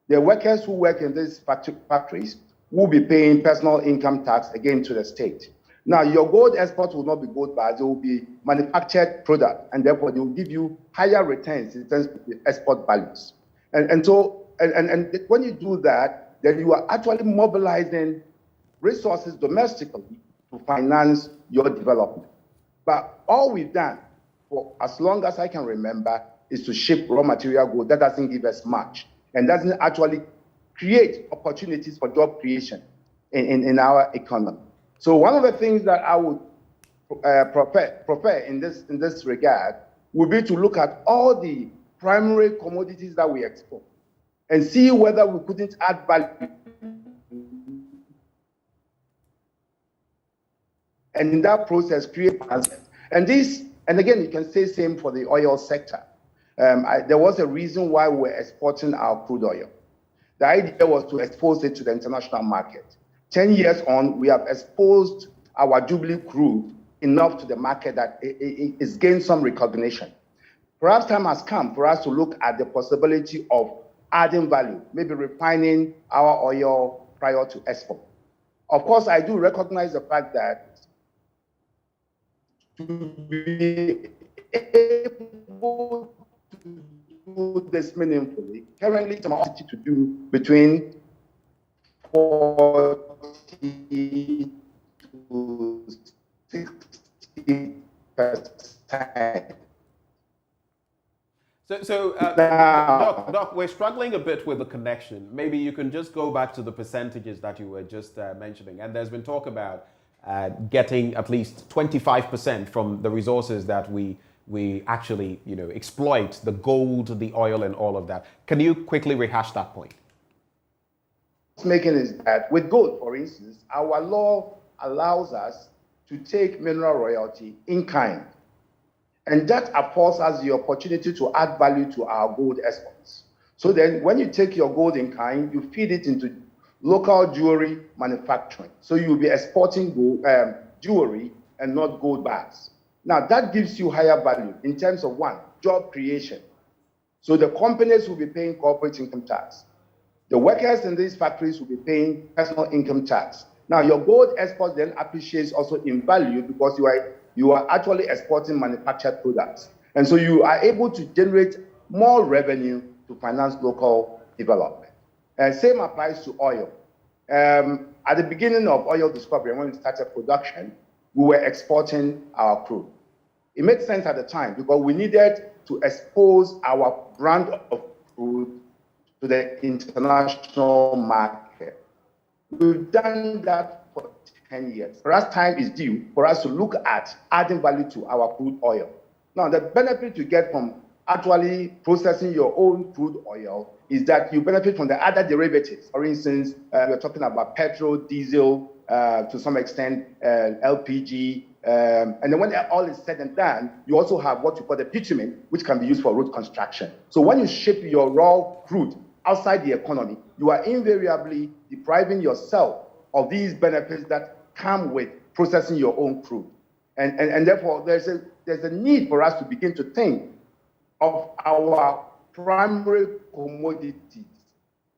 The workers who work in these factories will be paying personal income tax again to the state. Now, your gold exports will not be gold bars, they will be manufactured product, and therefore they will give you higher returns in terms of the export values. And so when you do that, then you are actually mobilizing resources domestically to finance your development. But all we've done, for as long as I can remember, is to ship raw material gold. That doesn't give us much, and doesn't actually create opportunities for job creation in our economy. So one of the things that I would prefer in this regard would be to look at all the primary commodities that we export and see whether we couldn't add value. And in that process, create advancement. And again, you can say same for the oil sector. There was a reason why we're exporting our crude oil. The idea was to expose it to the international market. 10 years on, we have exposed our Jubilee crude enough to the market that it's gained some recognition. Perhaps time has come for us to look at the possibility of adding value, maybe refining our oil prior to export. Of course, I do recognize the fact that to be able to do this meaningfully, currently it's about to do between 40 to 60%. So Doc, we're struggling a bit with the connection. Maybe you can just go back to the percentages that you were just mentioning. And there's been talk about getting at least 25% from the resources that we actually exploit, the gold, the oil, and all of that. Can you quickly rehash that point? What's making is that with gold, for instance, our law allows us to take mineral royalty in kind. And that affords us the opportunity to add value to our gold exports. So then when you take your gold in kind, you feed it into local jewelry manufacturing. So you'll be exporting gold, jewelry and not gold bars. Now that gives you higher value in terms of one, job creation. So the companies will be paying corporate income tax. The workers in these factories will be paying personal income tax. Now your gold export then appreciates also in value because you are actually exporting manufactured products. And so you are able to generate more revenue to finance local development. Same applies to oil. At the beginning of oil discovery, when we started production, we were exporting our crude. It made sense at the time because we needed to expose our brand of crude to the international market. We've done that for 10 years. For us, time is due for us to look at adding value to our crude oil. Now, the benefit you get from actually processing your own crude oil is that you benefit from the other derivatives. For instance, we're talking about petrol, diesel, to some extent, LPG. And then when all is said and done, you also have what you call the bitumen, which can be used for road construction. So when you ship your raw crude outside the economy, you are invariably depriving yourself of these benefits that come with processing your own crude. And therefore, there's a need for us to begin to think of our primary commodities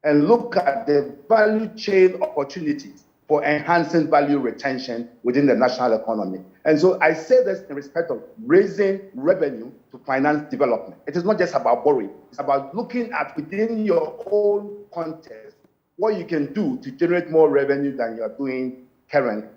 and look at the value chain opportunities for enhancing value retention within the national economy. And so I say this in respect of raising revenue to finance development. It is not just about borrowing. It's about looking at within your own context what you can do to generate more revenue than you are doing currently.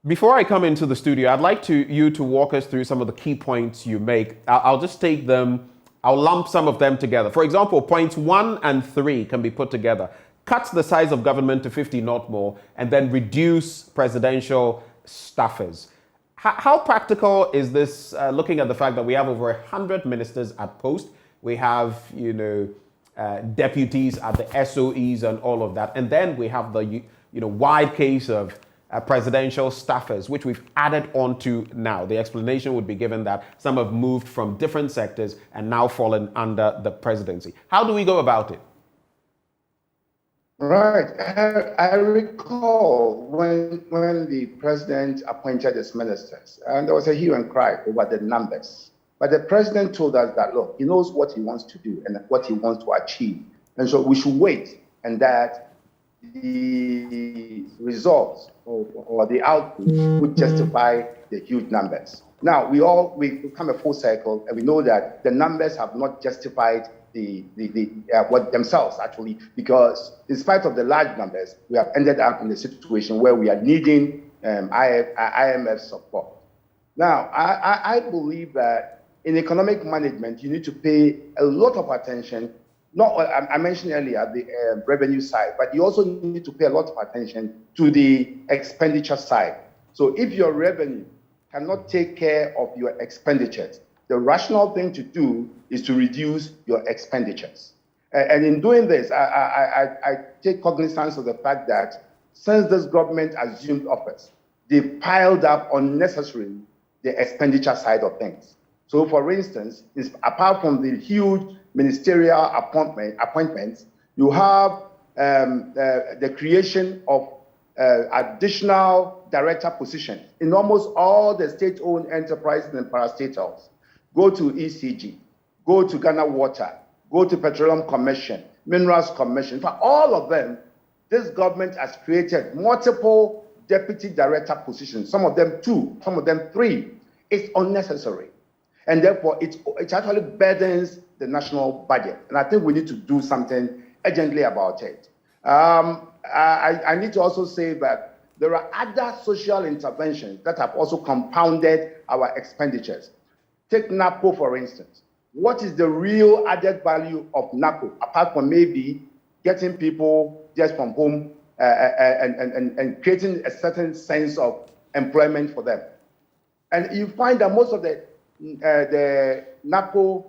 Before I come into the studio, I'd like you to walk us through some of the key points you make. I'll just take them, I'll lump some of them together. For example, points 1 and 3 can be put together. Cut the size of government to 50, not more, and then reduce presidential staffers. How practical is this, looking at the fact that we have over 100 ministers at post? We have, deputies at the SOEs and all of that. And then we have the, wide case of presidential staffers, which we've added on to now. The explanation would be given that some have moved from different sectors and now fallen under the presidency. How do we go about it? Right. I recall when the president appointed his ministers, and there was a hue and cry over the numbers. But the president told us that, look, he knows what he wants to do and what he wants to achieve. And so we should wait, and that the results or the output would justify the huge numbers. Now, we come a full circle, and we know that the numbers have not justified what themselves, actually, because in spite of the large numbers, we have ended up in a situation where we are needing IMF support. Now, I believe that in economic management, you need to pay a lot of attention. I mentioned earlier the revenue side, but you also need to pay a lot of attention to the expenditure side. So if your revenue cannot take care of your expenditures, the rational thing to do is to reduce your expenditures. And in doing this, I take cognizance of the fact that since this government assumed office, they've piled up unnecessarily the expenditure side of things. So for instance, apart from the huge ministerial appointments, you have the creation of additional director positions in almost all the state-owned enterprises and parastatals. Go to ECG, go to Ghana Water, go to Petroleum Commission, Minerals Commission. For all of them, this government has created multiple deputy director positions, some of them 2, some of them 3. It's unnecessary. And therefore, it actually burdens the national budget. And I think we need to do something urgently about it. I need to also say that there are other social interventions that have also compounded our expenditures. Take NAPO, for instance. What is the real added value of NAPO, apart from maybe getting people just from home and creating a certain sense of employment for them? And you find that most of the NAPO,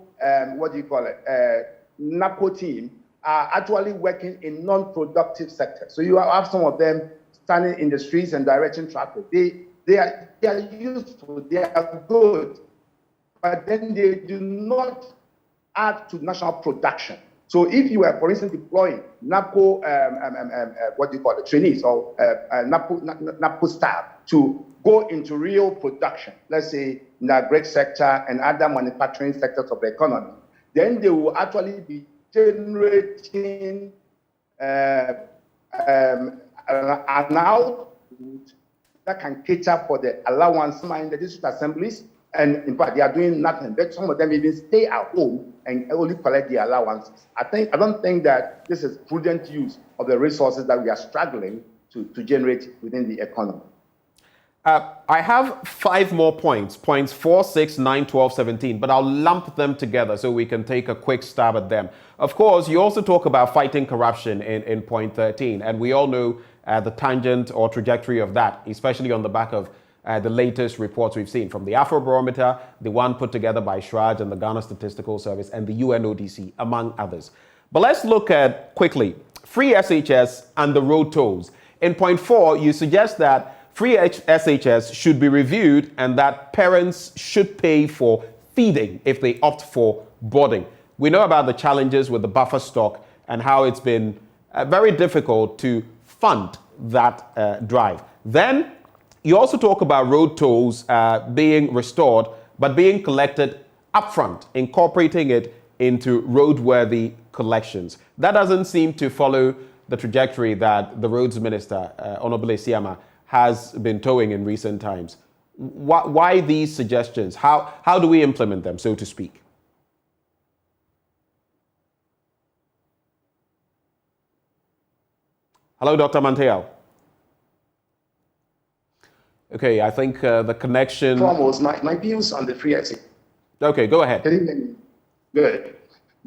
NAPO team are actually working in non-productive sectors. So you have some of them standing in the streets and directing traffic. They are useful, they are good, but then they do not add to national production. So if you are, for instance, deploying NAPO, trainees or NAPO staff to go into real production, let's say in the agri sector and other manufacturing sectors of the economy, then they will actually be generating an output that can cater for the allowance in the district assemblies. And in fact, they are doing nothing. But some of them even stay at home and only collect the allowances. I don't think that this is prudent use of the resources that we are struggling to generate within the economy. I have 5 more points, points 4, 6, 9, 12, 17, but I'll lump them together so we can take a quick stab at them. Of course, you also talk about fighting corruption in point 13, and we all know the tangent or trajectory of that, especially on the back of the latest reports we've seen from the Afrobarometer, the one put together by Shraj and the Ghana Statistical Service, and the UNODC, among others. But let's look at, quickly, free SHS and the road tolls. In point 4, you suggest that free SHS should be reviewed and that parents should pay for feeding if they opt for boarding. We know about the challenges with the buffer stock and how it's been very difficult to fund that drive. Then you also talk about road tolls being restored, but being collected upfront, incorporating it into roadworthy collections. That doesn't seem to follow the trajectory that the roads minister, Honorable Siama, has been towing in recent times. Why these suggestions? How do we implement them, so to speak? Hello, Dr. Manteal. Okay, I think the connection... Foremost, my views on the free exchange. Okay, go ahead. Can you hear me? Good.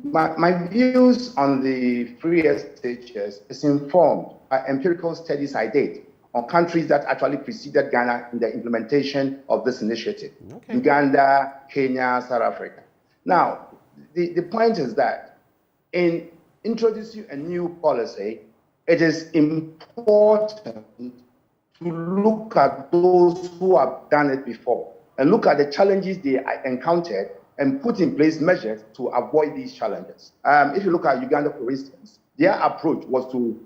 My views on the free SHS is informed by empirical studies I did on countries that actually preceded Ghana in the implementation of this initiative. Okay. Uganda, Kenya, South Africa. Now, the point is that in introducing a new policy, it is important to look at those who have done it before and look at the challenges they encountered and put in place measures to avoid these challenges. If you look at Uganda, for instance, their approach was to,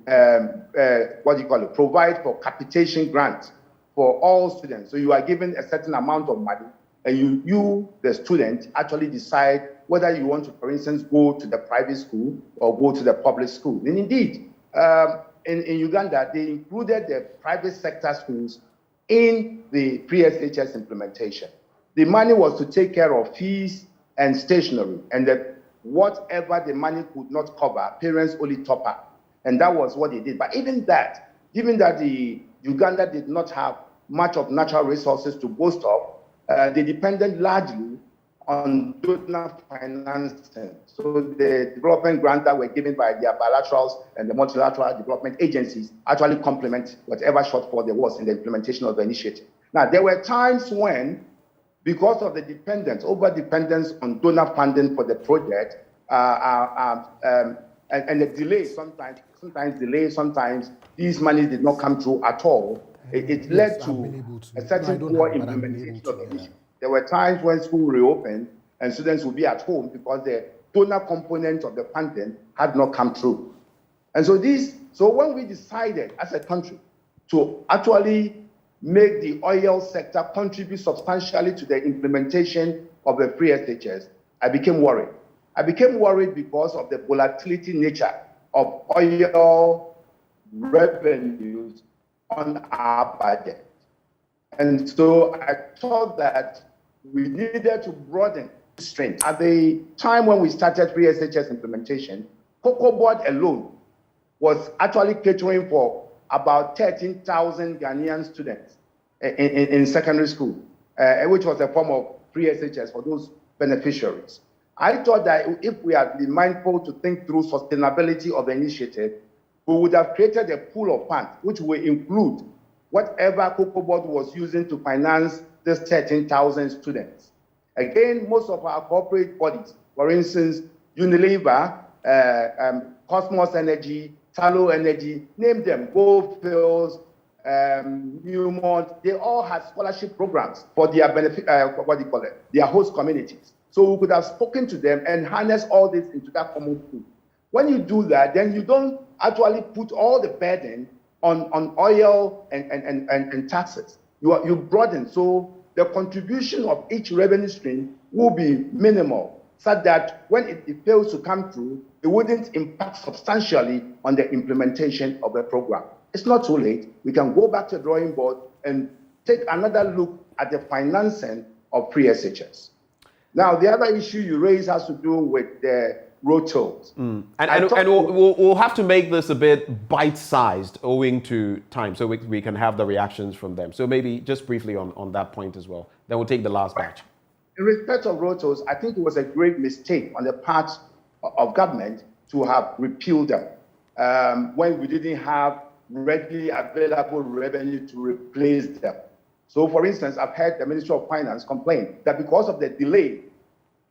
provide for capitation grants for all students. So you are given a certain amount of money, and you, the student, actually decide whether you want to, for instance, go to the private school or go to the public school. And indeed, in Uganda, they included the private sector schools in the pre-SHS implementation. The money was to take care of fees and stationery, and that whatever the money could not cover, parents only top up. And that was what they did. But even that, given that the Uganda did not have much of natural resources to boast of, they depended largely on donor financing. So the development grants that were given by their bilaterals and the multilateral development agencies actually complement whatever shortfall there was in the implementation of the initiative. Now, there were times when, because of the over-dependence on donor funding for the project, and the delay, sometimes these monies did not come through at all. It led to a certain poor implementation of the issue. There were times when school reopened and students would be at home because the donor component of the funding had not come through. And so when we decided as a country to actually make the oil sector contribute substantially to the implementation of the free SHS, I became worried. I became worried because of the volatility nature of oil revenues on our budget. And so I thought that we needed to broaden the strength. At the time when we started free SHS implementation, Cocoa Board alone was actually catering for about 13,000 Ghanaian students in secondary school, which was a form of free SHS for those beneficiaries. I thought that if we had been mindful to think through sustainability of the initiative, we would have created a pool of funds, which will include whatever Cocoa Board was using to finance these 13,000 students. Again, most of our corporate bodies, for instance, Unilever, Cosmos Energy, Tallow Energy, name them, Goldfields, Newmont, they all had scholarship programs for their their host communities. So we could have spoken to them and harness all this into that common pool. When you do that, then you don't actually put all the burden on oil and taxes. You broaden, so the contribution of each revenue stream will be minimal, such that when it fails to come through, it wouldn't impact substantially on the implementation of the program. It's not too late. We can go back to the drawing board and take another look at the financing of free SHS. Now, the other issue you raised has to do with the road tolls. And we'll have to make this a bit bite-sized owing to time, so we can have the reactions from them. So maybe just briefly on that point as well. Then we'll take the last batch. In respect of road tolls, I think it was a great mistake on the part of government to have repealed them when we didn't have readily available revenue to replace them. So, for instance, I've heard the Ministry of Finance complain that because of the delay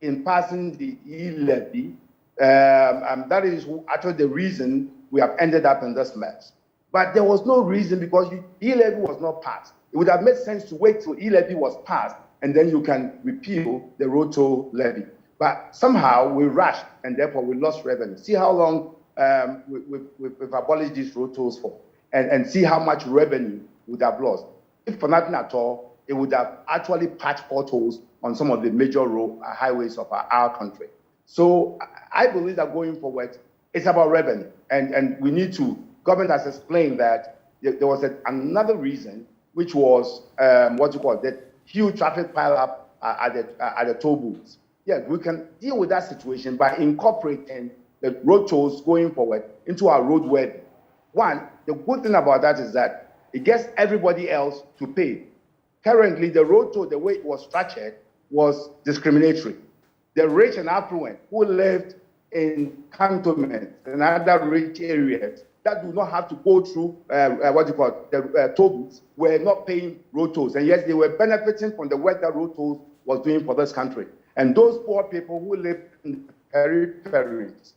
in passing the e-levy, that is actually the reason we have ended up in this mess. But there was no reason, because e-levy was not passed. It would have made sense to wait till e-levy was passed, and then you can repeal the road toll levy. But somehow we rushed, and therefore we lost revenue. See how long we've abolished these road tolls for, and see how much revenue we would have lost. If for nothing at all, it would have actually patched potholes on some of the major highways of our country. So I believe that going forward, it's about revenue. And we need to, government has explained that there was another reason, which was the huge traffic pileup at the toll booths. Yes, we can deal with that situation by incorporating the road tolls going forward into our roadway. One, the good thing about that is that it gets everybody else to pay. Currently, the road toll, the way it was structured, was discriminatory. The rich and affluent who lived in cantonments and other rich areas that do not have to go through the toll booths were not paying road tolls. And yes, they were benefiting from the work that road tolls was doing for this country. And those poor people who live in the peripheries,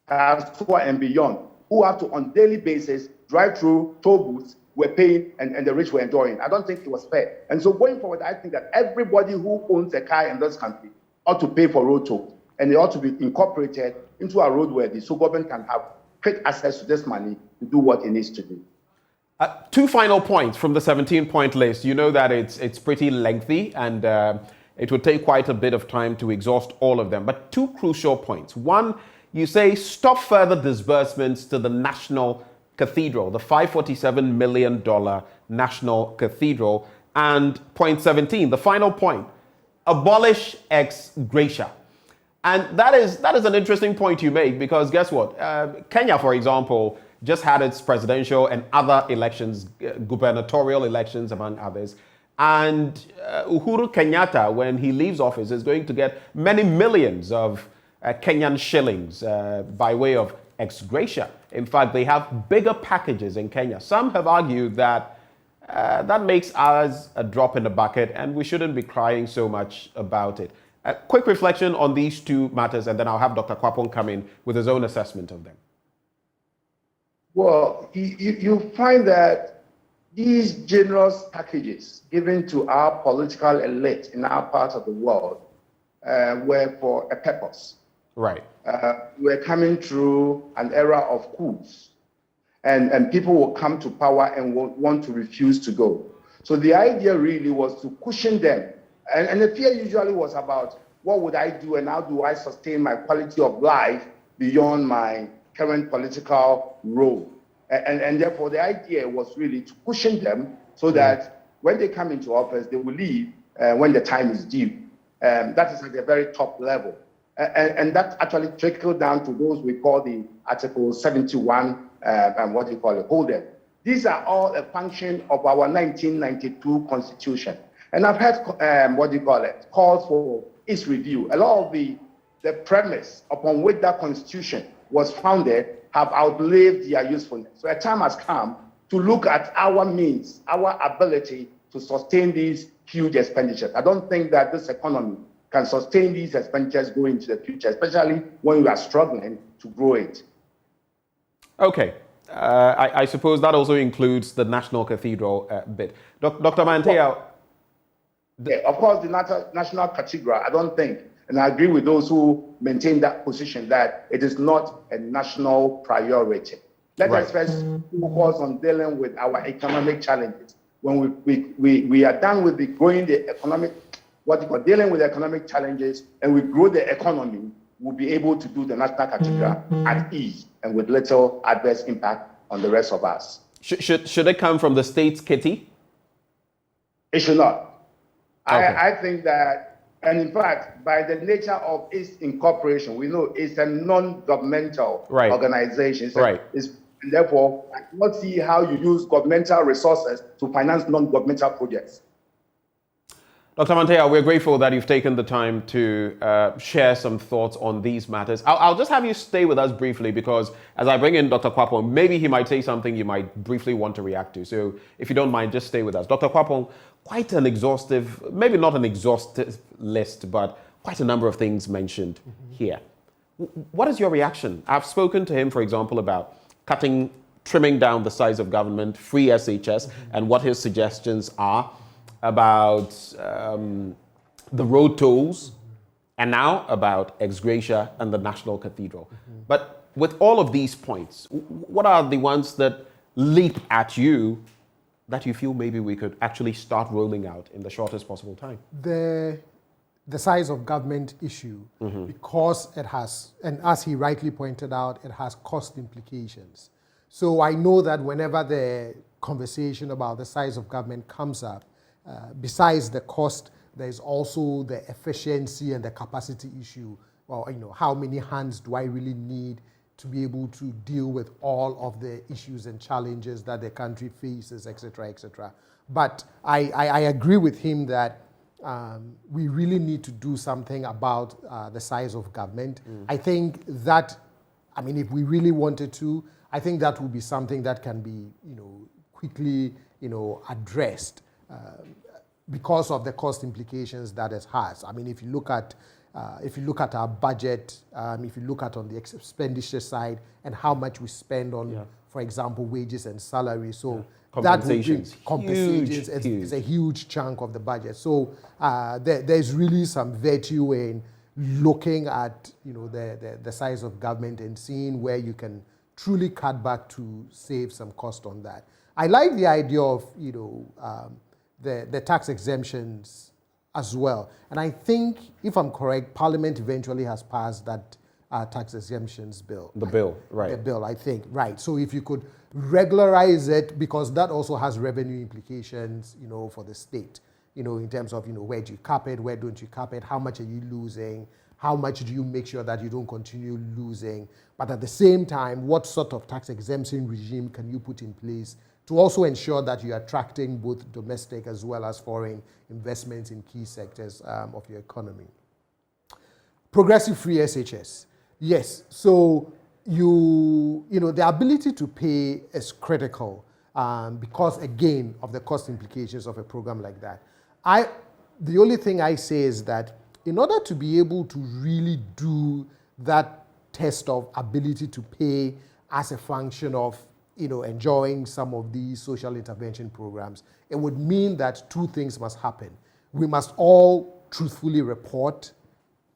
and beyond, who have to on daily basis drive through toll booths, were paying and the rich were enjoying. I don't think it was fair. And so going forward, I think that everybody who owns a car in this country ought to pay for road tolls, and they ought to be incorporated into a roadworthy so government can have quick access to this money to do what it needs to do. Two final points from the 17-point list. You know that it's pretty lengthy and it would take quite a bit of time to exhaust all of them. But two crucial points. One, you say stop further disbursements to the National Cathedral, the $547 million National Cathedral. And point 17, the final point, abolish ex gratia. And that is an interesting point you make, because guess what? Kenya, for example, just had its presidential and other elections, gubernatorial elections, among others. And Uhuru Kenyatta, when he leaves office, is going to get many millions of Kenyan shillings by way of ex gratia. In fact, they have bigger packages in Kenya. Some have argued that that makes ours a drop in the bucket and we shouldn't be crying so much about it. A quick reflection on these two matters, and then I'll have Dr. Kwapong come in with his own assessment of them. Well, you find that these generous packages given to our political elite in our part of the world were for a purpose. Right. We're coming through an era of coups, and people will come to power and will want to refuse to go. So the idea really was to cushion them. And the fear usually was about what would I do and how do I sustain my quality of life beyond my current political role. And therefore, the idea was really to cushion them so that when they come into office, they will leave when the time is due. That is at the very top level. And that actually trickled down to those we call the Article 71 holders. These are all a function of our 1992 Constitution. And I've heard, calls for its review. A lot of the premise upon which that Constitution was founded have outlived their usefulness. So a time has come to look at our means, our ability to sustain these huge expenditures. I don't think that this economy can sustain these expenditures going into the future, especially when we are struggling to grow it. Okay. I suppose that also includes the National Cathedral bit. Dr. Mantea. Yeah, of course, the National Cathedral, I don't think, and I agree with those who maintain that position, that it is not a national priority. Let us first focus on dealing with our economic challenges. When we are done with dealing with the economic challenges, and we grow the economy, we'll be able to do the National Cathedral at ease and with little adverse impact on the rest of us. Should it come from the state's kitty? It should not. Okay. I think that, and in fact, by the nature of its incorporation, we know it's a non-governmental organization. And therefore, I cannot see how you use governmental resources to finance non-governmental projects. Dr. Mantea, we're grateful that you've taken the time to share some thoughts on these matters. I'll just have you stay with us briefly, because as I bring in Dr. Kwapong, maybe he might say something you might briefly want to react to. So if you don't mind, just stay with us. Dr. Kwapong, quite an exhaustive, maybe not an exhaustive list, but quite a number of things mentioned here. What is your reaction? I've spoken to him, for example, about trimming down the size of government, free SHS, and what his suggestions are about the road tolls, and now about ex gratia and the National Cathedral. But with all of these points, what are the ones that leap at you that you feel maybe we could actually start rolling out in the shortest possible time? The size of government issue, because it has, and as he rightly pointed out, it has cost implications. So I know that whenever the conversation about the size of government comes up, besides the cost, there's also the efficiency and the capacity issue. Well, how many hands do I really need to be able to deal with all of the issues and challenges that the country faces, etc., etc. But I agree with him that we really need to do something about the size of government. I think that, I mean, if we really wanted to, I think that would be something that can be, quickly, addressed because of the cost implications that it has. I mean, if you look at our budget, if you look at on the expenditure side and how much we spend on, for example, wages and salaries, so compensations, is a huge chunk of the budget. So there's really some virtue in looking at the size of government and seeing where you can truly cut back to save some cost on that. I like the idea of the tax exemptions as well. And I think, if I'm correct, Parliament eventually has passed that tax exemptions bill. The bill, right. The bill, I think, right. So if you could regularize it, because that also has revenue implications, for the state, in terms of, where do you cap it, where don't you cap it, how much are you losing, how much do you make sure that you don't continue losing, but at the same time, what sort of tax exemption regime can you put in place to also ensure that you're attracting both domestic as well as foreign investments in key sectors of your economy. Progressive free SHS. Yes, so the ability to pay is critical because, again, of the cost implications of a program like that. The only thing I say is that in order to be able to really do that test of ability to pay as a function of enjoying some of these social intervention programs, it would mean that two things must happen. We must all truthfully report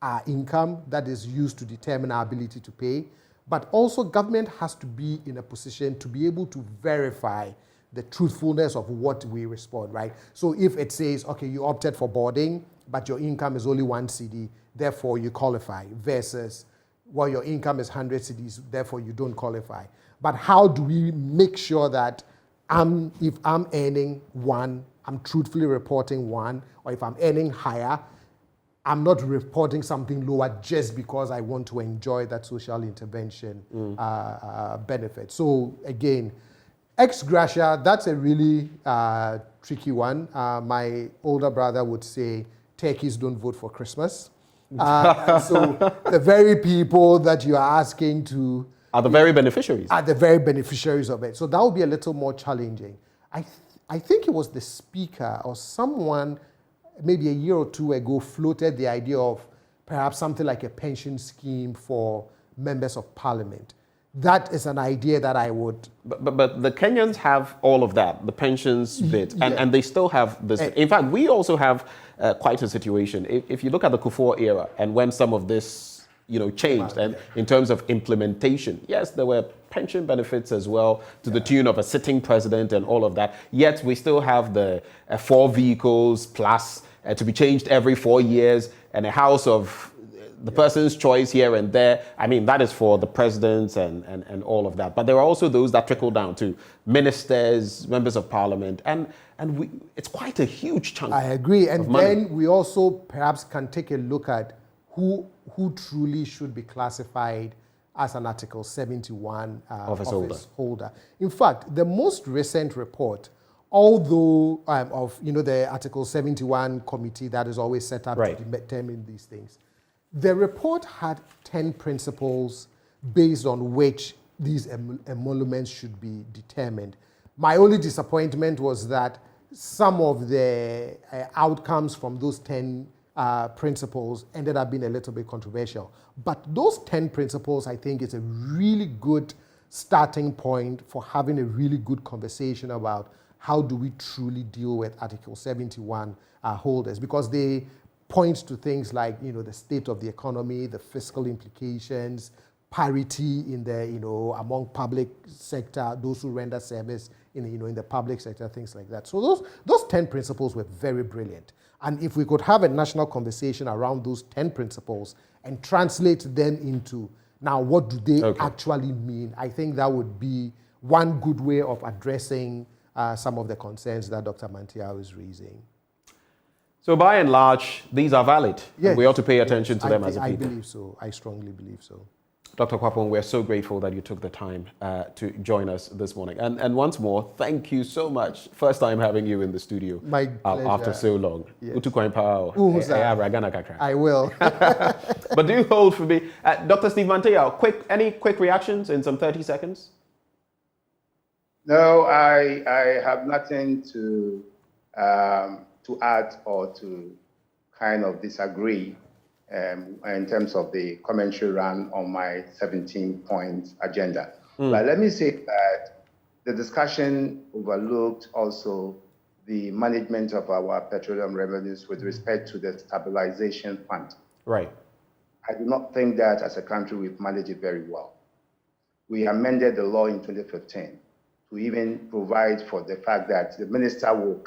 our income that is used to determine our ability to pay, but also government has to be in a position to be able to verify the truthfulness of what we respond, right? So if it says, okay, you opted for boarding, but your income is only 1 cedi, therefore you qualify, versus, well, your income is 100 cedis, therefore you don't qualify. But how do we make sure that if I'm earning 1, I'm truthfully reporting 1, or if I'm earning higher, I'm not reporting something lower just because I want to enjoy that social intervention benefit. So again, ex gratia, that's a really tricky one. My older brother would say, turkeys don't vote for Christmas. So the very people that you are asking to are the very beneficiaries. Are the very beneficiaries of it. So that would be a little more challenging. I think it was the speaker or someone maybe a year or two ago floated the idea of perhaps something like a pension scheme for members of parliament. That is an idea that I would... But the Kenyans have all of that, the pensions bit, and they still have this. In fact, we also have quite a situation. If you look at the Kufuor era and when some of this changed, and in terms of implementation, yes, there were pension benefits as well to the tune of a sitting president and all of that. Yet we still have the 4 vehicles plus to be changed every 4 years and a house of the person's choice here and there. I mean, that is for the presidents and all of that. But there are also those that trickle down to ministers, members of parliament, and it's quite a huge chunk. I agree. And of money. Then we also perhaps can take a look at who truly should be classified as an Article 71 office holder. In fact, the most recent report, although of the Article 71 committee that is always set up to determine these things, the report had 10 principles based on which these emoluments should be determined. My only disappointment was that some of the outcomes from those 10 principles ended up being a little bit controversial. But those 10 principles, I think, is a really good starting point for having a really good conversation about how do we truly deal with Article 71 holders, because they point to things like, the state of the economy, the fiscal implications, parity in the, among public sector, those who render service in the public sector, things like that. So those 10 principles were very brilliant. And if we could have a national conversation around those 10 principles and translate them into, now what do they actually mean? I think that would be one good way of addressing some of the concerns that Dr. Mantiao is raising. So by and large, these are valid. Yes. We ought to pay attention to them as a people. I believe so. I strongly believe so. Dr. Akakpo, we're so grateful that you took the time to join us this morning. And once more, thank you so much. First time having you in the studio. My pleasure. After so long. Yes. I will. But do hold for me. Dr. Steve Mantea, any quick reactions in some 30 seconds? No, I have nothing to add or to kind of disagree in terms of the commentary run on my 17-point agenda. But let me say that the discussion overlooked also the management of our petroleum revenues with respect to the stabilization fund. Right. I do not think that as a country we've managed it very well. We amended the law in 2015 to even provide for the fact that the minister will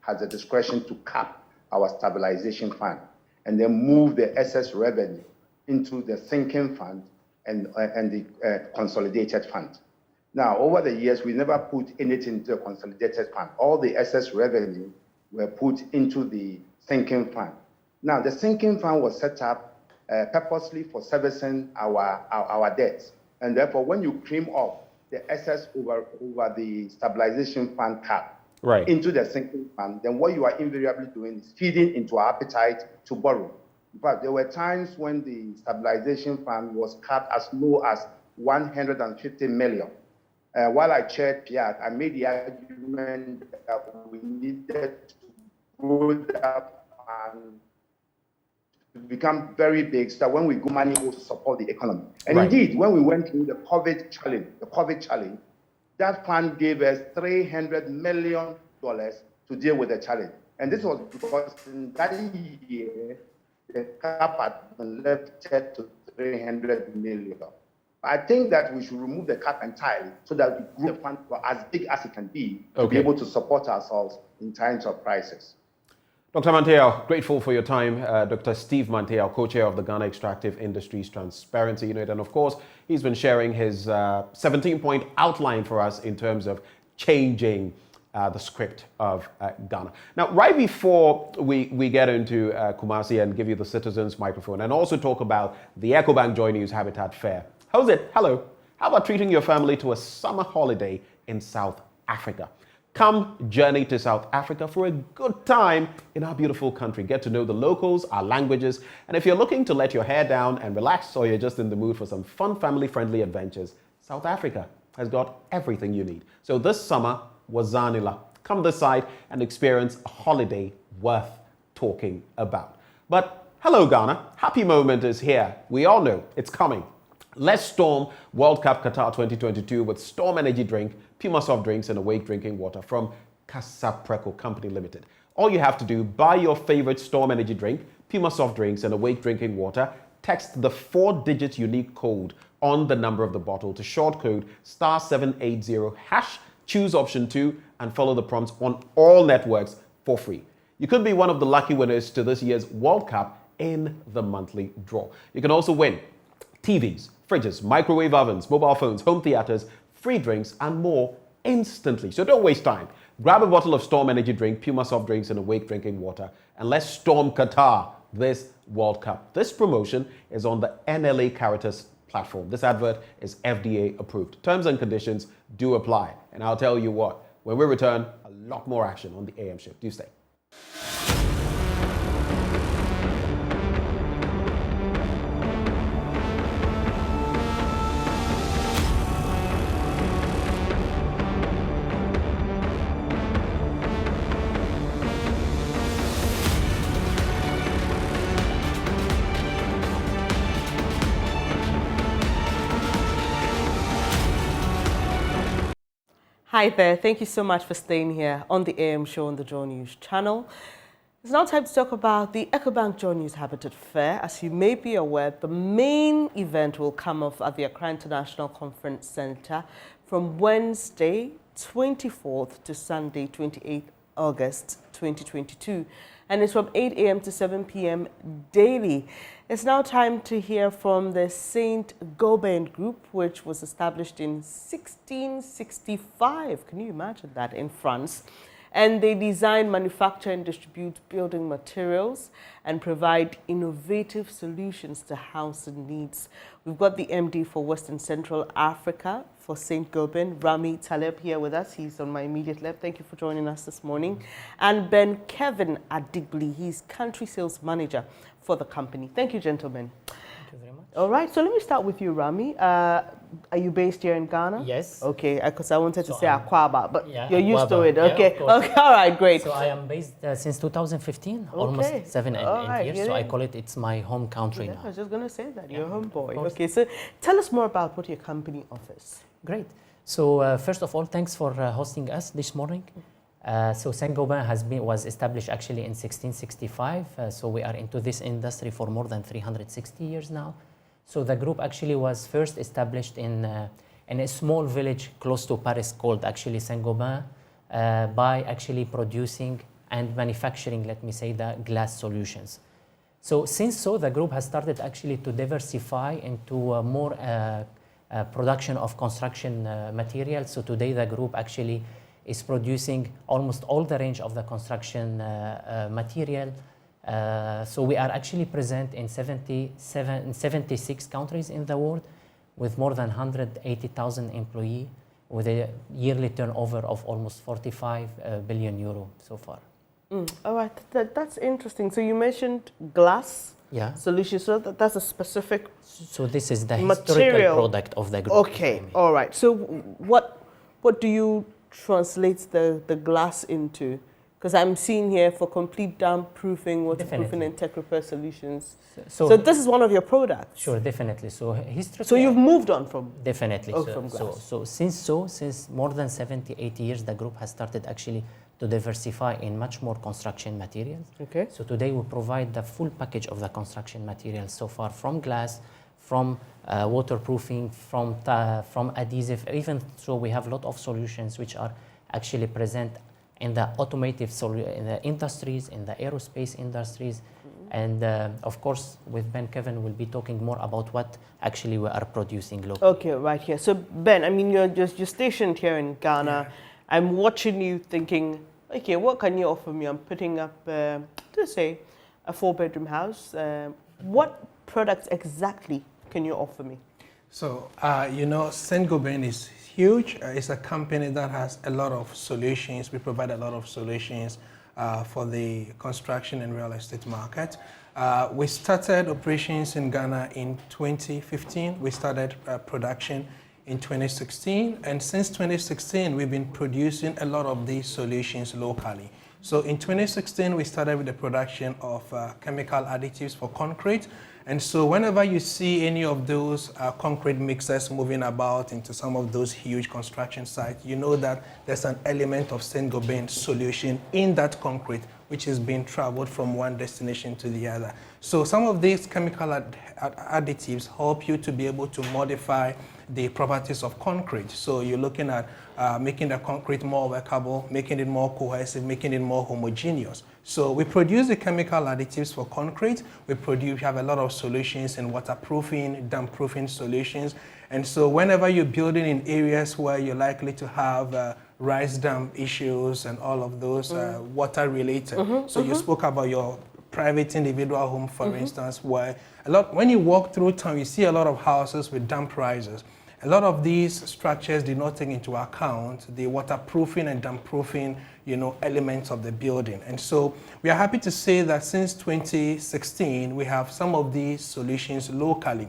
has the discretion to cap our stabilization fund and then move the excess revenue into the sinking fund and the consolidated fund. Now, over the years, we never put anything into the consolidated fund. All the excess revenue were put into the sinking fund. Now, the sinking fund was set up purposely for servicing our debts. And therefore, when you cream off the excess over the stabilization fund cap, right, into the sinking fund, then what you are invariably doing is feeding into our appetite to borrow. But there were times when the stabilization fund was capped as low as 150 million. While I chaired PIAC, I made the argument that we needed to grow that fund to become very big so that when we go, money will support the economy. And right, indeed, when we went through the COVID challenge, that fund gave us $300 million to deal with the challenge. And this was because in that year, the cap had been lifted to 300 million. I think that we should remove the cap entirely so that we grow the fund as big as it can be to be able to support ourselves in times of crisis. Dr. Mantea, grateful for your time. Dr. Steve Mantea, co-chair of the Ghana Extractive Industries Transparency Unit. And of course, he's been sharing his 17-point outline for us in terms of changing the script of Ghana. Now, right before we get into Kumasi and give you the citizens microphone and also talk about the EcoBank Joy News Habitat Fair. How's it? Hello. How about treating your family to a summer holiday in South Africa? Come journey to South Africa for a good time in our beautiful country. Get to know the locals, our languages, and if you're looking to let your hair down and relax or you're just in the mood for some fun family-friendly adventures, South Africa has got everything you need. So this summer, Wazanila. Come this side and experience a holiday worth talking about. But hello Ghana, happy moment is here. We all know it's coming. Let's storm World Cup Qatar 2022 with Storm Energy Drink, Puma Soft Drinks and Awake Drinking Water from Casapreco Company Limited. All you have to do, buy your favorite Storm Energy Drink, Puma Soft Drinks and Awake Drinking Water, text the 4-digit unique code on the number of the bottle to short code *780#, choose option 2 and follow the prompts on all networks for free. You could be one of the lucky winners to this year's World Cup in the monthly draw. You can also win TVs, fridges, microwave ovens, mobile phones, home theaters, free drinks, and more instantly. So don't waste time. Grab a bottle of Storm Energy Drink, Puma Soft Drinks, and Awake Drinking Water, and let's storm Qatar this World Cup. This promotion is on the NLA Caritas platform. This advert is FDA approved. Terms and conditions do apply. And I'll tell you what, when we return, a lot more action on the AM show. Do stay. Hi there, thank you so much for staying here on the AM show on the Joy News channel. It's now time to talk about the EcoBank Joy News Habitat Fair. As you may be aware, the main event will come off at the Accra International Conference Center from Wednesday 24th to Sunday 28th August 2022. And it's from 8 a.m. to 7 p.m. daily. It's now time to hear from the Saint Gobain Group, which was established in 1665. Can you imagine that, in France? And they design, manufacture, and distribute building materials and provide innovative solutions to housing needs. We've got the MD for Western Central Africa for Saint-Gobain, Rami Taleb, here with us. He's on my immediate left. Thank you for joining us this morning. And Ben Kevin Adigbli, he's country sales manager for the company. Thank you, gentlemen. Thank you very much. All right, so let me start with you, Rami. Are you based here in Ghana? Yes. Okay, because I wanted to say Akwaba, but yeah, you're used to it. Yeah, Okay, okay, all right, great. So I am based since 2015, almost 7 years. So I call it's my home country now. I was just going to say that, you're a homeboy. Okay, so tell us more about what your company offers. Great. So first of all, thanks for hosting us this morning. So Saint-Gobain was established actually in 1665. So we are into this industry for more than 360 years now. So the group actually was first established in a small village close to Paris called actually Saint-Gobain by actually producing and manufacturing, let me say, the glass solutions. So since the group has started actually to diversify into more production of construction materials. So today the group actually is producing almost all the range of the construction material. So we are actually present in 76 countries in the world with more than 180,000 employees with a yearly turnover of almost 45 billion euro so far. All right, that's interesting. So you mentioned glass solutions, so that's a specific So this is the material historical product of the group. Okay, all right. So what do you translate the glass into? Because I'm seeing here for complete damp proofing, waterproofing, and tech repair solutions. So this is one of your products. Sure, definitely. So So you've moved on from definitely. from glass. So since more than 70-80 years, the group has started actually to diversify in much more construction materials. Okay. So today we provide the full package of the construction materials so far, from glass, from waterproofing, from adhesive, even so we have a lot of solutions which are actually present in the automotive in the industries, in the aerospace industries, and of course with Ben Kevin we'll be talking more about what actually we are producing locally. Okay, right here. So Ben, I mean you're stationed here in Ghana. Yeah. I'm watching you thinking, okay, what can you offer me? I'm putting up, let's say, a 4-bedroom house. What products exactly can you offer me? So, you know, Saint-Gobain is huge. It's a company that has a lot of solutions. We provide a lot of solutions for the construction and real estate market. We started operations in Ghana in 2015. We started production in 2016. And since 2016, we've been producing a lot of these solutions locally. So in 2016, we started with the production of chemical additives for concrete. And so whenever you see any of those concrete mixers moving about into some of those huge construction sites, you know that there's an element of Saint-Gobain solution in that concrete, which is being traveled from one destination to the other. So some of these chemical additives help you to be able to modify the properties of concrete. So you're looking at making the concrete more workable, making it more cohesive, making it more homogeneous. So we produce the chemical additives for concrete. We have a lot of solutions in waterproofing, damp-proofing solutions. And so whenever you're building in areas where you're likely to have rise dam issues and all of those water related. So you spoke about your private individual home, for instance, where when you walk through town, you see a lot of houses with damp risers. A lot of these structures did not take into account the waterproofing and damp-proofing, elements of the building. And so we are happy to say that since 2016, we have some of these solutions locally.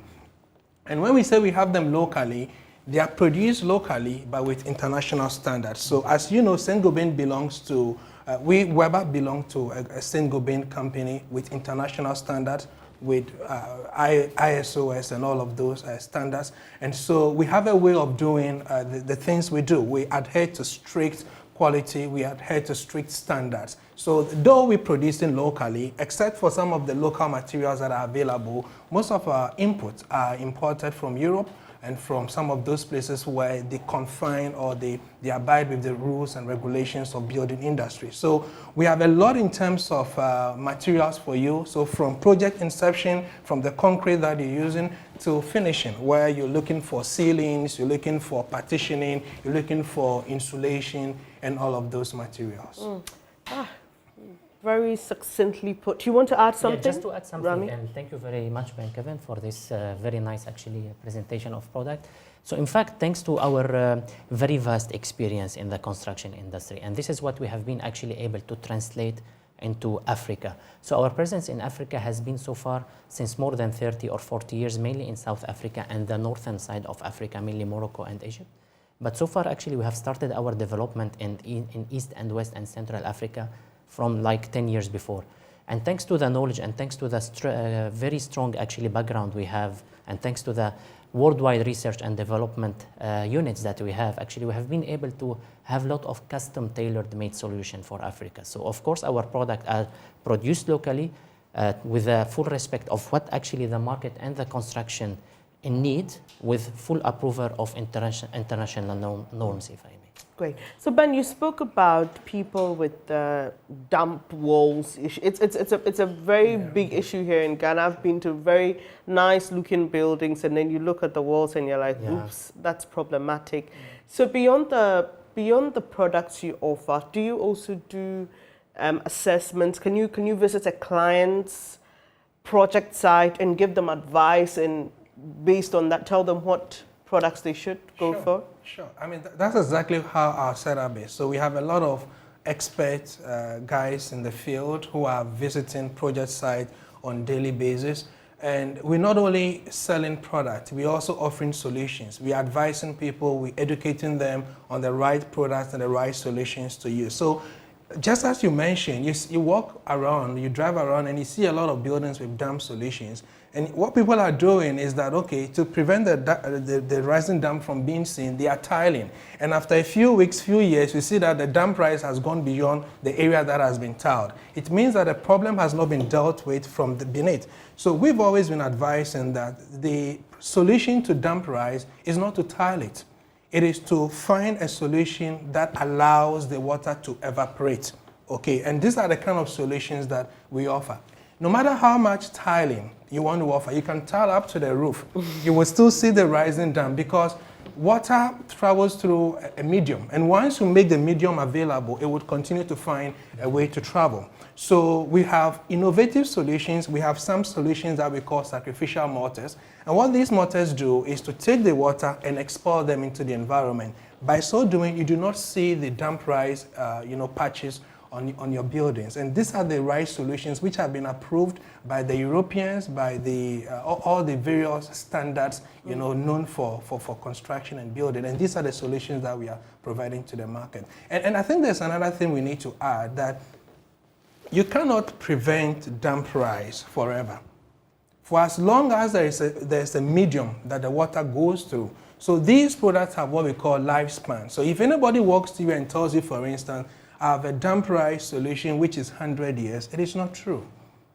And when we say we have them locally, they are produced locally, but with international standards. So as you know, Saint-Gobain belongs to, Weber belong to a Saint-Gobain company with international standards, with ISOs and all of those standards. And so we have a way of doing the things we do. We adhere to strict quality, we adhere to strict standards. So though we produce them locally, except for some of the local materials that are available, most of our inputs are imported from Europe and from some of those places where they confine or they abide with the rules and regulations of building industry. So we have a lot in terms of materials for you. So from project inception, from the concrete that you're using to finishing, where you're looking for ceilings, you're looking for partitioning, you're looking for insulation, and all of those materials. Very succinctly put. You want to add something? Yeah, just to add something, Rami? and thank you very much, Ben Kevin, for this very nice actually presentation of product. So in fact, thanks to our very vast experience in the construction industry, and this is what we have been actually able to translate into Africa. So our presence in Africa has been so far since more than 30 or 40 years, mainly in South Africa and the northern side of Africa, mainly Morocco and Egypt. But so far, actually, we have started our development in East and West and Central Africa from like 10 years before. And thanks to the knowledge and thanks to the very strong actually background we have, and thanks to the worldwide research and development units that we have, actually we have been able to have a lot of custom tailored made solution for Africa. So of course our products are produced locally with a full respect of what actually the market and the construction in need, with full approval of international norms, if I may. Great. So Ben, you spoke about people with dump walls. It's a very big issue here in Ghana. I've been to very nice looking buildings, and then you look at the walls and you're like, oops, that's problematic. So beyond the products you offer, do you also do assessments? Can you visit a client's project site and give them advice, and based on that tell them what products they should go for? Sure. I mean, that's exactly how our setup is. So we have a lot of expert guys in the field who are visiting project sites on daily basis. And we're not only selling product, we're also offering solutions. We're advising people, we're educating them on the right products and the right solutions to use. So just as you mentioned, you walk around, you drive around, and you see a lot of buildings with dump solutions. And what people are doing is that, okay, to prevent the rising damp from being seen, they are tiling. And after a few weeks, few years, we see that the damp rise has gone beyond the area that has been tiled. It means that the problem has not been dealt with from the beneath. So we've always been advising that the solution to damp rise is not to tile it. It is to find a solution that allows the water to evaporate. Okay, and these are the kind of solutions that we offer. No matter how much tiling you want to offer, you can tile up to the roof. You will still see the rising dam, because water travels through a medium. And once you make the medium available, it would continue to find a way to travel. So we have innovative solutions. We have some solutions that we call sacrificial mortars. And what these mortars do is to take the water and expel them into the environment. By so doing, you do not see the damp rise patches on your buildings. And these are the right solutions which have been approved by the Europeans, by the all the various standards known for construction and building. And these are the solutions that we are providing to the market. And I think there's another thing we need to add, that you cannot prevent damp rise forever. For as long as there's a medium that the water goes through. So these products have what we call lifespan. So if anybody walks to you and tells you, for instance, I have a damp rise solution which is 100 years, it is not true.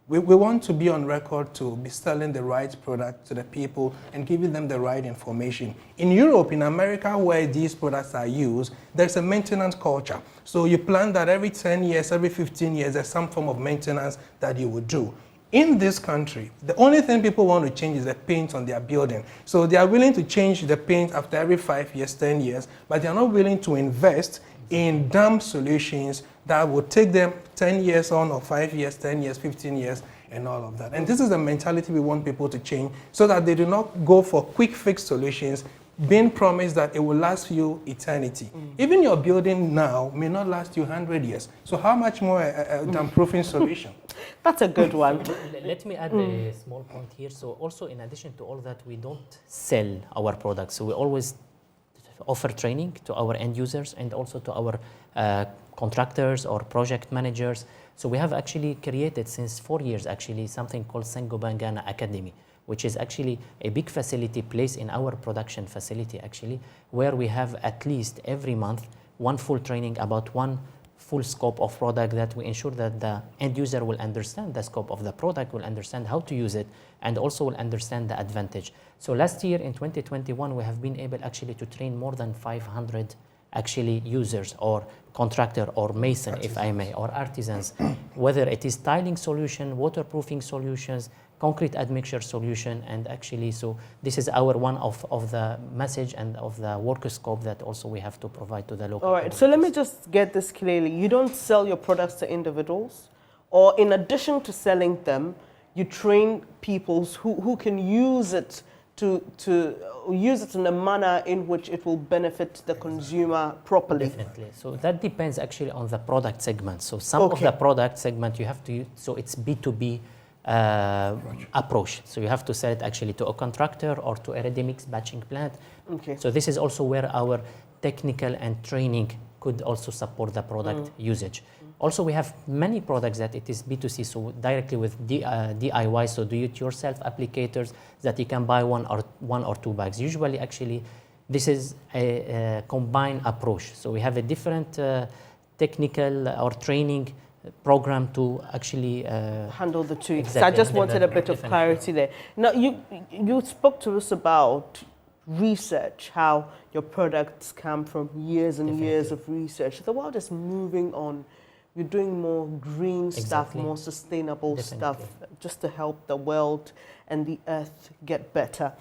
We want to be on record to be selling the right product to the people and giving them the right information. In Europe, in America, where these products are used, there's a maintenance culture. So you plan that every 10 years, every 15 years, there's some form of maintenance that you would do. In this country, the only thing people want to change is the paint on their building. So they are willing to change the paint after every 5 years, 10 years, but they are not willing to invest in damp solutions that would take them 10 years on, or 5 years, 10 years, 15 years, and all of that. And this is the mentality we want people to change, so that they do not go for quick fix solutions, being promised that it will last you eternity. Even your building now may not last you 100 years. So how much more a damp-proofing solution? That's a good one. Let me add a small point here. So also, in addition to all that, we don't sell our products. So we always offer training to our end users and also to our contractors or project managers. So we have actually created, since 4 years actually, something called Saint-Gobain Ghana Academy, which is actually a big facility placed in our production facility actually, where we have at least every month one full training about one full scope of product, that we ensure that the end user will understand the scope of the product, will understand how to use it, and also will understand the advantage. So last year in 2021, we have been able actually to train more than 500 actually users or contractor or mason, if I may, or artisans, whether it is tiling solution, waterproofing solutions, concrete admixture solution, and actually, so this is our one of the message and of the work scope that also we have to provide to the local. All right, so let me just get this clearly. You don't sell your products to individuals, or in addition to selling them, you train people who can use it to use it in a manner in which it will benefit the consumer properly. Definitely. So that depends actually on the product segment. So some of the product segment you have to use, so it's B2B approach. So you have to sell it actually to a contractor or to a ready-mix batching plant. Okay. So this is also where our technical and training could also support the product usage. Also, we have many products that it is B2C, so directly with DIY, so do-it-yourself applicators that you can buy one or two bags. Usually, actually, this is a combined approach. So we have a different technical or training program to actually handle the two. Exactly. So I just wanted a bit of clarity there. Now, you spoke to us about research, how your products come from years and years of research. The world is moving on. You're doing more green stuff, more sustainable stuff, just to help the world and the earth get better.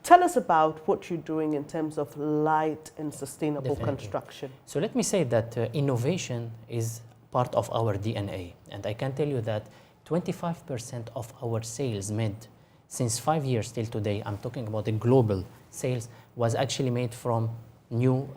Tell us about what you're doing in terms of light and sustainable construction. So let me say that innovation is part of our DNA. And I can tell you that 25% of our sales made since 5 years till today, I'm talking about the global sales, was actually made from new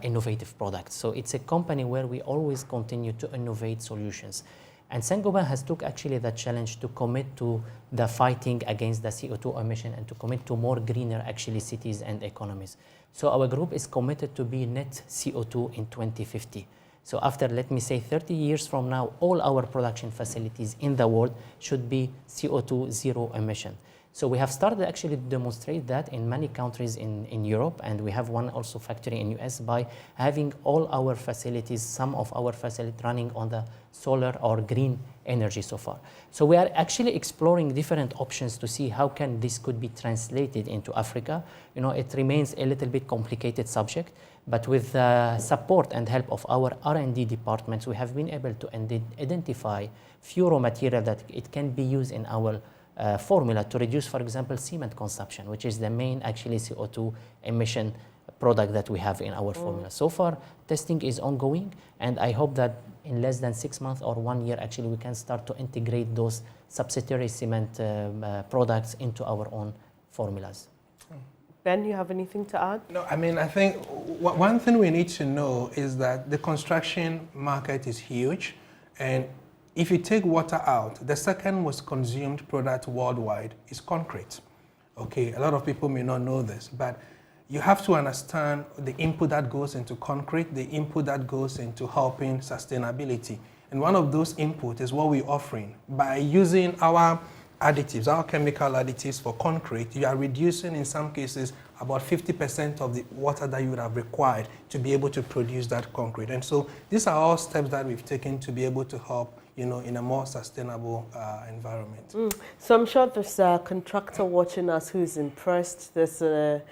innovative products. So it's a company where we always continue to innovate solutions. And Saint-Gobain has took actually the challenge to commit to the fighting against the CO2 emission and to commit to more greener actually cities and economies. So our group is committed to be net CO2 in 2050. So after, let me say, 30 years from now, all our production facilities in the world should be CO2 zero emission. So we have started actually to demonstrate that in many countries in Europe, and we have one also factory in US by having all our facilities, some of our facilities running on the solar or green energy so far. So we are actually exploring different options to see how can this could be translated into Africa. You know, it remains a little bit complicated subject, but with the support and help of our R&D departments, we have been able to identify few raw material that it can be used in our formula to reduce, for example, cement consumption, which is the main actually CO2 emission product that we have in our formula. So far, testing is ongoing, and I hope that in less than 6 months or 1 year, actually, we can start to integrate those subsidiary cement products into our own formulas. Ben, you have anything to add? No, I mean, I think one thing we need to know is that the construction market is huge, and if you take water out, the second most consumed product worldwide is concrete. Okay, a lot of people may not know this, but you have to understand the input that goes into concrete, the input that goes into helping sustainability. And one of those inputs is what we're offering. By using our additives, our chemical additives for concrete, you are reducing in some cases about 50% of the water that you would have required to be able to produce that concrete. And so these are all steps that we've taken to be able to help, you know, in a more sustainable environment. So I'm sure there's a contractor watching us who's impressed. There's a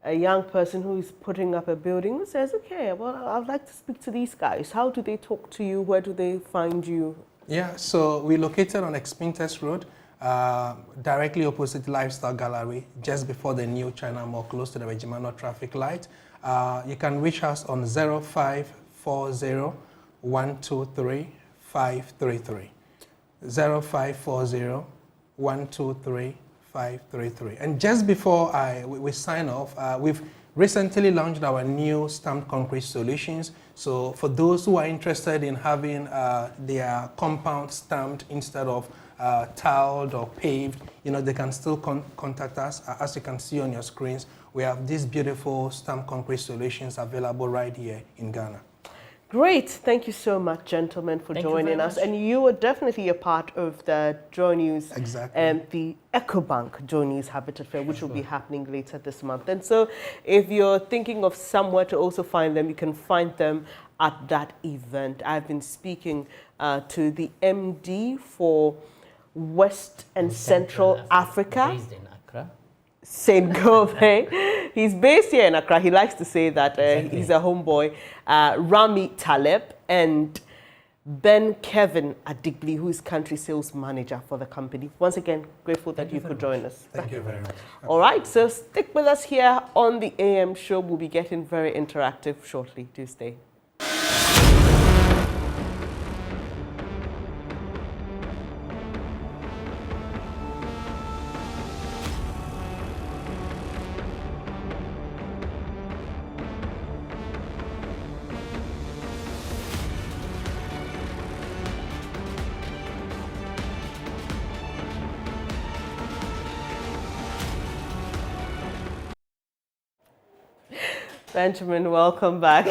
young person who's putting up a building who says, okay, well, I'd like to speak to these guys. How do they talk to you? Where do they find you? Yeah, so we're located on Expintes Road, directly opposite Lifestyle Gallery, just before the new China Mall, close to the Regimano traffic light. You can reach us on 0540 123 533. 0540 123 533. And just before we sign off, we've recently launched our new stamped concrete solutions. So for those who are interested in having their compound stamped instead of tiled or paved, you know, they can still contact us. As you can see on your screens, we have these beautiful stamped concrete solutions available right here in Ghana. Great. Thank you so much, gentlemen, for joining us. And you are definitely a part of the Joy News, the EcoBank Joy News Habitat Fair, which will be happening later this month. And so if you're thinking of somewhere to also find them, you can find them at that event. I've been speaking to the MD for West and Central Africa. Based in Accra. Saint-Gobain. He's based here in Accra. He likes to say that he's a homeboy, Rami Taleb. And Ben Kevin Adigli, who is country sales manager for the company. Once again, grateful that you could join us. Thank you very much. All right, so stick with us here on the AM show. We'll be getting very interactive shortly. Do stay. Benjamin, welcome back.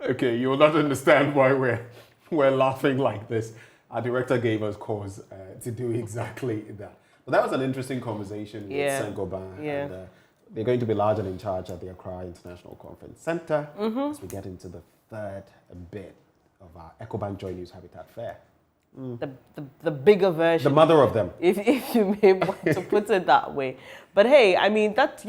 Okay, you will not understand why we're laughing like this. Our director gave us cause to do exactly that. But that was an interesting conversation with Saint-Gobain. Yeah. And, they're going to be large and in charge at the Accra International Conference Center as we get into the third bit of our EcoBank Joy News Habitat Fair. The bigger version. The mother of them. If you may want to put it that way. But hey, I mean, that's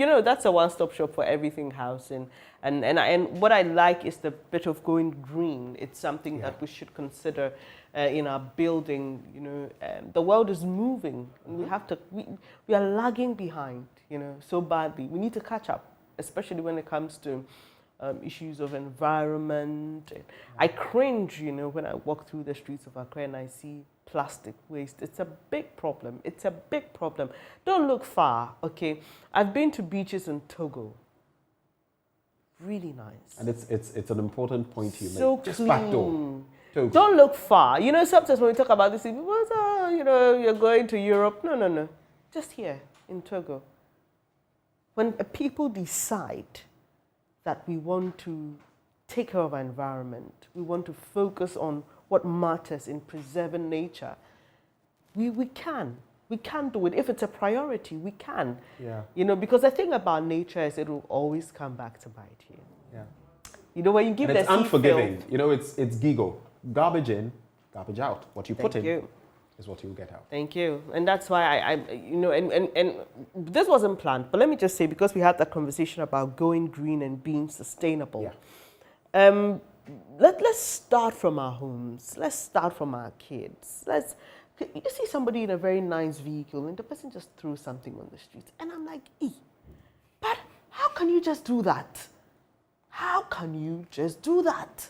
a one-stop shop for everything housing. And what I like is the bit of going green. It's something that we should consider in our building. You know, the world is moving. And we are lagging behind, you know, so badly. We need to catch up, especially when it comes to issues of environment. I cringe, you know, when I walk through the streets of Accra and I see plastic waste. It's a big problem. It's a big problem. Don't look far, okay? I've been to beaches in Togo. Really nice. And it's an important point you so make. Just clean. back door. Togo. Don't look far. You know, sometimes when we talk about this, people say, you know, you're going to Europe. No. Just here in Togo. When people decide that we want to take care of our environment, we want to focus on what matters in preserving nature, we can do it. If it's a priority, we can. Yeah. You know, because the thing about nature is it will always come back to bite you. Yeah. You know, when you give and the it's unforgiving. You know, it's giggle. Garbage in, garbage out. What you put in is what you get out. Thank you. And that's why I you know, and this wasn't planned, but let me just say, because we had that conversation about going green and being sustainable, let's start from our homes. Let's start from our kids. You see somebody in a very nice vehicle and the person just threw something on the street. And I'm like, but how can you just do that? How can you just do that?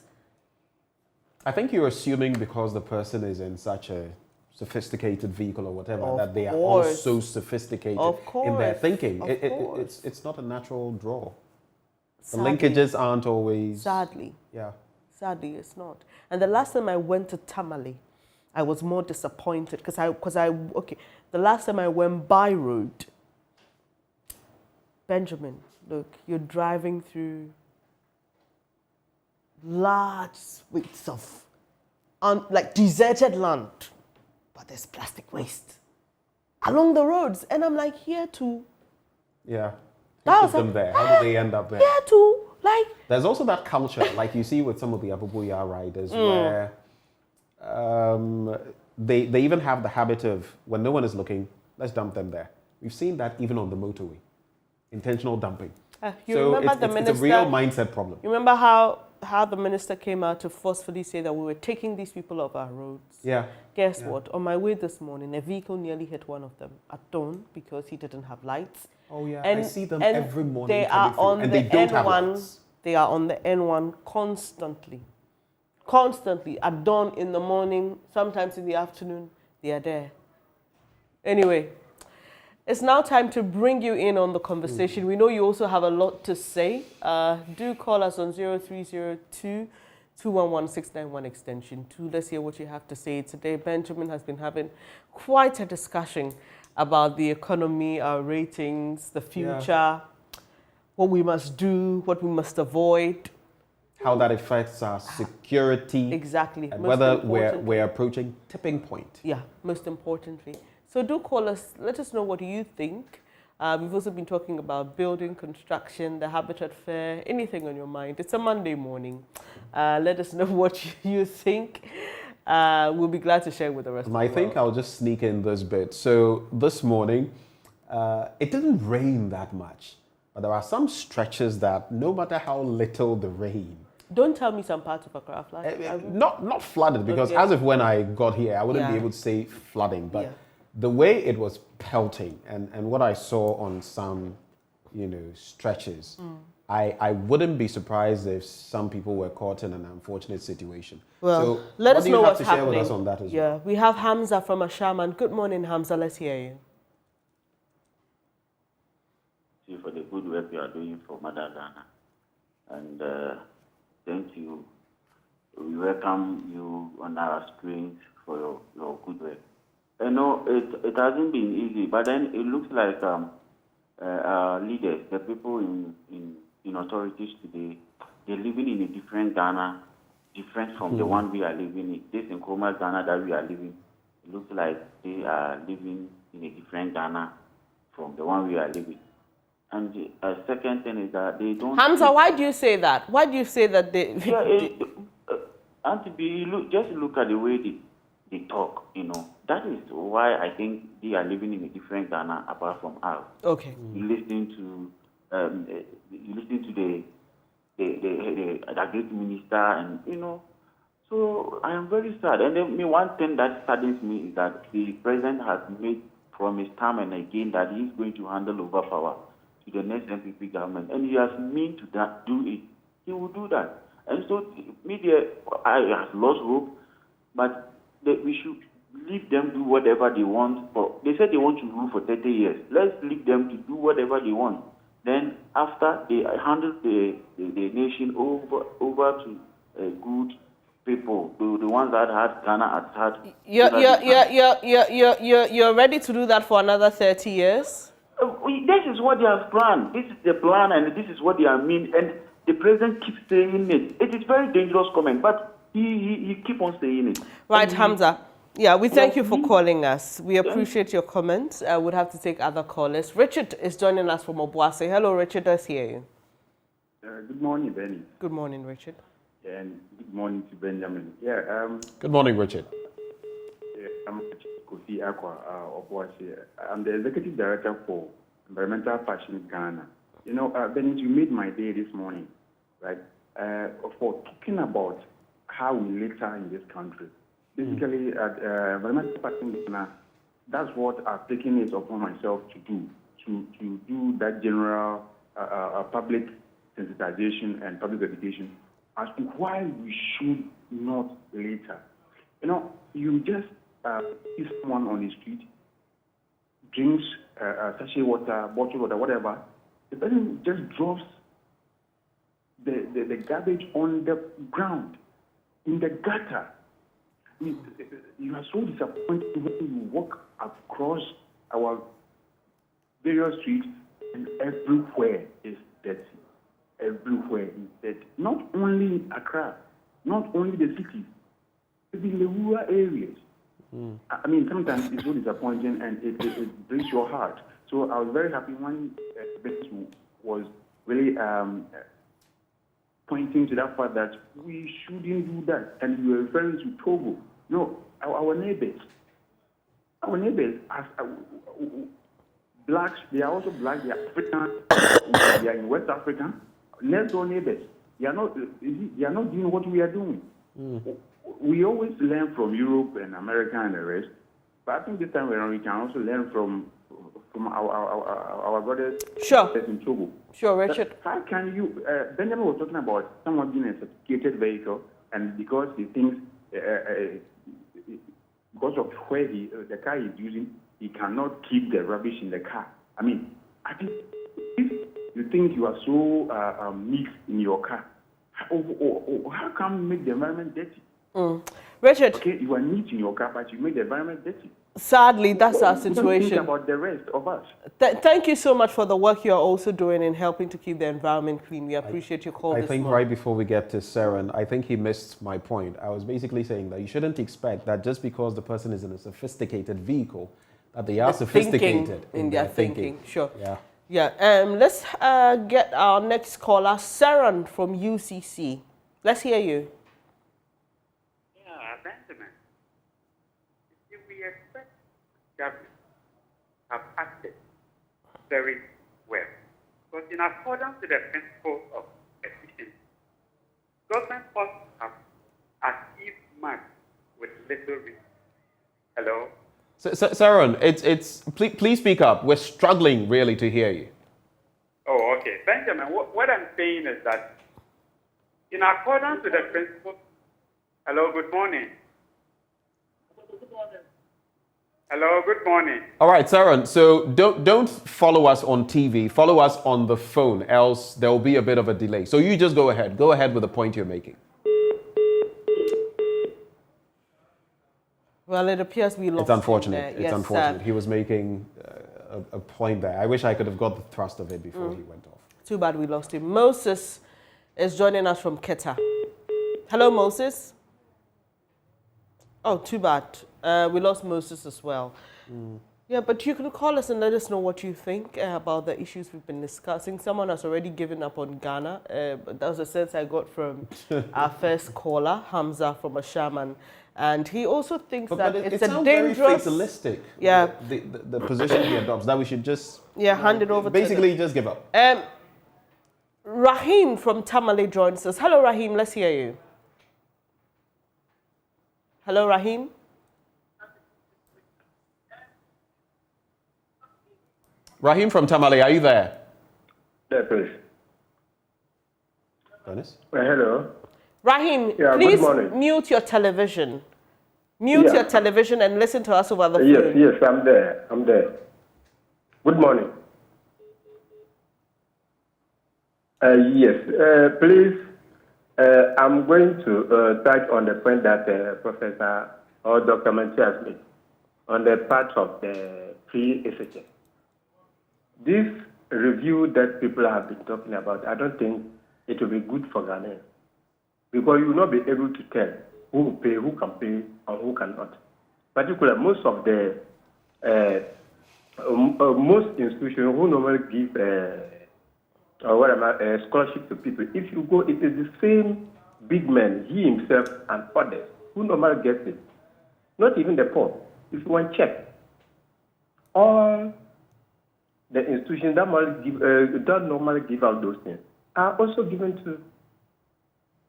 I think you're assuming because the person is in such a sophisticated vehicle or whatever that they are also sophisticated in their thinking. It's not a natural draw. Sadly, the linkages aren't always... Sadly. Yeah. Sadly, it's not. And the last time I went to Tamale, I was more disappointed because the last time I went by road, Benjamin, look, you're driving through large swaths of like deserted land, but there's plastic waste along the roads. And I'm like, here too. Yeah. Who put them there? How do they end up there? Here too. Like, there's also that culture, like you see with some of the Abu-Baidoo riders, where they even have the habit of, when no one is looking, let's dump them there. We've seen that even on the motorway. Intentional dumping. It's a real mindset problem. You remember how the minister came out to forcefully say that we were taking these people off our roads? Yeah. Guess what? On my way this morning, a vehicle nearly hit one of them at dawn because he didn't have lights. Oh yeah, and, I see them every morning. They are on and the they don't N1. Have lights. They are on the N1 constantly. Constantly. At dawn, in the morning, sometimes in the afternoon, they are there. Anyway, it's now time to bring you in on the conversation. We know you also have a lot to say. Do call us on 0302 211 extension 2. Let's hear what you have to say today. Benjamin has been having quite a discussion about the economy, our ratings, the future, what we must do, what we must avoid. How that affects our security. Exactly. And whether we're approaching tipping point. Yeah, most importantly. So do call us. Let us know what you think. We've also been talking about building, construction, the Habitat Fair, anything on your mind. It's a Monday morning. Let us know what you think. We'll be glad to share with the rest of the world. I think I'll just sneak in this bit. So this morning, it didn't rain that much. But there are some stretches that no matter how little the rain, Don't tell me some parts of Accra are flooded. Not flooded, because Okay. as of when I got here, I wouldn't be Yeah. able to say flooding, but Yeah. the way it was pelting and what I saw on some, stretches, I wouldn't be surprised if some people were caught in an unfortunate situation. Well, so let what us do you know have what's to share happening. with us on that as well? Yeah, we have Hamza from Ashaman. Good morning, Hamza. Let's hear you. You for the good work you are doing for Mother Ghana. And thank you. We welcome you on our screens for your good work. I know it hasn't been easy, but then it looks like our leaders, the people in authorities today, they're living in a different Ghana, different from the one we are living in. This in Nkrumah's Ghana that we are living, it looks like they are living in a different Ghana from the one we are living. And the second thing is that they don't... Hamza, why do you say that? Why do you say that they... Just look at the way they talk, That is why I think they are living in a different Ghana apart from us. Okay. You listen to the great minister, and so I am very sad. And then one thing that saddens me is that the president has made promise time and again that he is going to handle over power to the next MPP government, and he has meant to do it. He will do that. And so media, I have lost hope, but we should leave them do whatever they want. They said they want to rule for 30 years. Let's leave them to do whatever they want. Then after they handle the nation over to good people, the ones that had Ghana at heart. You're ready to do that for another 30 years? This is what they have planned. This is the plan, and this is what they are mean. And the president keeps saying it. It is very dangerous comment, but he keep on saying it. Right, Hamza. Yeah, we thank you for calling us. We appreciate your comments. I would have to take other callers. Richard is joining us from Obuasi. Hello, Richard. Let's hear you. Good morning, Bernice. Good morning, Richard. And good morning to Benjamin. Good morning, Richard. I'm Kofi Akwa Obuasi. I'm the executive director for Environmental Passion Ghana. Bernice, you made my day this morning, right? For talking about how we litter in this country. Basically, at Environmental Passion Ghana, that's what I've taken it upon myself to do, to do that general public sensitization and public education as to why we should not litter. You just see someone on the street, drinks sachet water, bottled water, whatever, the person just drops the garbage on the ground, in the gutter. You are so disappointed when you walk across our various streets and everywhere is dirty. Everywhere is dirty. Not only in Accra, not only the cities, but in the rural areas. I mean, sometimes it's so disappointing and it breaks your heart. So I was very happy when Bernice was really pointing to that fact that we shouldn't do that. And you were referring to Togo. No, our neighbors. Our neighbors, as blacks, they are also black, they are African, they are in West Africa. Next door neighbors, they are not doing what we are doing. We always learn from Europe and America and the rest, but I think this time around we can also learn from our brothers in Togo. Sure, Richard. How can you, Benjamin was talking about someone being a certificated vehicle, and because he thinks, because of where the car is using, he cannot keep the rubbish in the car. I mean, I think if you think you are so mixed in your car, how come you make the environment dirty? Richard. Okay, you are neat in your car, but you make the environment dirty. Sadly, that's our situation. Think about the rest of us. Thank you so much for the work you're also doing in helping to keep the environment clean. We appreciate your call I this think morning. right before we get to Saren, I think he missed my point. I was basically saying that you shouldn't expect that just because the person is in a sophisticated vehicle, that they are sophisticated in their thinking. Sure. Yeah. Yeah. Let's get our next caller, Saren from UCC. Let's hear you. Benjamin, if we expect government have acted very well, because in accordance to the principles of efficiency, Government ought to have achieved much with little resources. Hello? Saron, please speak up. We're struggling really to hear you. Oh, okay. Benjamin, what I'm saying is that in accordance with the principle... Hello, good morning. Hello, good morning. All right, Saron, so don't follow us on TV. Follow us on the phone, else there will be a bit of a delay. So you just go ahead. Go ahead with the point you're making. Well, it appears we lost. It's unfortunate. Him there. It's yes, unfortunate. He was making a point there. I wish I could have got the thrust of it before he went off. Too bad we lost him. Moses is joining us from Keta. Hello, Moses. Oh, too bad. We lost Moses as well. Yeah, but you can call us and let us know what you think about the issues we've been discussing. Someone has already given up on Ghana. But that was a sense I got from our first caller, Hamza from Ashaman. And he also thinks that it's a dangerous... Very fatalistic. Yeah. The position he adopts, that we should just... Yeah, hand it over basically just give up. Rahim from Tamale joins us. Hello, Rahim. Let's hear you. Hello, Rahim. Rahim from Tamale, are you there? There, please. Bernice? Hello. Rahim, Yeah, please good morning. mute your television. Mute your television and listen to us over the phone. Yes, I'm there. I'm there. Good morning. Yes, please. I'm going to touch on the point that Professor or Dr. Manchi has made on the part of the free SHS. This review that people have been talking about, I don't think it will be good for Ghana, because you will not be able to tell who will pay, who can pay, and who cannot. Particularly, most of the most institutions who normally give scholarship to people, if you go, it is the same big man, he himself and others, who normally get it. Not even the poor. If you want to check, all the institutions that normally give out those things are also given to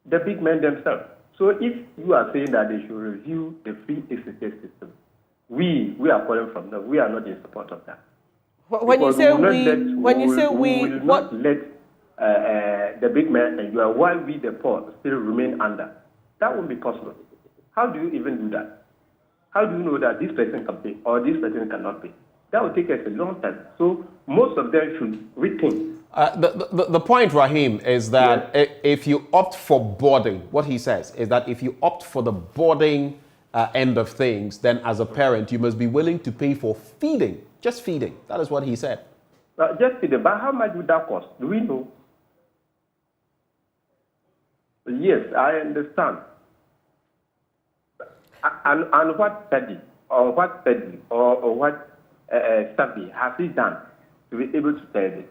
the big men themselves. So if you are saying that they should review the free SHS system, we are calling from them. We are not in support of that. When you say we, we will not let the big men enjoy while we, the poor, still remain under. That won't be possible. How do you even do that? How do you know that this person can pay or this person cannot pay? That will take us a long time. So most of them should rethink. The point, Rahim, is that if you opt for boarding, what he says is that if you opt for the boarding end of things, then as a parent, you must be willing to pay for feeding, just feeding. That is what he said. Just feeding, but how much would that cost? Do we know? Yes, I understand. And what study or what study has he done to be able to tell this?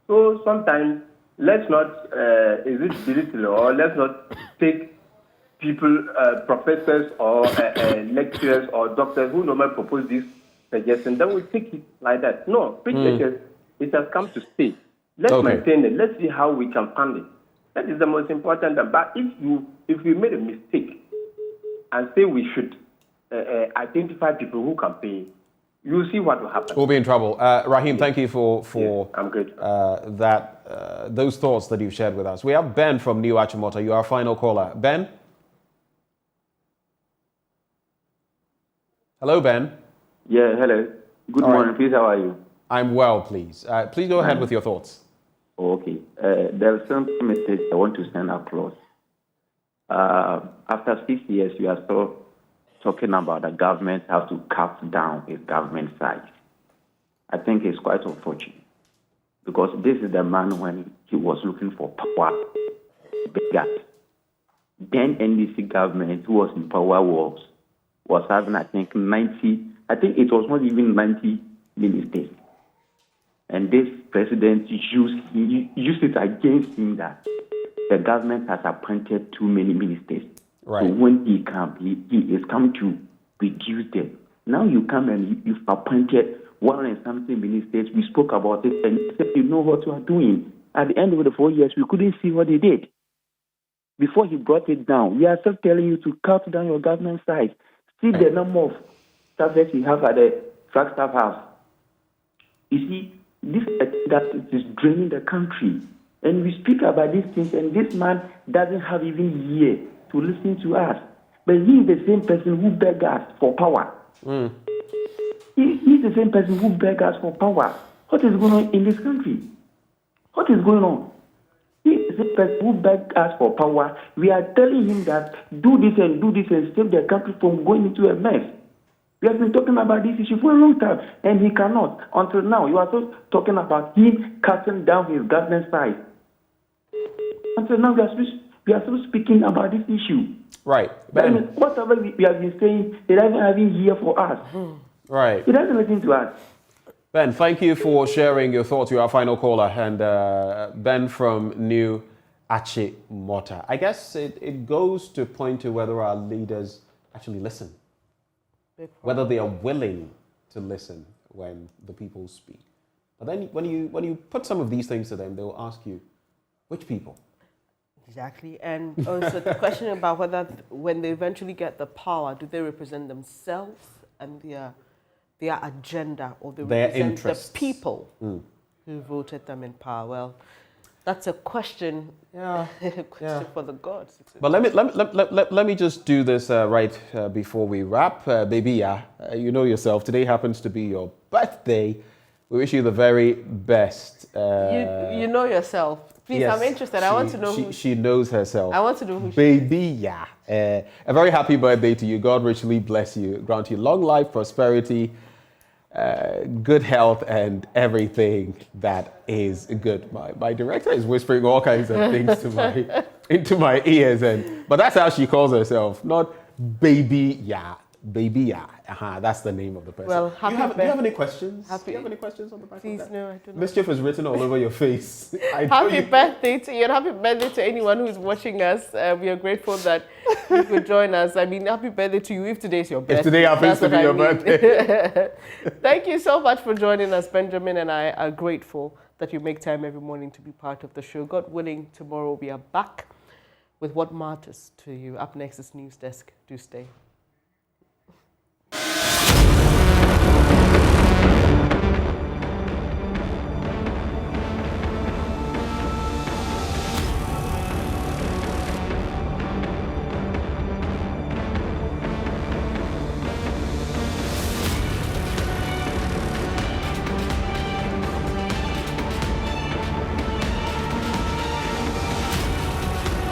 So sometimes let's not, is it belittle, or let's not take people, professors or lecturers or doctors who normally propose this suggestion, then we take it like that. No, it has come to stay. Let's maintain it. Let's see how we can fund it. That is the most important. But if we made a mistake and say we should identify people who can pay, you'll see what will happen. We'll be in trouble. Rahim, thank you for I'm good. Those thoughts that you've shared with us. We have Ben from New Achimota. You are our final caller. Ben? Hello, Ben. Yeah, hello. Good morning, please. How are you? I'm well, please. Please go ahead with your thoughts. Okay. There are some message I want to send across. After 6 years, we are still talking about the government have to cut down its government size. I think it's quite unfortunate, because this is the man when he was looking for power. Then NDC government, who was in power, was having, I think, 90, I think it was not even 90 ministers. And this president used it against him that the government has appointed too many ministers. Right. So when he is come to reduce them. Now you come and you've appointed 100-something ministers. We spoke about it and you said you know what you are doing. At the end of the 4 years, we couldn't see what they did. before he brought it down. We are still telling you to cut down your government size. See the number of staffers you have at the Flagstaff House. You see, this that it is draining the country. And we speak about these things, and this man doesn't have even ear to listen to us. But he is the same person who begs us for power. He's the same person who begs us for power. What is going on in this country? What is going on? He is the person who begs us for power. We are telling him that do this and save the country from going into a mess. We have been talking about this issue for a long time, and he cannot. Until now, you are still talking about him cutting down his government size. Until now, we are still speaking about this issue. Right. Ben. Whatever we have been saying, they doesn't have him here for us. Right. He doesn't listen to us. Ben, thank you for sharing your thoughts. You're our final caller. And Ben from New Achimota. I guess it goes to point to whether our leaders actually listen. Whether they are willing to listen when the people speak. But then when you put some of these things to them, they will ask you, which people? Exactly. And also the question about whether when they eventually get the power, do they represent themselves and their agenda, or they their represent interests. The people who voted them in power? Well, that's a question, for the gods. But let me just do this right before we wrap. Baby, you know yourself. Today happens to be your birthday. We wish you the very best. You know yourself. Please, yes, I'm interested. I want to know who she knows herself. I want to know who Baby, a very happy birthday to you. God richly bless you. Grant you long life, prosperity, good health, and everything that is good. My director is whispering all kinds of things into my ears, but that's how she calls herself, not Baby, Baby, that's the name of the person. Well, do you have any questions? Do you have any questions on the back Please, of that? no, I don't know. Mischief is written all over your face. Happy birthday to you, and happy birthday to anyone who's watching us. We are grateful that you could join us. I mean, happy birthday to you if today is your birthday. If today happens to be your birthday. Thank you so much for joining us. Benjamin and I are grateful that you make time every morning to be part of the show. God willing, tomorrow we are back with what matters to you. Up next is News Desk. Do stay.